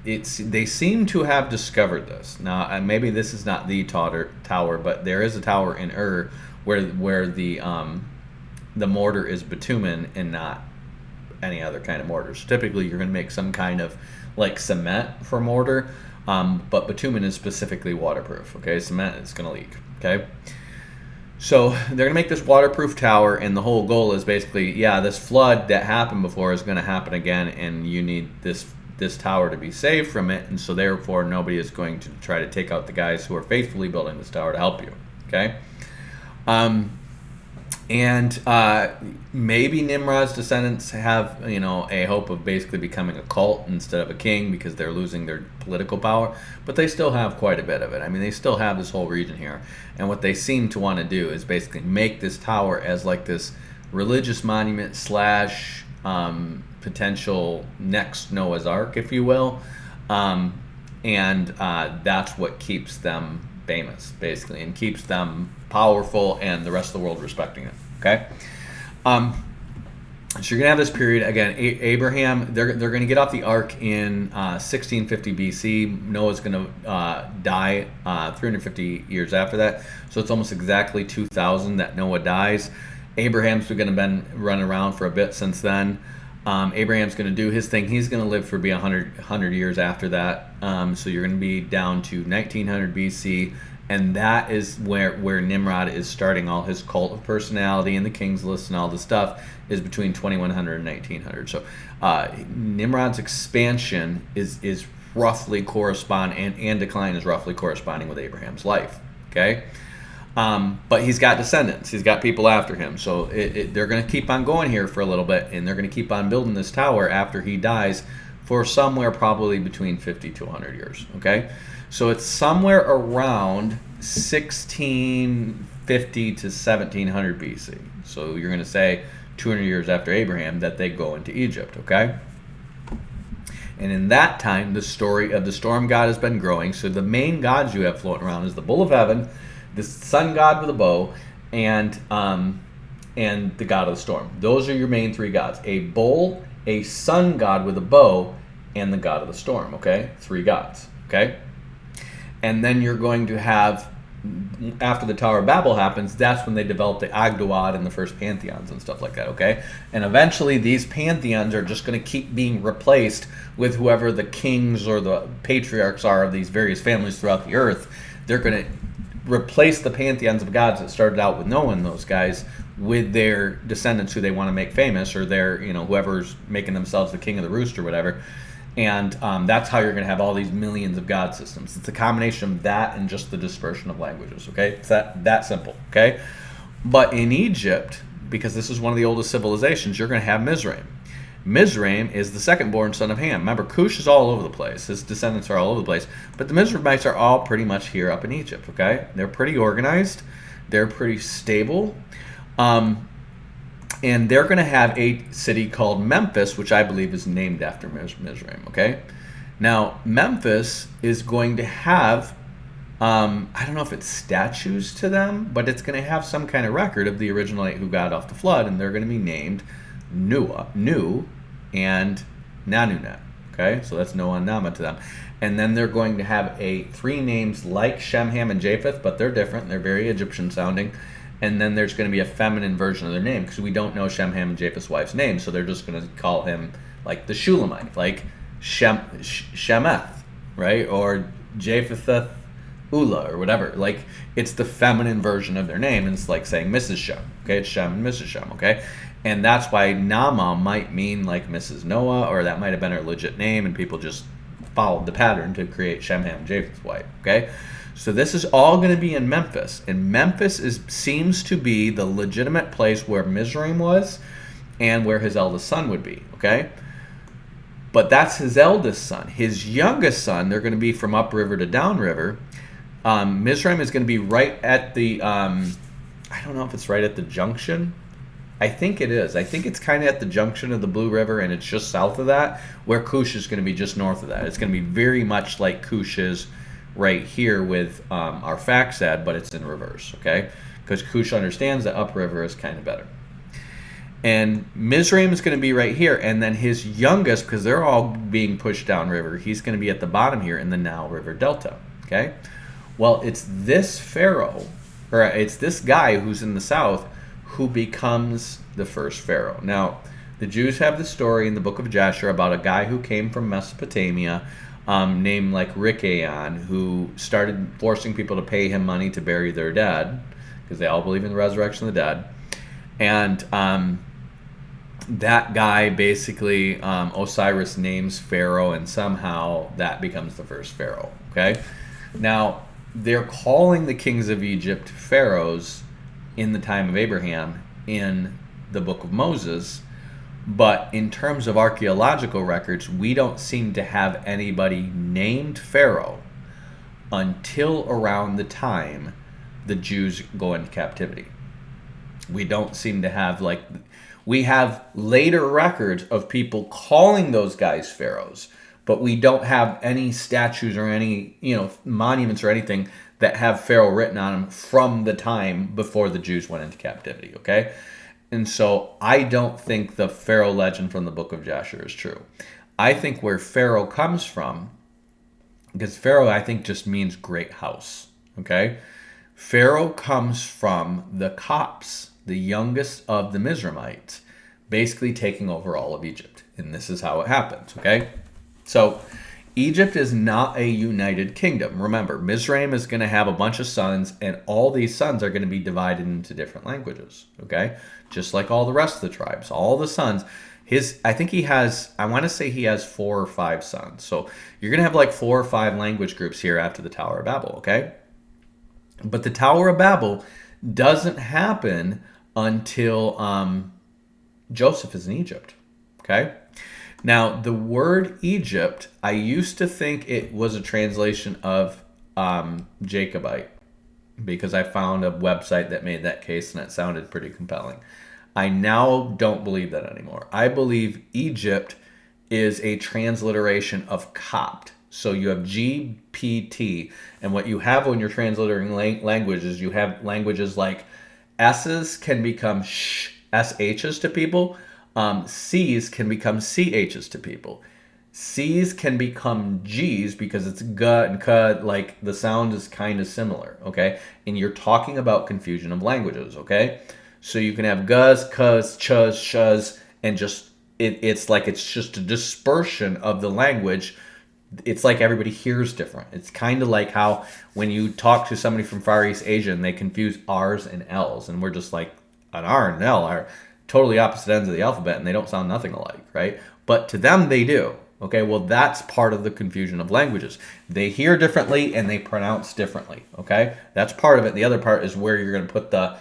Speaker 3: They seem to have discovered this. Now, maybe this is not the tower, but there is a tower in Ur where the mortar is bitumen and not any other kind of mortar. So typically you're going to make some kind of like cement for mortar, but bitumen is specifically waterproof. Okay, cement is going to leak. Okay, so they're going to make this waterproof tower, and the whole goal is basically, this flood that happened before is going to happen again, and you need this tower to be saved from it, and so therefore nobody is going to try to take out the guys who are faithfully building this tower to help you. Okay. And maybe Nimrod's descendants have, a hope of basically becoming a cult instead of a king because they're losing their political power. But they still have quite a bit of it. I mean, they still have this whole region here. And what they seem to want to do is basically make this tower as like this religious monument slash potential next Noah's Ark, if you will. And that's what keeps them famous, basically, and keeps them powerful and the rest of the world respecting it. Okay, so you're gonna have this period again. Abraham, they're gonna get off the ark in 1650 BC. Noah's gonna die 350 years after that. So it's almost exactly 2000 that Noah dies. Abraham's gonna been run around for a bit since then. Abraham's going to do his thing. He's going to live for 100 years after that. So you're going to be down to 1900 BC, and that is where Nimrod is starting all his cult of personality and the king's list and all this stuff is between 2100 and 1900. So Nimrod's expansion is roughly correspond and decline is roughly corresponding with Abraham's life. Okay. But he's got descendants. He's got people after him. So they're going to keep on going here for a little bit, and they're going to keep on building this tower after he dies for somewhere probably between 50 to 100 years. Okay? So it's somewhere around 1650 to 1700 BC. So you're going to say 200 years after Abraham that they go into Egypt. Okay? And in that time, the story of the storm god has been growing. So the main gods you have floating around is the bull of heaven, the sun god with a bow, and the god of the storm. Those are your main three gods: a bull, a sun god with a bow, and the god of the storm. Okay, three gods. Okay, and then you're going to have, after the Tower of Babel happens, that's when they develop the Agduad and the first pantheons and stuff like that. Okay, and eventually these pantheons are just going to keep being replaced with whoever the kings or the patriarchs are of these various families throughout the earth. They're going to replace the pantheons of gods that started out with Noah and those guys with their descendants who they want to make famous, or their, whoever's making themselves the king of the roost or whatever. And that's how you're going to have all these millions of god systems. It's a combination of that and just the dispersion of languages. Okay, it's that simple. Okay, but in Egypt, because this is one of the oldest civilizations, you're going to have Mizraim. Mizraim is the second-born son of Ham. Remember, Cush is all over the place. His descendants are all over the place. But the Mizraimites are all pretty much here up in Egypt, okay? They're pretty organized. They're pretty stable. And they're going to have a city called Memphis, which I believe is named after Mizraim, okay? Now, Memphis is going to have, I don't know if it's statues to them, but it's going to have some kind of record of the original 8 who got off the flood, and they're going to be named Nu and Nanunet. Okay, so that's Noah and Nama to them. And then they're going to have three names like Shem, Ham, and Japheth, but they're different. They're very Egyptian sounding. And then there's going to be a feminine version of their name because we don't know Shem, Ham, and Japheth's wife's name, so they're just going to call him like the Shulamite, like Shemeth, right? Or Japhetheth Ula or whatever. Like, it's the feminine version of their name, and it's like saying Mrs. Shem. Okay, it's Shem and Mrs. Shem. Okay. And that's why Nama might mean like Mrs. Noah, or that might have been her legit name, and people just followed the pattern to create Shem, Ham, and Japheth's wife. Okay, so this is all going to be in Memphis, and Memphis seems to be the legitimate place where Mizraim was, and where his eldest son would be. Okay, but that's his eldest son. His youngest son, they're going to be from upriver to downriver. Mizraim is going to be right at the, I don't know if it's right at the junction. I think it is. I think it's kind of at the junction of the Blue River, and it's just south of that, where Cush is going to be just north of that. It's going to be very much like Cush is right here with our Faxad, but it's in reverse, okay? Because Cush understands that upriver is kind of better. And Mizraim is going to be right here, and then his youngest, because they're all being pushed downriver, he's going to be at the bottom here in the Nile River Delta, okay? Well, it's this pharaoh, or it's this guy who's in the south, who becomes the first pharaoh. Now, the Jews have the story in the book of Jasher about a guy who came from Mesopotamia named like Rikayon, who started forcing people to pay him money to bury their dead, because they all believe in the resurrection of the dead. And that guy basically, Osiris names Pharaoh, and somehow that becomes the first Pharaoh. Okay? Now, they're calling the kings of Egypt pharaohs in the time of Abraham, in the book of Moses. But in terms of archaeological records, we don't seem to have anybody named Pharaoh until around the time the Jews go into captivity. We don't seem to have, like, we have later records of people calling those guys pharaohs, but we don't have any statues or any, monuments or anything that have Pharaoh written on them from the time before the Jews went into captivity, okay? And so I don't think the Pharaoh legend from the book of Jasher is true. I think where Pharaoh comes from, because Pharaoh, I think, just means great house, okay? Pharaoh comes from the Copts, the youngest of the Mizraimites, basically taking over all of Egypt. And this is how it happens, okay? So Egypt is not a united kingdom. Remember, Mizraim is going to have a bunch of sons, and all these sons are going to be divided into different languages, okay? Just like all the rest of the tribes. All the sons, I think he has, I want to say he has 4 or 5 sons. So you're going to have like 4 or 5 language groups here after the Tower of Babel, okay? But the Tower of Babel doesn't happen until Joseph is in Egypt, okay? Now, the word Egypt, I used to think it was a translation of Jacobite, because I found a website that made that case and it sounded pretty compelling. I now don't believe that anymore. I believe Egypt is a transliteration of Copt. So you have GPT, and what you have when you're transliterating languages, you have languages like S's can become SH's to people. C's can become CH's to people. C's can become G's because it's G and K, like the sound is kind of similar, okay? And you're talking about confusion of languages, okay? So you can have Gus, Cuz, Chuz, Shuz, and just, it's like it's just a dispersion of the language. It's like everybody hears different. It's kind of like how when you talk to somebody from Far East Asia and they confuse R's and L's, and we're just like, an R and an L are totally opposite ends of the alphabet and they don't sound nothing alike, right? But to them, they do. Okay, well, that's part of the confusion of languages. They hear differently and they pronounce differently, okay? That's part of it. The other part is where you're going to put the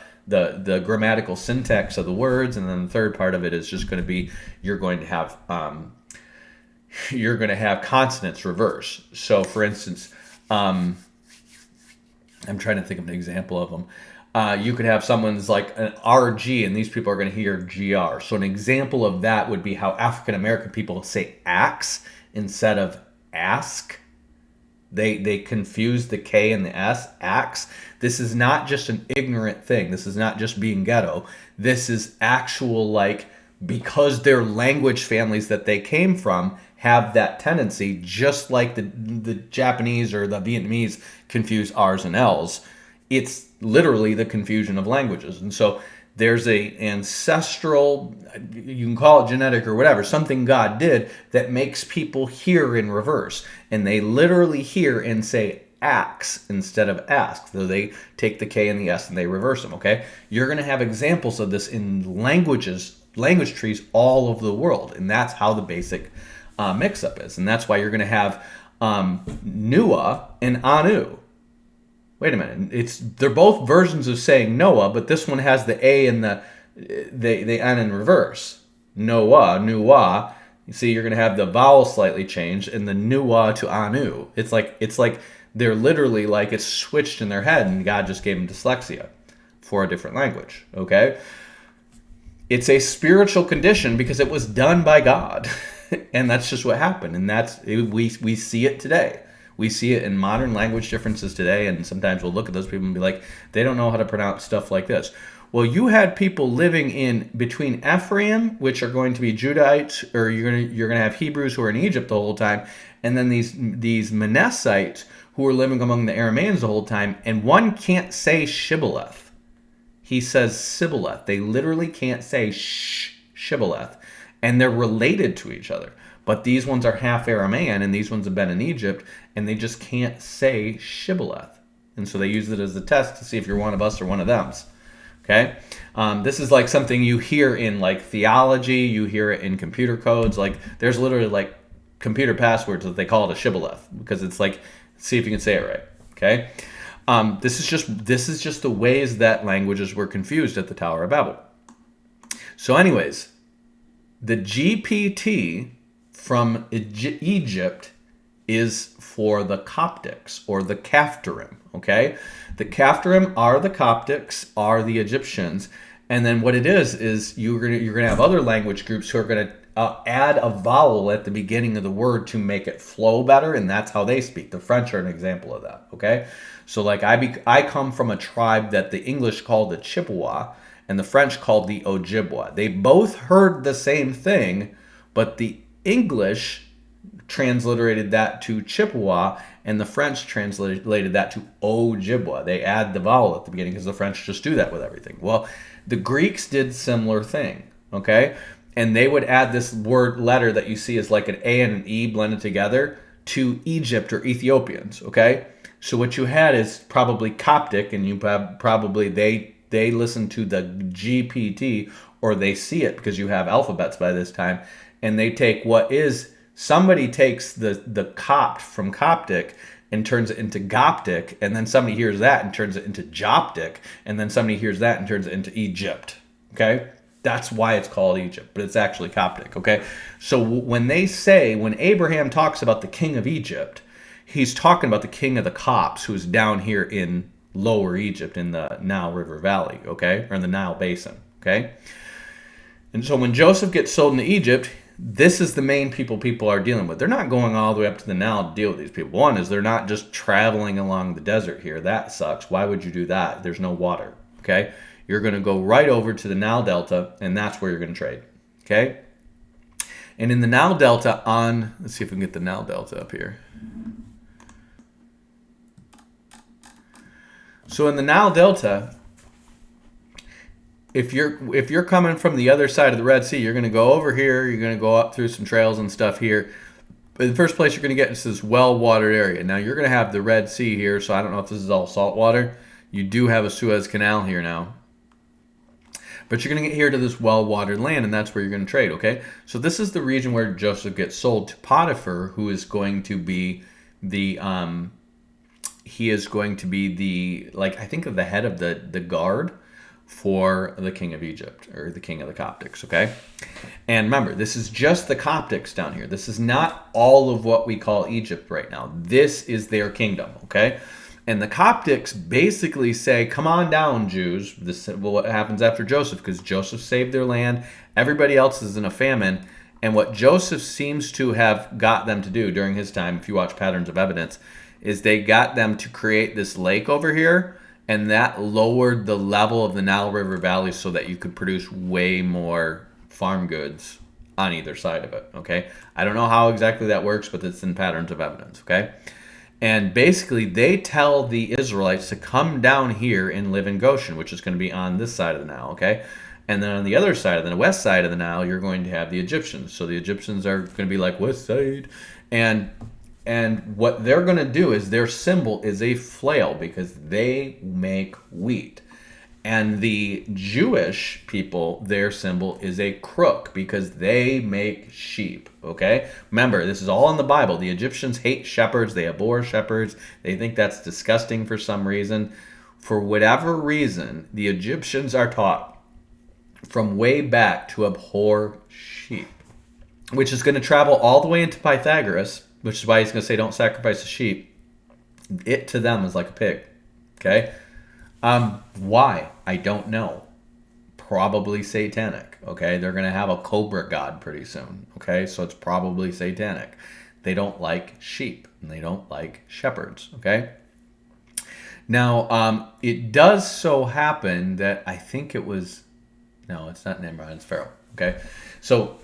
Speaker 3: grammatical syntax of the words, and then the third part of it is just going to be you're going to have consonants reverse. So, for instance, I'm trying to think of an example of them. You could have someone's like an RG, and these people are going to hear GR. So an example of that would be how African American people say axe instead of ask. They confuse the K and the S, axe. This is not just an ignorant thing. This is not just being ghetto. This is actual, like, because their language families that they came from have that tendency, just like the Japanese or the Vietnamese confuse R's and L's. It's literally the confusion of languages. And so there's a ancestral, you can call it genetic or whatever, something God did that makes people hear in reverse. And they literally hear and say axe instead of ask. So they take the K and the S and they reverse them, okay? You're going to have examples of this in language trees all over the world. And that's how the basic mix-up is. And that's why you're going to have Nua and Anu. Wait a minute. They're both versions of saying Noah, but this one has the A and the N in reverse. Noah, Nuwa. You see, you're going to have the vowel slightly changed and the Nuwa to Anu. It's like they're literally like it's switched in their head, and God just gave them dyslexia for a different language. Okay, it's a spiritual condition because it was done by God, and that's just what happened. And we see it today. We see it in modern language differences today, and sometimes we'll look at those people and be like, they don't know how to pronounce stuff like this. Well, you had people living in between Ephraim, which are going to be Judahites, or you're going to have Hebrews who are in Egypt the whole time, and then these Manassites who are living among the Aramaeans the whole time, and one can't say Shibboleth. He says Sibboleth. They literally can't say Shibboleth, and they're related to each other. But these ones are half Aramaean, and these ones have been in Egypt, and they just can't say Shibboleth. And so they use it as a test to see if you're one of us or one of them. Okay? This is like something you hear in like theology, you hear it in computer codes. Like there's literally like computer passwords that they call it a Shibboleth, because it's like, see if you can say it right. Okay? This is just the ways that languages were confused at the Tower of Babel. So anyways, the GPT from Egypt is for the Coptics or the Caphtorim, okay? The Caphtorim are the Coptics, are the Egyptians, and then what it is you're gonna have other language groups who are gonna add a vowel at the beginning of the word to make it flow better, and that's how they speak. The French are an example of that, okay? So like I come from a tribe that the English called the Chippewa, and the French called the Ojibwa. They both heard the same thing, but the English transliterated that to Chippewa, and the French translated that to Ojibwa. They add the vowel at the beginning because the French just do that with everything. Well, the Greeks did similar thing, okay? And they would add this word letter that you see as like an A and an E blended together to Egypt or Ethiopians, okay? So what you had is probably Coptic, and you probably they listen to the GPT, or they see it because you have alphabets by this time, and they take what is, somebody takes the Copt from Coptic and turns it into Goptic, and then somebody hears that and turns it into Joptic, and then somebody hears that and turns it into Egypt, okay? That's why it's called Egypt, but it's actually Coptic, okay? So when Abraham talks about the king of Egypt, he's talking about the king of the Copts, who's down here in Lower Egypt in the Nile River Valley, okay? Or in the Nile Basin, okay? And so when Joseph gets sold into Egypt, this is the main people are dealing with. They're not going all the way up to the Nile to deal with these people. One is they're not just traveling along the desert here. That sucks. Why would you do that? There's no water, okay? You're going to go right over to the Nile Delta, and that's where you're going to trade, okay? And in the Nile Delta let's see if we can get the Nile Delta up here. So in the Nile Delta, if you're coming from the other side of the Red Sea, you're going to go over here, you're going to go up through some trails and stuff here. But the first place you're going to get is this well-watered area. Now you're going to have the Red Sea here, so I don't know if this is all salt water. You do have a Suez Canal here now. But you're going to get here to this well-watered land, and that's where you're going to trade, okay? So this is the region where Joseph gets sold to Potiphar, who is going to be the like, I think of the head of the guard for the king of Egypt, or the king of the Coptics, okay? And remember, this is just the Coptics down here. This is not all of what we call Egypt right now. This is their kingdom, okay? And the Coptics basically say, come on down, Jews. This is what happens after Joseph, because Joseph saved their land. Everybody else is in a famine. And what Joseph seems to have got them to do during his time, if you watch Patterns of Evidence, is they got them to create this lake over here, and that lowered the level of the Nile River Valley so that you could produce way more farm goods on either side of it, okay? I don't know how exactly that works, but it's in Patterns of Evidence, okay? And basically, they tell the Israelites to come down here and live in Goshen, which is going to be on this side of the Nile, okay? And then on the other side, the west side of the Nile, you're going to have the Egyptians. So the Egyptians are going to be like, west side. And what they're going to do is their symbol is a flail because they make wheat. And the Jewish people, their symbol is a crook because they make sheep, okay? Remember, this is all in the Bible. The Egyptians hate shepherds. They abhor shepherds. They think that's disgusting for some reason. For whatever reason, the Egyptians are taught from way back to abhor sheep, which is going to travel all the way into Pythagoras, which is why he's going to say don't sacrifice a sheep. It to them is like a pig, okay? Why? I don't know. Probably satanic, okay? They're going to have a cobra god pretty soon, okay? So it's probably satanic. They don't like sheep, and they don't like shepherds, okay? Now, it does so happen that I think it was... No, it's not Nimrod, it's Pharaoh, okay? So...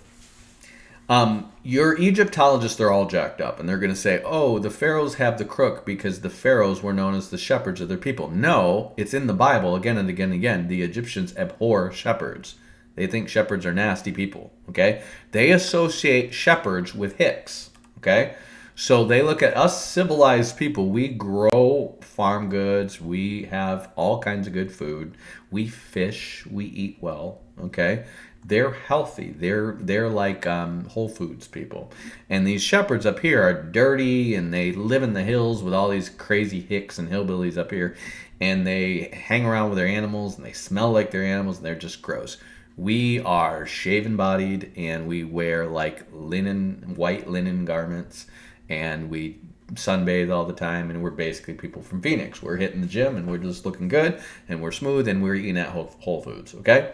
Speaker 3: your Egyptologists, they're all jacked up, and they're going to say, oh, the pharaohs have the crook because the pharaohs were known as the shepherds of their people. No, it's in the Bible again and again and again. The Egyptians abhor shepherds. They think shepherds are nasty people, okay? They associate shepherds with hicks, okay? So they look at us civilized people. We grow farm goods. We have all kinds of good food. We fish. We eat well, okay? They're healthy. They're like Whole Foods people. And these shepherds up here are dirty, and they live in the hills with all these crazy hicks and hillbillies up here. And they hang around with their animals, and they smell like their animals, and they're just gross. We are shaven bodied and we wear like white linen garments, and we sunbathe all the time, and we're basically people from Phoenix. We're hitting the gym and we're just looking good and we're smooth and we're eating at Whole Foods, okay?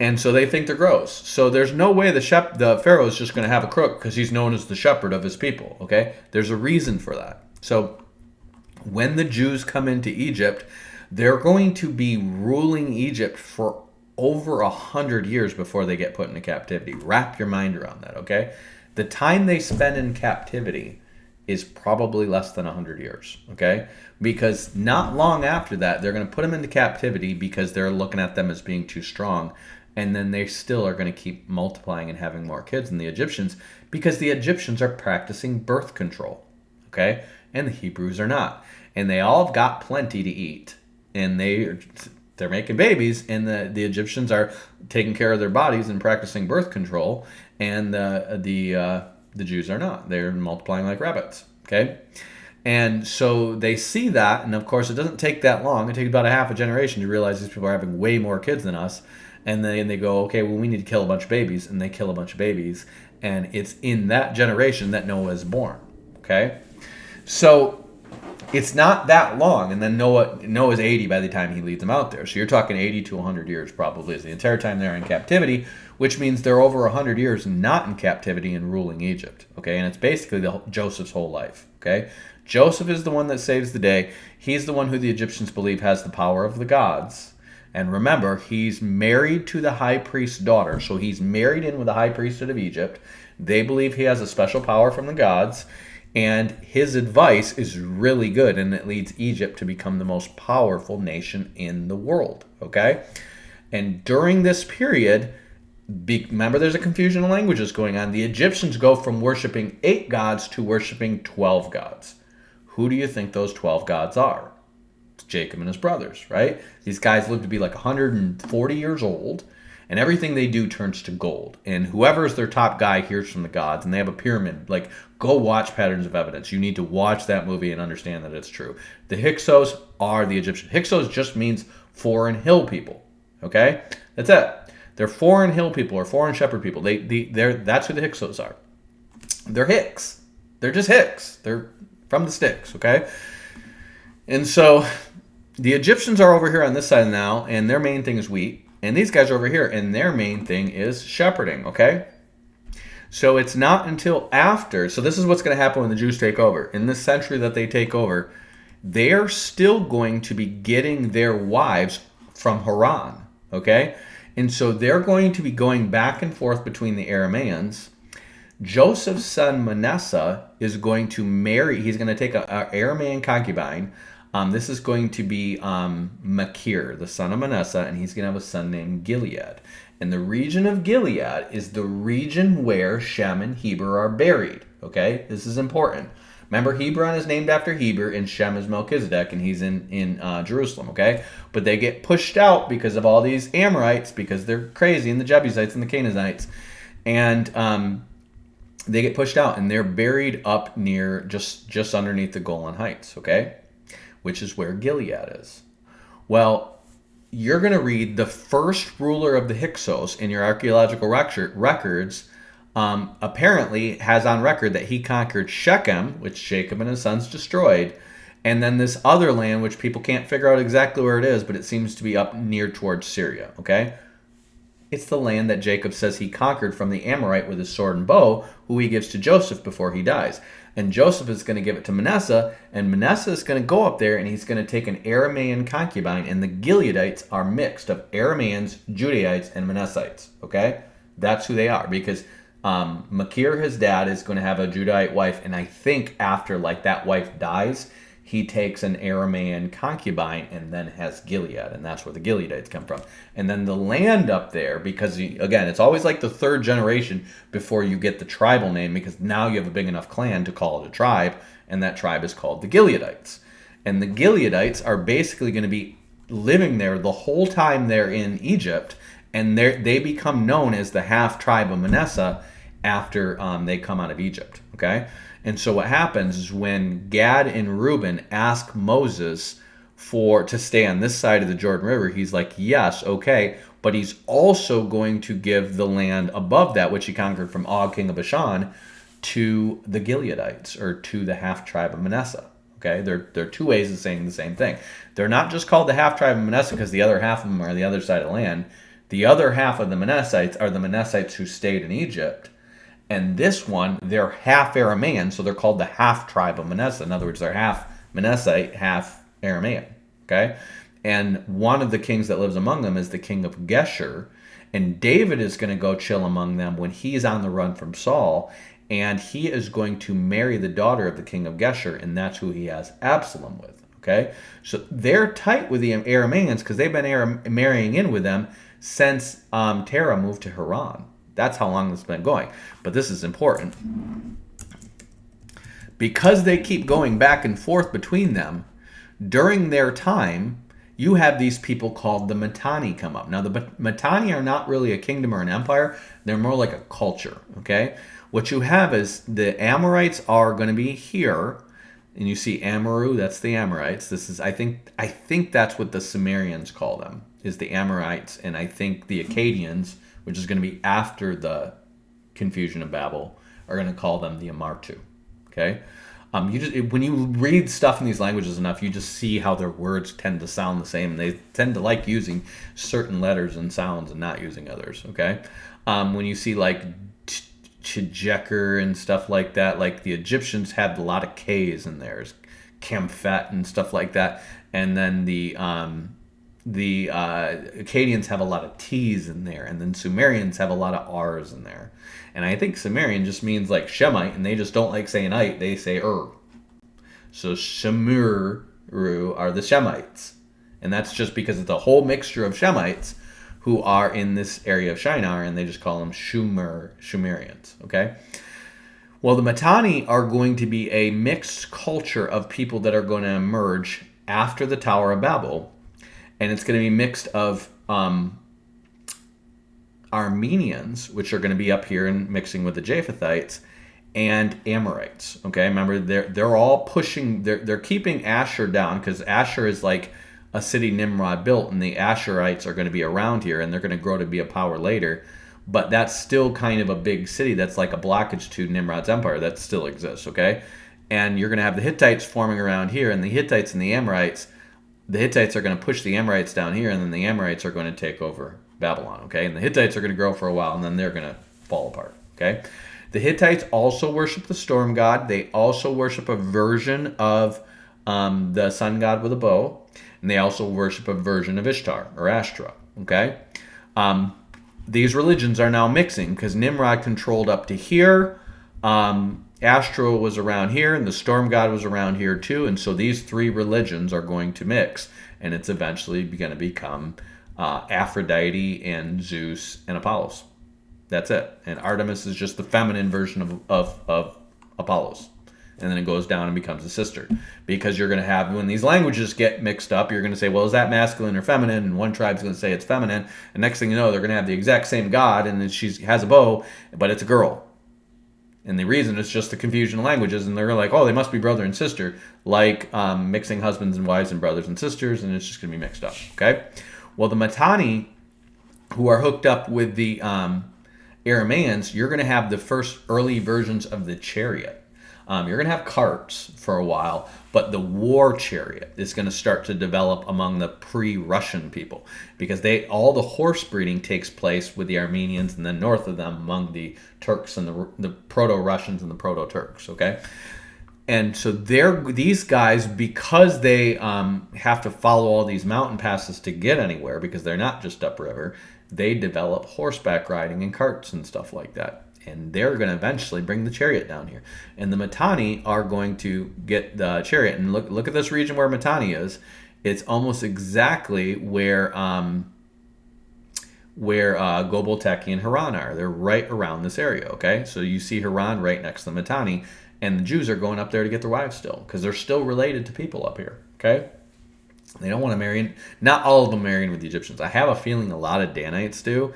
Speaker 3: And so they think they're gross. So there's no way the Pharaoh is just going to have a crook because he's known as the shepherd of his people, okay? There's a reason for that. So when the Jews come into Egypt, they're going to be ruling Egypt for over 100 years before they get put into captivity. Wrap your mind around that, okay? The time they spend in captivity is probably less than 100 years, okay? Because not long after that, they're going to put them into captivity because they're looking at them as being too strong. And then they still are going to keep multiplying and having more kids than the Egyptians because the Egyptians are practicing birth control, okay? And the Hebrews are not. And they all have got plenty to eat. And they're making babies, and the Egyptians are taking care of their bodies and practicing birth control, and the Jews are not. They're multiplying like rabbits, okay? And so they see that, and of course it doesn't take that long. It takes about a half a generation to realize these people are having way more kids than us. And then they go, okay, well, we need to kill a bunch of babies, and they kill a bunch of babies, and it's in that generation that Noah is born, okay? So it's not that long, and then Noah's 80 by the time he leads them out there. So you're talking 80 to 100 years probably is the entire time they're in captivity, which means they're over 100 years not in captivity and ruling Egypt, okay? And it's basically Joseph's whole life, okay? Joseph is the one that saves the day. He's the one who the Egyptians believe has the power of the gods. And remember, he's married to the high priest's daughter. So he's married in with the high priesthood of Egypt. They believe he has a special power from the gods. And his advice is really good. And it leads Egypt to become the most powerful nation in the world. Okay? And during this period, remember there's a confusion of languages going on. The Egyptians go from worshiping 8 gods to worshiping 12 gods. Who do you think those 12 gods are? Jacob and his brothers, right? These guys live to be like 140 years old, and everything they do turns to gold. And whoever is their top guy hears from the gods, and they have a pyramid. Like, go watch Patterns of Evidence. You need to watch that movie and understand that it's true. The Hyksos are the Egyptians. Hyksos just means foreign hill people, okay? That's it. They're foreign hill people or foreign shepherd people. That's who the Hyksos are. They're Hicks. They're just Hicks. They're from the sticks, okay? And so the Egyptians are over here on this side now, and their main thing is wheat. And these guys are over here, and their main thing is shepherding, okay? So it's not until after. So this is what's going to happen when the Jews take over. In this century that they take over, they're still going to be getting their wives from Haran, okay? And so they're going to be going back and forth between the Arameans. Joseph's son Manasseh is going to marry, he's going to take an Aramean concubine. This is going to be Machir, the son of Manasseh, and he's going to have a son named Gilead. And the region of Gilead is the region where Shem and Heber are buried. Okay, this is important. Remember, Hebron is named after Heber, and Shem is Melchizedek, and he's in Jerusalem. Okay, but they get pushed out because of all these Amorites, because they're crazy, and the Jebusites and the Canaanites, and they get pushed out, and they're buried up near just underneath the Golan Heights. Okay. Which is where Gilead is. Well, you're going to read the first ruler of the Hyksos in your archaeological records apparently has on record that he conquered Shechem, which Jacob and his sons destroyed, and then this other land, which people can't figure out exactly where it is, but it seems to be up near towards Syria, okay? It's the land that Jacob says he conquered from the Amorite with his sword and bow, who he gives to Joseph before he dies. And Joseph is going to give it to Manasseh, and Manasseh is going to go up there, and he's going to take an Aramean concubine, and the Gileadites are mixed of Arameans, Judaites, and Manassites, okay? That's who they are, because Machir, his dad, is going to have a Judahite wife, and I think after, like, that wife dies, he takes an Aramean concubine and then has Gilead, and that's where the Gileadites come from. And then the land up there, because, again, it's always like the third generation before you get the tribal name, because now you have a big enough clan to call it a tribe, and that tribe is called the Gileadites. And the Gileadites are basically going to be living there the whole time they're in Egypt, and they become known as the half-tribe of Manasseh after they come out of Egypt, okay? And so what happens is when Gad and Reuben ask Moses to stay on this side of the Jordan River, he's like, yes, okay, but he's also going to give the land above that, which he conquered from Og, king of Bashan, to the Gileadites, or to the half-tribe of Manasseh. Okay, there are two ways of saying the same thing. They're not just called the half-tribe of Manasseh because the other half of them are on the other side of the land. The other half of the Manassites are the Manassites who stayed in Egypt. And this one, they're half Aramaean, so they're called the half-tribe of Manasseh. In other words, they're half Manassite, half Aramaean. Okay? And one of the kings that lives among them is the king of Geshur. And David is going to go chill among them when he's on the run from Saul. And he is going to marry the daughter of the king of Geshur, and that's who he has Absalom with. Okay? So they're tight with the Arameans because they've been marrying in with them since Terah moved to Haran. That's how long this has been going. But this is important. Because they keep going back and forth between them, during their time, you have these people called the Mitanni come up. Now, the Mitanni are not really a kingdom or an empire. They're more like a culture, okay? What you have is the Amorites are going to be here, and you see Amaru, that's the Amorites. This is, I think that's what the Sumerians call them, is the Amorites, and I think the Akkadians, which is going to be after the confusion of Babel, are going to call them the Amartu, okay? When you read stuff in these languages enough, you just see how their words tend to sound the same. They tend to like using certain letters and sounds and not using others, okay? When you see like Chijeker and stuff like that, like the Egyptians had a lot of K's in theirs, Kamfet and stuff like that, and then the Akkadians have a lot of T's in there, and then Sumerians have a lot of R's in there. And I think Sumerian just means like Shemite, and they just don't like saying ite, they say So Shemuru are the Shemites. And that's just because it's a whole mixture of Shemites who are in this area of Shinar, and they just call them Sumerians, okay? Well, the Mitanni are going to be a mixed culture of people that are going to emerge after the Tower of Babel, and it's going to be mixed of Armenians, which are going to be up here and mixing with the Japhethites, and Amorites. Okay, remember they're all pushing. They're keeping Ashur down because Ashur is like a city Nimrod built, and the Ashurites are going to be around here, and they're going to grow to be a power later. But that's still kind of a big city. That's like a blockage to Nimrod's empire that still exists. Okay, and you're going to have the Hittites forming around here, and the Hittites and the Amorites. The Hittites are going to push the Amorites down here, and then the Amorites are going to take over Babylon, okay? And the Hittites are going to grow for a while, and then they're going to fall apart, okay? The Hittites also worship the storm god. They also worship a version of the sun god with a bow, and they also worship a version of Ishtar, or Ashtra, okay? These religions are now mixing, because Nimrod controlled up to here, Ashtra was around here, and the storm god was around here too, and so these three religions are going to mix, and it's eventually going to become Aphrodite and Zeus and Apollos. That's it. And Artemis is just the feminine version of Apollos. And then it goes down and becomes a sister. Because you're going to have, when these languages get mixed up, you're going to say, well, is that masculine or feminine? And one tribe's going to say it's feminine. And next thing you know, they're going to have the exact same god, and then she has a bow, but it's a girl. And the reason is just the confusion of languages, and they're like, oh, they must be brother and sister, like mixing husbands and wives and brothers and sisters, and it's just going to be mixed up, okay? Well, the Mitanni, who are hooked up with the Aramaeans, you're going to have the first early versions of the chariot. You're going to have carts for a while, but the war chariot is going to start to develop among the pre-Russian people, because all the horse breeding takes place with the Armenians, and then north of them among the Turks and the Proto-Russians and the Proto-Turks, okay? And so these guys, because they have to follow all these mountain passes to get anywhere, because they're not just upriver, they develop horseback riding and carts and stuff like that. And they're going to eventually bring the chariot down here. And the Mitanni are going to get the chariot. And look at this region where Mitanni is. It's almost exactly where Gobekli Tepe and Haran are. They're right around this area, okay? So you see Haran right next to the Mitanni. And the Jews are going up there to get their wives still, because they're still related to people up here, okay? They don't want to marry, not all of them marrying with the Egyptians. I have a feeling a lot of Danites do,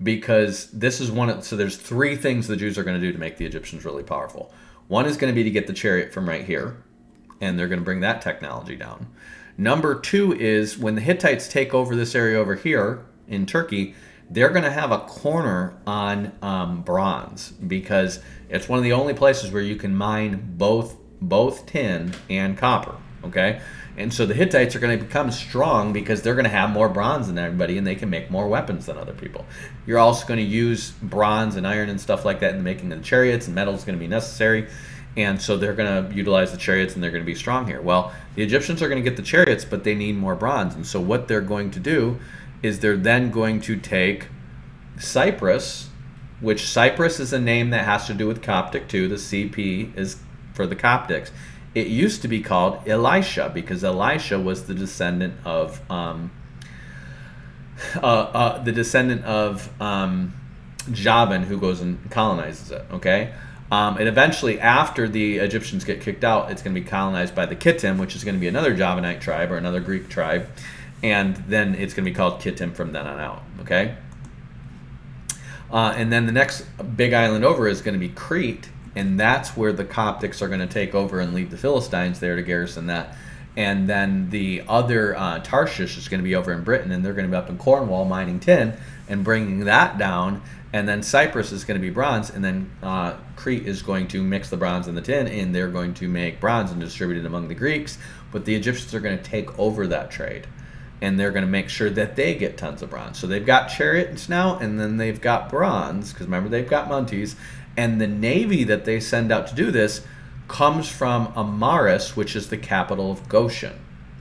Speaker 3: because this is so there's three things the Jews are going to do to make the Egyptians really powerful. One is going to be to get the chariot from right here, and they're going to bring that technology down. Number two is when the Hittites take over this area over here in Turkey, they're going to have a corner on bronze, because it's one of the only places where you can mine both tin and copper. Okay, and so the Hittites are going to become strong because they're going to have more bronze than everybody, and they can make more weapons than other people. You're also going to use bronze and iron and stuff like that in the making of the chariots, and metal is going to be necessary. And so they're going to utilize the chariots, and they're going to be strong here. Well, the Egyptians are going to get the chariots, but they need more bronze. And so what they're going to do is they're then going to take Cyprus, which Cyprus is a name that has to do with Coptic too. The CP is for the Coptics. It used to be called Elisha because Elisha was the descendant of Javan, who goes and colonizes it. Okay. And eventually, after the Egyptians get kicked out, it's going to be colonized by the Kittim, which is going to be another Javanite tribe or another Greek tribe. And then it's going to be called Kittim from then on out. Okay? And then the next big island over is going to be Crete. And that's where the Coptics are going to take over and leave the Philistines there to garrison that. And then the other Tarshish is going to be over in Britain, and they're going to be up in Cornwall mining tin and bringing that down. And then Cyprus is going to be bronze, and then Crete is going to mix the bronze and the tin, and they're going to make bronze and distribute it among the Greeks. But the Egyptians are going to take over that trade, and they're going to make sure that they get tons of bronze. So they've got chariots now, and then they've got bronze, because remember, they've got Munties. And the navy that they send out to do this comes from Amaris, which is the capital of Goshen.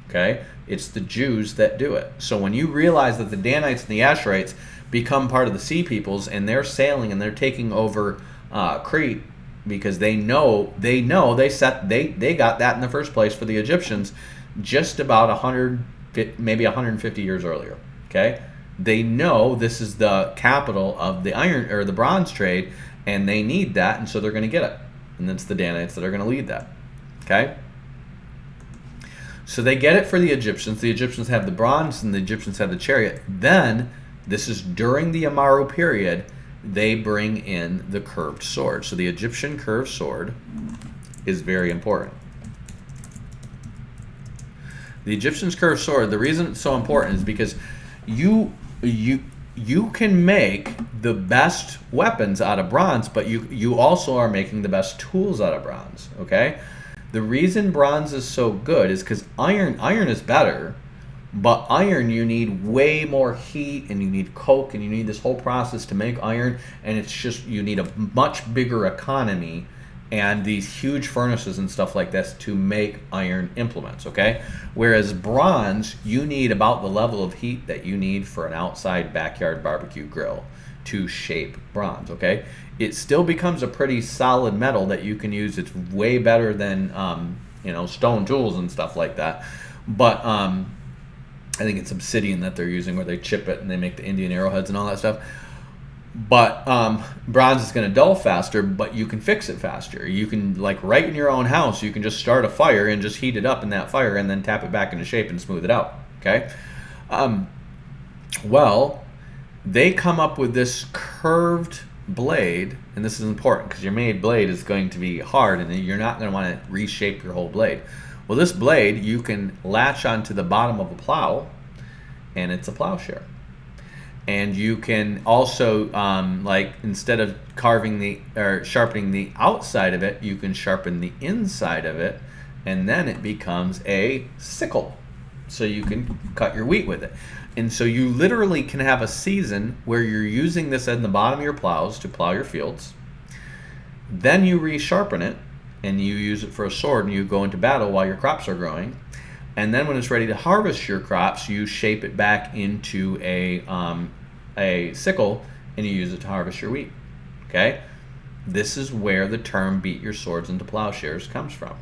Speaker 3: Okay? It's the Jews that do it. So when you realize that the Danites and the Asherites become part of the sea peoples, and they're sailing and they're taking over Crete, because they got that in the first place for the Egyptians just about 100, maybe 150 years earlier. Okay, they know this is the capital of the iron or the bronze trade, and they need that, and so they're going to get it. And it's the Danites that are going to lead that. Okay. So they get it for the Egyptians. The Egyptians have the bronze, and the Egyptians have the chariot. Then, this is during the Amaru period, they bring in the curved sword. So the Egyptian curved sword is very important. The Egyptian's curved sword, the reason it's so important is because you can make the best weapons out of bronze, but you also are making the best tools out of bronze. Okay? The reason bronze is so good is because iron is better, but iron, you need way more heat, and you need coke, and you need this whole process to make iron, and it's just, you need a much bigger economy and these huge furnaces and stuff like this to make iron implements, okay? Whereas bronze, you need about the level of heat that you need for an outside backyard barbecue grill to shape bronze, okay? It still becomes a pretty solid metal that you can use. It's way better than, stone tools and stuff like that. But I think it's obsidian that they're using, where they chip it and they make the Indian arrowheads and all that stuff. But bronze is going to dull faster, but you can fix it faster. You can, like right in your own house, you can just start a fire and just heat it up in that fire and then tap it back into shape and smooth it out, okay? Well, they come up with this curved blade, and this is important because your made blade is going to be hard, and you're not going to want to reshape your whole blade. Well, this blade, you can latch onto the bottom of a plow, and it's a plowshare. And you can also, instead of sharpening the outside of it, you can sharpen the inside of it, and then it becomes a sickle. So you can cut your wheat with it. And so you literally can have a season where you're using this at the bottom of your plows to plow your fields. Then you resharpen it, and you use it for a sword, and you go into battle while your crops are growing. And then when it's ready to harvest your crops, you shape it back into a sickle, and you use it to harvest your wheat. Okay? This is where the term "beat your swords into plowshares" comes from.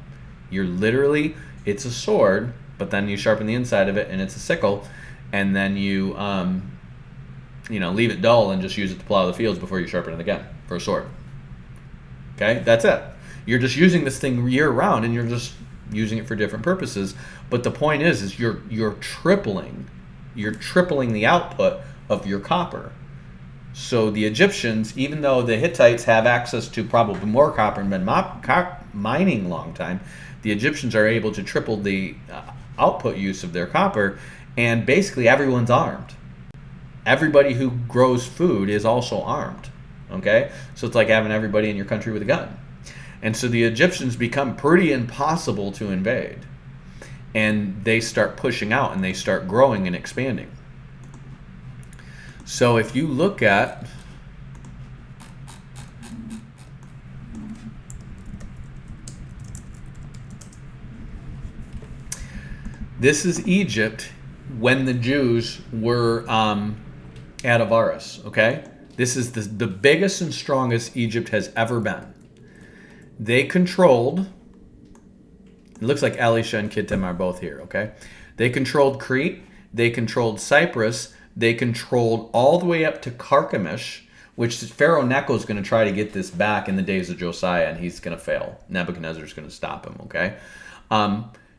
Speaker 3: It's a sword, but then you sharpen the inside of it, and it's a sickle, and then you leave it dull and just use it to plow the fields before you sharpen it again for a sword. Okay? That's it. You're just using this thing year round, and you're just using it for different purposes. But the point is you're tripling the output of your copper. So the Egyptians, even though the Hittites have access to probably more copper and been mining a long time, the Egyptians are able to triple the output use of their copper, and basically everyone's armed. everybody who grows food is also armed. Okay? So it's like having everybody in your country with a gun. And so the Egyptians become pretty impossible to invade. And they start pushing out and they start growing and expanding. So if you look at this is Egypt when the Jews were at Avaris, okay? This is the biggest and strongest Egypt has ever been. They controlled, it looks like Elisha and Kittim are both here, okay? They controlled Crete, they controlled Cyprus, they controlled all the way up to Carchemish, which Pharaoh Necho is going to try to get this back in the days of Josiah, and he's going to fail. Nebuchadnezzar is going to stop him, okay?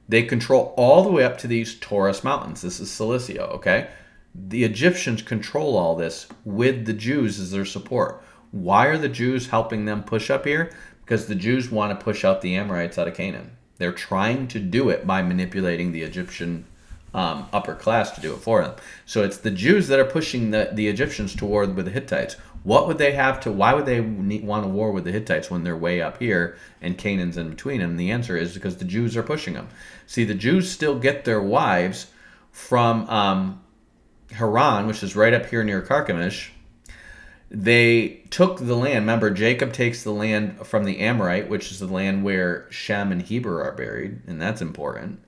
Speaker 3: They control all the way up to these Taurus mountains. This is Cilicia, okay? The Egyptians control all this with the Jews as their support. Why are the Jews helping them push up here? Because the Jews want to push out the Amorites out of Canaan. They're trying to do it by manipulating the Egyptian upper class to do it for them. So it's the Jews that are pushing the Egyptians to war with the Hittites. What would they have to, why would they want a war with the Hittites when they're way up here and Canaan's in between them? And the answer is because the Jews are pushing them. See, the Jews still get their wives from Haran, which is right up here near Carchemish. They took the land. Remember, Jacob takes the land from the Amorite, which is the land where Shem and Heber are buried, and that's important.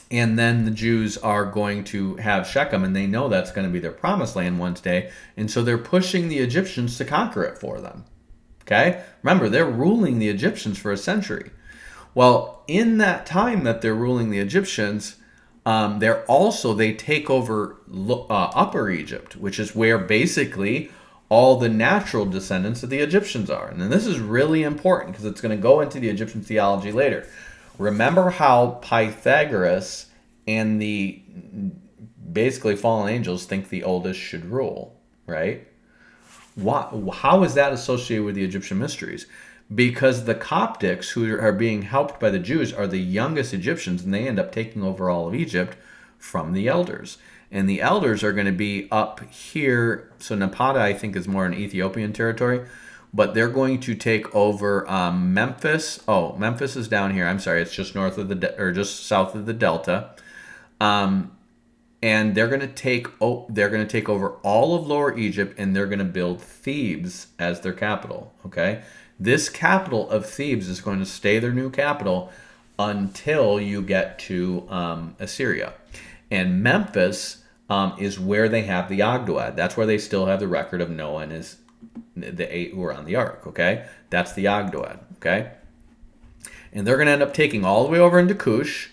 Speaker 3: And then the Jews are going to have Shechem, and they know that's going to be their promised land one day. And so they're pushing the Egyptians to conquer it for them. Okay? Remember, they're ruling the Egyptians for a century. Well, in that time that they're ruling the Egyptians, they take over Upper Egypt, which is where basically all the natural descendants of the Egyptians are. And then this is really important because it's going to go into the Egyptian theology later. Remember how Pythagoras and the basically fallen angels think the oldest should rule, right? How is that associated with the Egyptian mysteries? Because the Coptics, who are being helped by the Jews, are the youngest Egyptians, and they end up taking over all of Egypt from the elders. And the elders are going to be up here. So Napata, I think, is more in Ethiopian territory. But they're going to take over Memphis. Oh, Memphis is down here. I'm sorry, it's just north of just south of the Delta. And they're going to take over all of Lower Egypt, and they're going to build Thebes as their capital. Okay, this capital of Thebes is going to stay their new capital until you get to Assyria, and Memphis is where they have the Ogdoad. That's where they still have the record of Noah and the 8 who were on the ark, okay? That's the Ogdoad, okay? And they're going to end up taking all the way over into Cush.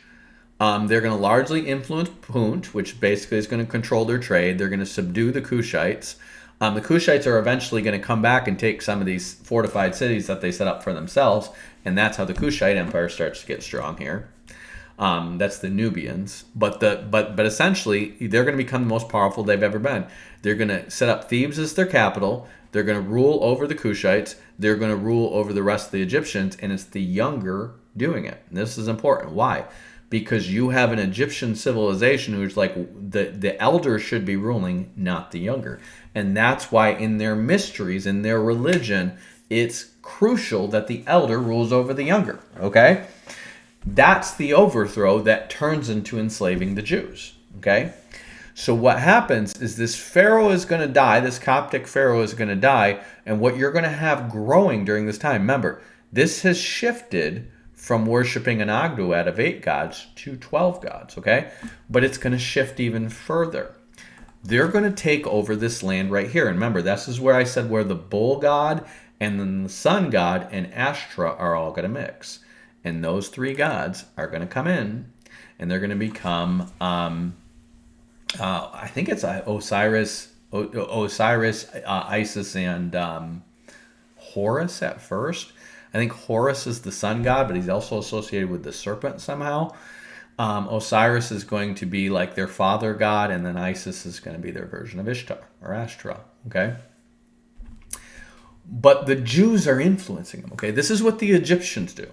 Speaker 3: They're going to largely influence Punt, which basically is going to control their trade. They're going to subdue the Cushites. The Cushites are eventually going to come back and take some of these fortified cities that they set up for themselves, and that's how the Cushite Empire starts to get strong here. That's the Nubians, but essentially they're going to become the most powerful they've ever been. They're going to set up Thebes as their capital. They're going to rule over the Cushites. They're going to rule over the rest of the Egyptians, and it's the younger doing it. And this is important. Why? Because you have an Egyptian civilization who's like the elder should be ruling, not the younger. And that's why in their mysteries, in their religion, it's crucial that the elder rules over the younger. Okay? That's the overthrow that turns into enslaving the Jews. Okay? So what happens is this Pharaoh is going to die, this Coptic Pharaoh is going to die, and what you're going to have growing during this time, remember, this has shifted from worshiping an Ogdoad of 8 gods to 12 gods, okay? But it's going to shift even further. They're going to take over this land right here. And remember, this is where I said where the bull god and then the sun god and Ashtra are all going to mix. And those 3 gods are going to come in, and they're going to become... I think it's Osiris, Isis, and Horus at first. I think Horus is the sun god, but he's also associated with the serpent somehow. Osiris is going to be like their father god, and then Isis is going to be their version of Ishtar or Ashtra. Okay, but the Jews are influencing them. Okay, this is what the Egyptians do.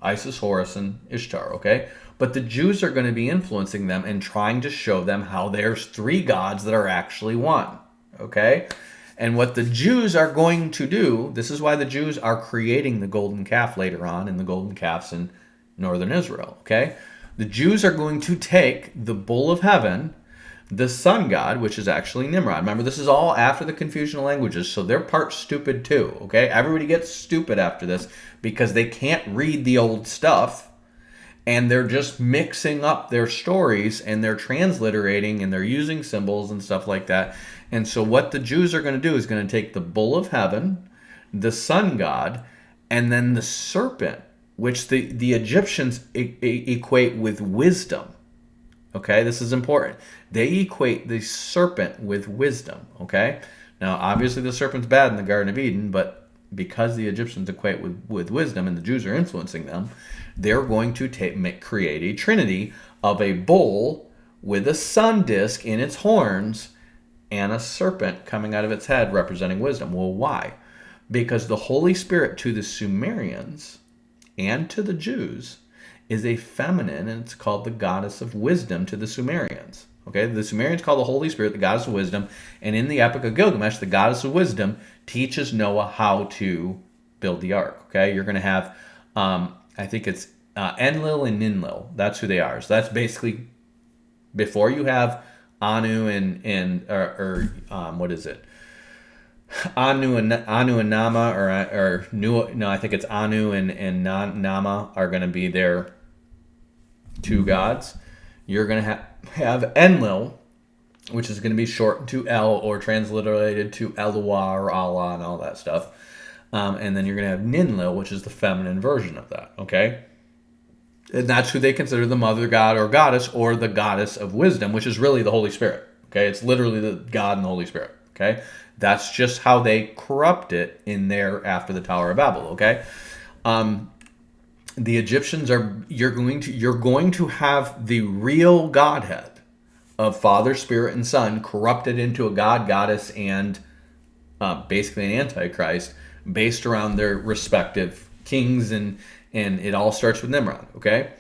Speaker 3: Isis, Horus, and Ishtar, okay? But the Jews are going to be influencing them and trying to show them how there's three gods that are actually one, okay? And what the Jews are going to do, this is why the Jews are creating the golden calf later on, and the golden calves in northern Israel, okay? The Jews are going to take the bull of heaven, the sun god, which is actually Nimrod. Remember, this is all after the confusion of languages, so they're part stupid too, okay? Everybody gets stupid after this because they can't read the old stuff, and they're just mixing up their stories, and they're transliterating, and they're using symbols and stuff like that. And so what the Jews are going to do is going to take the bull of heaven, the sun god, and then the serpent, which the Egyptians equate with wisdom. Okay, this is important. They equate the serpent with wisdom. Okay, now obviously the serpent's bad in the Garden of Eden, but because the Egyptians equate with wisdom and the Jews are influencing them, they're going to create a trinity of a bull with a sun disk in its horns and a serpent coming out of its head representing wisdom. Well, why? Because the Holy Spirit to the Sumerians and to the Jews is a feminine, and it's called the goddess of wisdom to the Sumerians. Okay, the Sumerians call the Holy Spirit the goddess of wisdom, and in the Epic of Gilgamesh, the goddess of wisdom teaches Noah how to build the ark. Okay, you're going to have, I think it's Enlil and Ninlil. That's who they are. So that's basically before you have Anu and what is it? Anu and Nama, or no, I think it's Anu and Nama are going to be their two gods. You're going to have Enlil, which is going to be shortened to El or transliterated to Eloah or Allah and all that stuff. And then you're going to have Ninlil, which is the feminine version of that. Okay, and that's who they consider the mother god or goddess, or the goddess of wisdom, which is really the Holy Spirit. Okay, it's literally the God and the Holy Spirit. Okay, that's just how they corrupt it in there after the Tower of Babel. Okay, the Egyptians you're going to have the real Godhead of Father, Spirit, and Son corrupted into a god, goddess, and basically an antichrist based around their respective kings, and it all starts with Nimrod. Okay.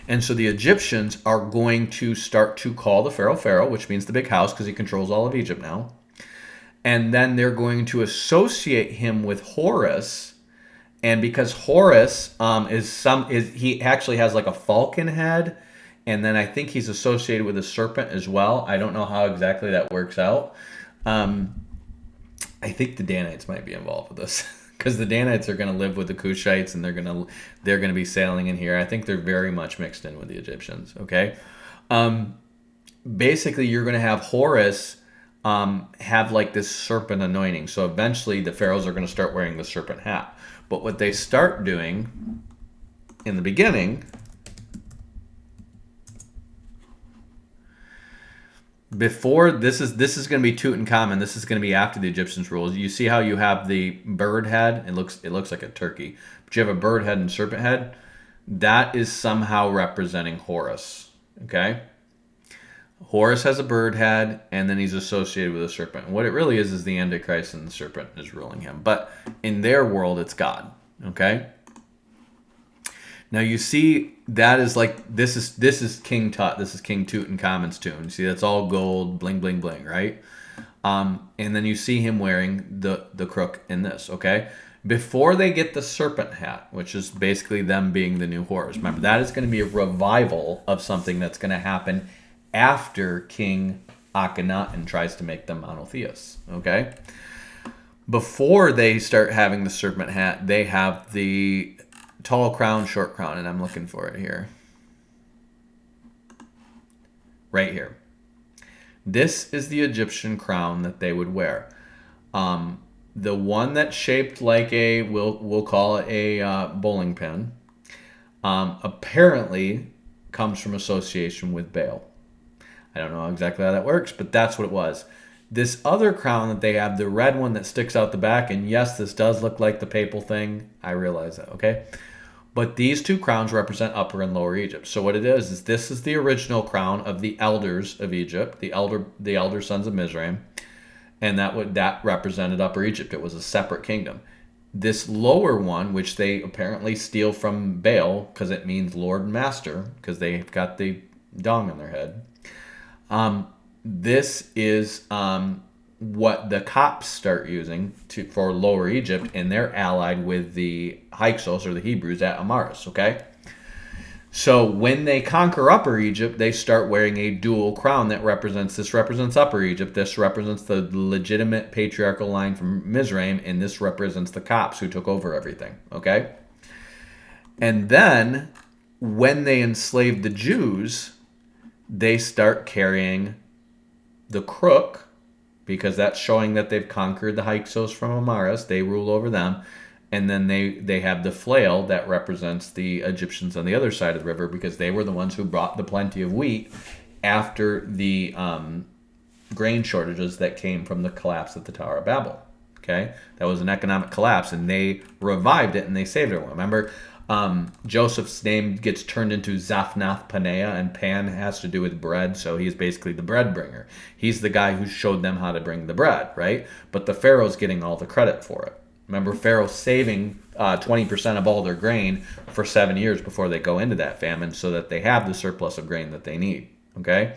Speaker 3: And so the Egyptians are going to start to call the Pharaoh, which means the big house, because he controls all of Egypt now. And then they're going to associate him with Horus. And because Horus he actually has like a falcon head. And then I think he's associated with a serpent as well. I don't know how exactly that works out. I think the Danites might be involved with this. Because the Danites are going to live with the Cushites, and they're going to be sailing in here. I think they're very much mixed in with the Egyptians. Okay, basically you're going to have Horus have like this serpent anointing. So eventually the pharaohs are going to start wearing the serpent hat. But what they start doing in the beginning, before this is going to be Tutankhamun. This is going to be after the Egyptians rule. You see how you have the bird head? It looks like a turkey, but you have a bird head and serpent head. That is somehow representing Horus. Okay, Horus has a bird head, and then he's associated with a serpent. And what it really is the Antichrist, and the serpent is ruling him. But in their world, it's God. Okay. Now you see that is like this is King Tut. This is King Tutankhamen's tomb. You see that's all gold, bling bling bling, right? And then you see him wearing the crook in this. Okay, before they get the serpent hat, which is basically them being the new Horus. Remember, that is going to be a revival of something that's going to happen after King Akhenaten tries to make them monotheists. Okay, before they start having the serpent hat, they have the tall crown, short crown, and I'm looking for it here. Right here. This is the Egyptian crown that they would wear. The one that's shaped like a, we'll call it a bowling pin, apparently comes from association with Baal. I don't know exactly how that works, but that's what it was. This other crown that they have, the red one that sticks out the back, and yes, this does look like the papal thing. I realize that, okay? But these two crowns represent Upper and Lower Egypt. So what it is this is the original crown of the elders of Egypt, the elder sons of Mizraim, and that represented Upper Egypt. It was a separate kingdom. this lower one, which they apparently steal from Baal because it means Lord and Master, because they've got the dong on their head. This is what the Copts start using for Lower Egypt, and they're allied with the Hyksos, or the Hebrews, at Amaris, okay? So when they conquer Upper Egypt, they start wearing a dual crown that represents Upper Egypt, this represents the legitimate patriarchal line from Mizraim, and this represents the Copts who took over everything, okay? And then when they enslaved the Jews, they start carrying the crook, because that's showing that they've conquered the Hyksos from Amaris. They rule over them. And then they have the flail that represents the Egyptians on the other side of the river, because they were the ones who brought the plenty of wheat after the grain shortages that came from the collapse of the Tower of Babel. Okay? That was an economic collapse, and they revived it, and they saved everyone. Remember, Joseph's name gets turned into Zaphnath Paneah, and Pan has to do with bread, so he's basically the bread bringer. He's the guy who showed them how to bring the bread, right? But the Pharaoh's getting all the credit for it. Remember, Pharaoh saving 20% of all their grain for 7 years before they go into that famine, so that they have the surplus of grain that they need, okay?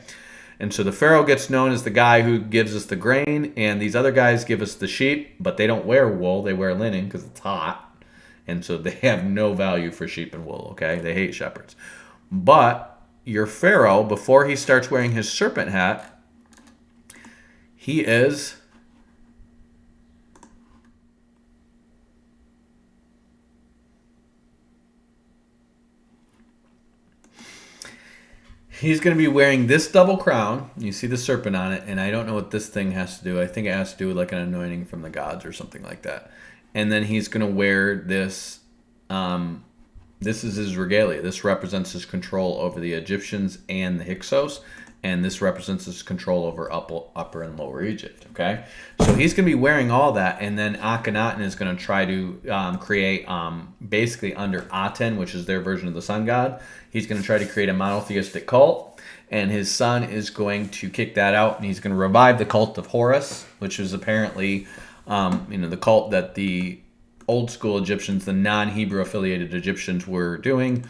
Speaker 3: And so the Pharaoh gets known as the guy who gives us the grain, and these other guys give us the sheep, but they don't wear wool, they wear linen because it's hot. And so they have no value for sheep and wool, okay? They hate shepherds. But your Pharaoh, before he starts wearing his serpent hat, he's going to be wearing this double crown. You see the serpent on it, and I don't know what this thing has to do. I think it has to do with like an anointing from the gods or something like that. And then he's going to wear this. This is his regalia. This represents his control over the Egyptians and the Hyksos. And this represents his control over upper and lower Egypt. Okay? So he's going to be wearing all that. And then Akhenaten is going to try to create, basically under Aten, which is their version of the sun god, he's going to try to create a monotheistic cult. And his son is going to kick that out. And he's going to revive the cult of Horus, which is apparently... the cult that the old school Egyptians, the non-Hebrew affiliated Egyptians, were doing,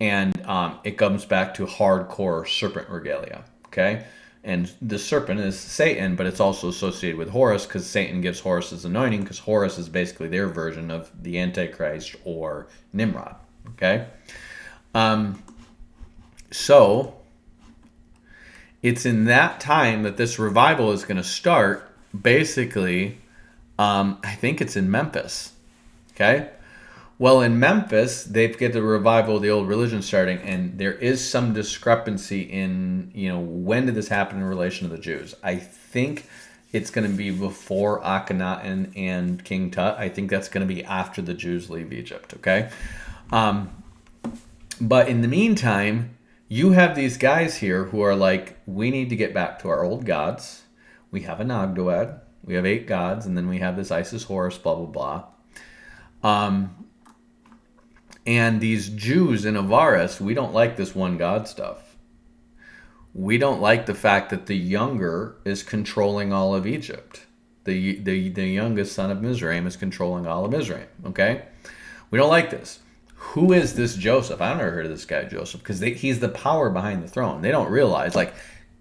Speaker 3: and it comes back to hardcore serpent regalia. Okay, and the serpent is Satan, but it's also associated with Horus because Satan gives Horus his anointing, because Horus is basically their version of the Antichrist or Nimrod. Okay, so it's in that time that this revival is going to start. Basically. I think it's in Memphis. Okay? Well, in Memphis, they get the revival of the old religion starting, and there is some discrepancy in, when did this happen in relation to the Jews? I think it's going to be before Akhenaten and King Tut. I think that's going to be after the Jews leave Egypt, okay? But in the meantime, you have these guys here who are like, we need to get back to our old gods. We have a Nagdoad. We have 8 gods, and then we have this Isis Horus, blah, blah, blah. And these Jews in Avaris, we don't like this one God stuff. We don't like the fact that the younger is controlling all of Egypt. The youngest son of Mizraim is controlling all of Mizraim, okay? We don't like this. Who is this Joseph? I've never heard of this guy, Joseph, because he's the power behind the throne. They don't realize,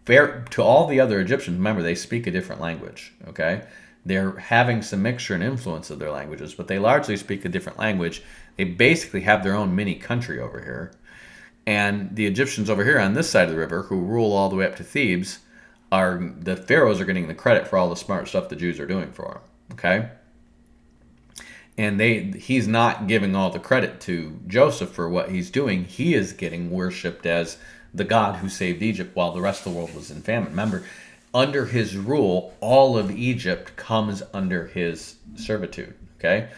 Speaker 3: to all the other Egyptians, remember, they speak a different language, okay? They're having some mixture and influence of their languages, but they largely speak a different language. They basically have their own mini country over here. And the Egyptians over here on this side of the river, who rule all the way up to Thebes, the pharaohs are getting the credit for all the smart stuff the Jews are doing for them, okay? And he's not giving all the credit to Joseph for what he's doing. He is getting worshipped as the God who saved Egypt while the rest of the world was in famine. Remember, under his rule, all of Egypt comes under his servitude, okay?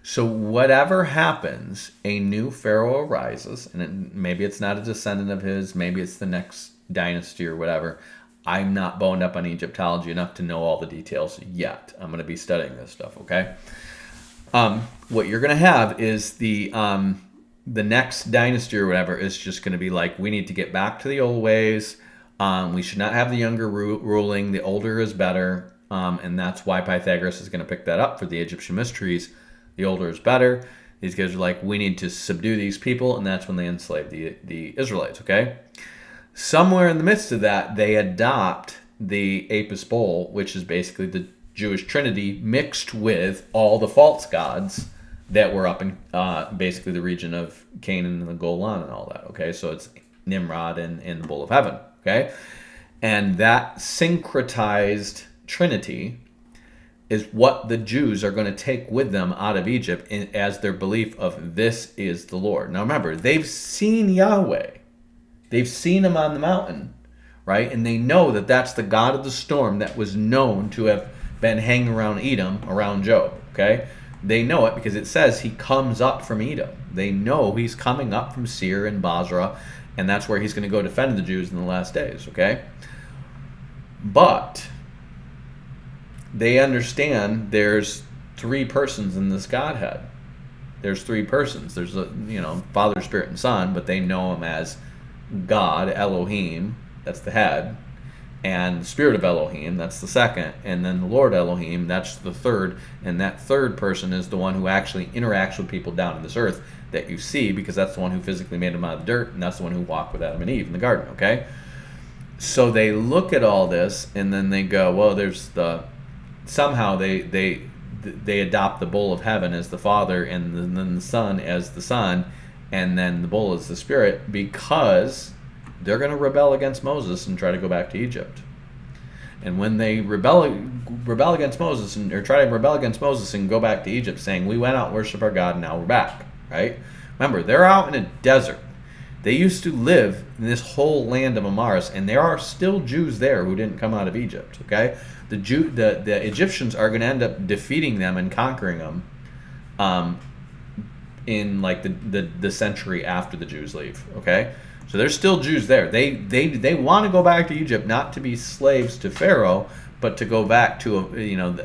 Speaker 3: So whatever happens, a new pharaoh arises, and maybe it's not a descendant of his, maybe it's the next dynasty or whatever. I'm not boned up on Egyptology enough to know all the details yet. I'm going to be studying this stuff, okay? What you're going to have is the next dynasty or whatever is just going to be like, we need to get back to the old ways. We should not have the younger ruling. The older is better. And that's why Pythagoras is going to pick that up for the Egyptian mysteries. The older is better. These guys are like, we need to subdue these people, and that's when they enslave the Israelites, okay? Somewhere in the midst of that, they adopt the Apis bull, which is basically the Jewish Trinity mixed with all the false gods that were up in basically the region of Canaan and the Golan and all that, okay? So it's Nimrod and the bull of heaven, okay? And that syncretized Trinity is what the Jews are going to take with them out of Egypt as their belief of this is the Lord. Now remember, they've seen Yahweh. They've seen him on the mountain, right? And they know that that's the God of the storm that was known to have been hanging around Edom, around Job, okay? They know it because it says he comes up from Edom. They know he's coming up from Seir and Basra, and that's where he's going to go defend the Jews in the last days, okay? But they understand there's three persons in this Godhead. There's three persons. There's Father, Spirit, and Son, but they know him as God, Elohim, that's the head, and the Spirit of Elohim, that's the second, and then the Lord Elohim, that's the third, and that third person is the one who actually interacts with people down in this earth that you see, because that's the one who physically made them out of the dirt, and that's the one who walked with Adam and Eve in the garden, okay? So they look at all this, and then they go, well, somehow they adopt the bull of heaven as the Father, and then the Son as the Son, and then the bull is the Spirit, because they're going to rebel against Moses and try to go back to Egypt. And when they rebel against Moses, or try to rebel against Moses and go back to Egypt, saying, we went out and worshiped our God, and now we're back, right? Remember, they're out in a desert. They used to live in this whole land of Amaris, and there are still Jews there who didn't come out of Egypt, okay? The Egyptians are going to end up defeating them and conquering them in like the century after the Jews leave, okay? So there's still Jews there. They want to go back to Egypt, not to be slaves to Pharaoh, but to go back to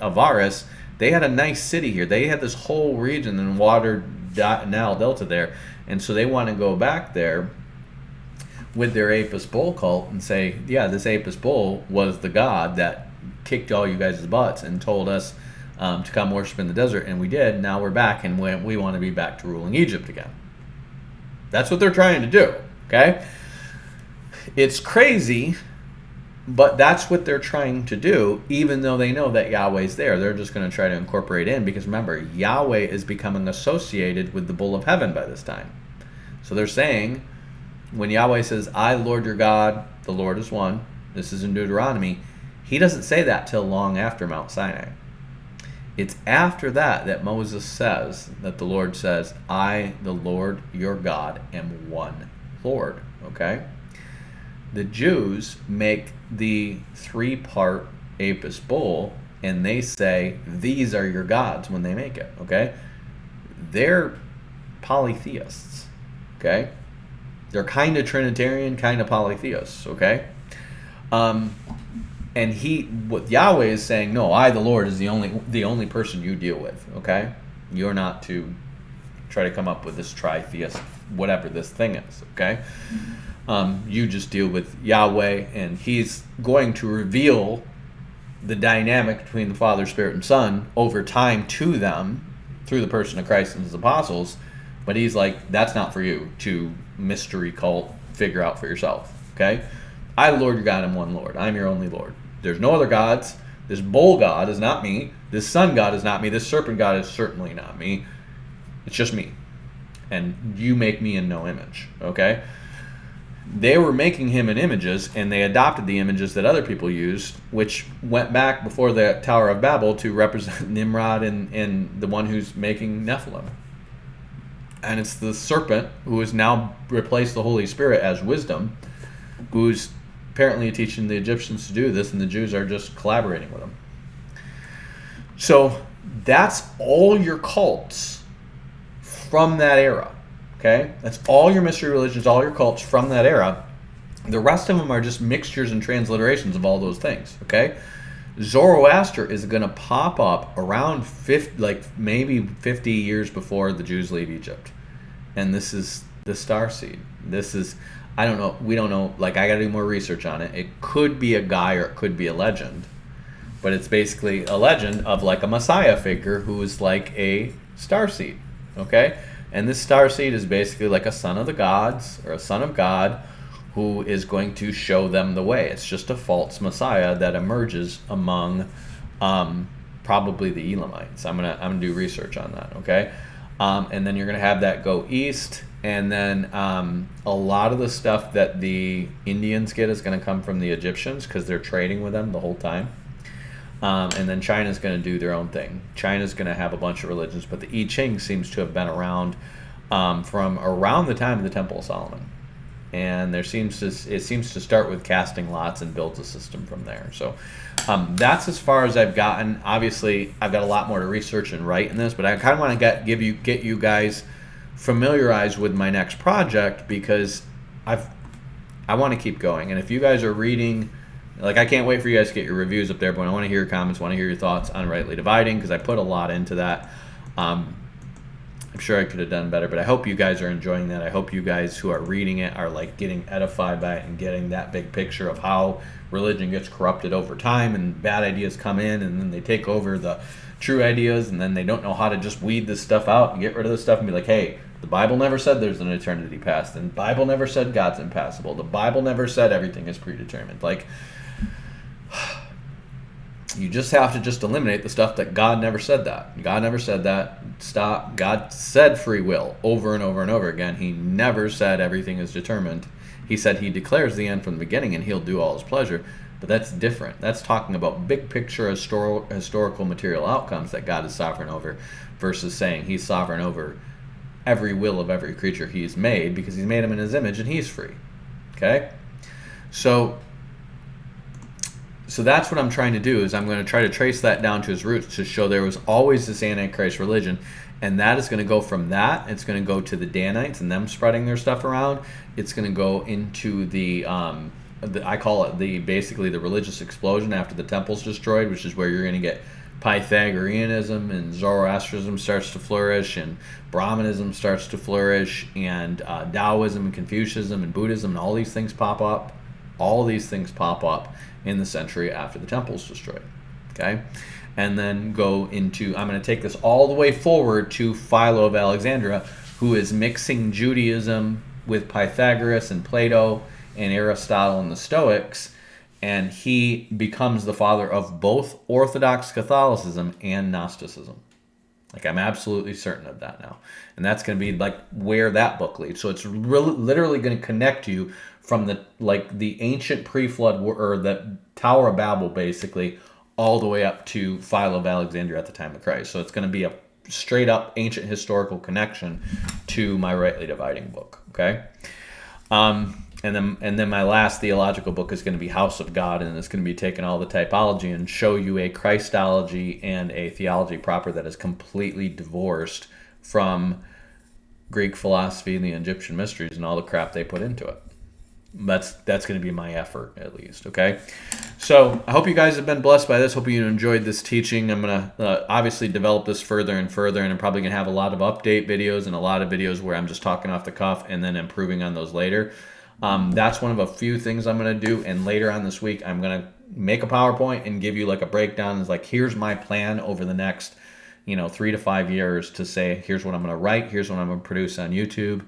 Speaker 3: Avaris. They had a nice city here. They had this whole region and water Nile Delta there, and so they want to go back there with their Apis bull cult and say, yeah, this Apis bull was the god that kicked all you guys' butts and told us to come worship in the desert, and we did. Now we're back, and we want to be back to ruling Egypt again. That's what they're trying to do, okay? It's crazy, but that's what they're trying to do, even though they know that Yahweh's there. They're just going to try to incorporate in, because remember, Yahweh is becoming associated with the bull of heaven by this time. So they're saying, when Yahweh says, I, Lord your God, the Lord is one, this is in Deuteronomy, he doesn't say that till long after Mount Sinai. It's after that Moses says, that the Lord says, I, the Lord your God, am one Lord, okay? The Jews make the three-part Apis bull, and they say, these are your gods when they make it, okay? They're polytheists, okay? They're kind of Trinitarian, kind of polytheists, okay? And what Yahweh is saying, no, I, the Lord, is the only person you deal with, okay? You're not to try to come up with this tritheist, whatever this thing is, okay? You just deal with Yahweh, and he's going to reveal the dynamic between the Father, Spirit, and Son over time to them through the person of Christ and his apostles, but he's like, that's not for you to mystery cult figure out for yourself, okay? I, the Lord your God, am one Lord. I'm your only Lord. There's no other gods. This bull god is not me. This sun god is not me. This serpent god is certainly not me. It's just me. And you make me in no image, okay? They were making him in images, and they adopted the images that other people used, which went back before the Tower of Babel to represent Nimrod and the one who's making Nephilim. And it's the serpent who has now replaced the Holy Spirit as wisdom, who's apparently teaching the Egyptians to do this, and the Jews are just collaborating with them. So that's all your cults from that era, okay? That's all your mystery religions, all your cults from that era. The rest of them are just mixtures and transliterations of all those things, okay? Zoroaster is going to pop up around maybe 50 years before the Jews leave Egypt. And this is the starseed. This is, I don't know, we don't know, I got to do more research on it. It could be a guy or it could be a legend. But it's basically a legend of a Messiah figure who is like a star seed. Okay? And this star seed is basically like a son of the gods or a son of God who is going to show them the way. It's just a false Messiah that emerges among probably the Elamites. I'm gonna do research on that. Okay? And then you're gonna have that go east, and then a lot of the stuff that the Indians get is gonna come from the Egyptians because they're trading with them the whole time. And then China's going to do their own thing. China's going to have a bunch of religions, but the I Ching seems to have been around from around the time of the Temple of Solomon. And it seems to start with casting lots and builds a system from there. So that's as far as I've gotten. Obviously, I've got a lot more to research and write in this, but I kind of want to get you guys familiarized with my next project because I want to keep going. And if you guys are reading, like, I can't wait for you guys to get your reviews up there, but I want to hear your comments, want to hear your thoughts on rightly dividing, because I put a lot into that. I'm sure I could have done better, but I hope you guys are enjoying that. I hope you guys who are reading it are like getting edified by it and getting that big picture of how religion gets corrupted over time and bad ideas come in and then they take over the true ideas, and then they don't know how to just weed this stuff out and get rid of this stuff and be like, hey, the Bible never said there's an eternity past, and the Bible never said God's impassible. The Bible never said everything is predetermined. Like, you just have to just eliminate the stuff that God never said that. God never said that. Stop. God said free will over and over and over again. He never said everything is determined. He said he declares the end from the beginning and he'll do all his pleasure. But that's different. That's talking about big picture historical material outcomes that God is sovereign over versus saying he's sovereign over every will of every creature he's made because he's made him in his image and he's free. Okay? So that's what I'm trying to do, is I'm going to try to trace that down to its roots to show there was always this Antichrist religion, and that is going to go from that. It's going to go to the Danites and them spreading their stuff around. It's going to go into the I call it basically the religious explosion after the temple's destroyed, which is where you're going to get Pythagoreanism and Zoroastrianism starts to flourish, and Brahmanism starts to flourish, and Taoism and Confucianism and Buddhism and all these things pop up. All these things pop up in the century after the temple's destroyed. Okay? And then go into, I'm going to take this all the way forward to Philo of Alexandria, who is mixing Judaism with Pythagoras and Plato and Aristotle and the Stoics, and he becomes the father of both Orthodox Catholicism and Gnosticism. Like, I'm absolutely certain of that now. And that's going to be like where that book leads. So it's literally going to connect you from the ancient pre-flood, or the Tower of Babel basically, all the way up to Philo of Alexandria at the time of Christ. So it's going to be a straight up ancient historical connection to my Rightly Dividing book. Okay? And then my last theological book is going to be House of God, and it's going to be taking all the typology and show you a Christology and a theology proper that is completely divorced from Greek philosophy and the Egyptian mysteries and all the crap they put into it. That's going to be my effort, at least. Okay, so I hope you guys have been blessed by this. Hope you enjoyed this teaching. I'm going to obviously develop this further and further, and I'm probably going to have a lot of update videos and a lot of videos where I'm just talking off the cuff and then improving on those later. That's one of a few things I'm going to do, and later on this week I'm going to make a PowerPoint and give you like a breakdown. It's like, here's my plan over the next 3 to 5 years to say, here's what I'm going to write, here's what I'm going to produce on YouTube.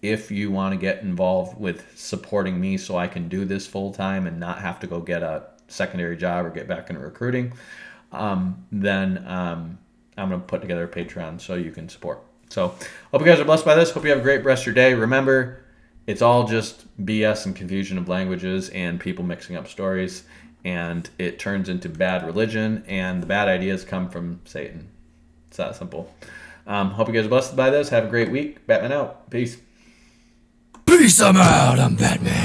Speaker 3: If you want to get involved with supporting me so I can do this full time and not have to go get a secondary job or get back into recruiting, then I'm going to put together a Patreon so you can support. So hope you guys are blessed by this. Hope you have a great rest of your day. Remember, it's all just BS and confusion of languages and people mixing up stories, and it turns into bad religion, and the bad ideas come from Satan. It's that simple. Hope you guys are blessed by this. Have a great week. Batman out. Peace.
Speaker 2: Peace, I'm out. I'm Batman.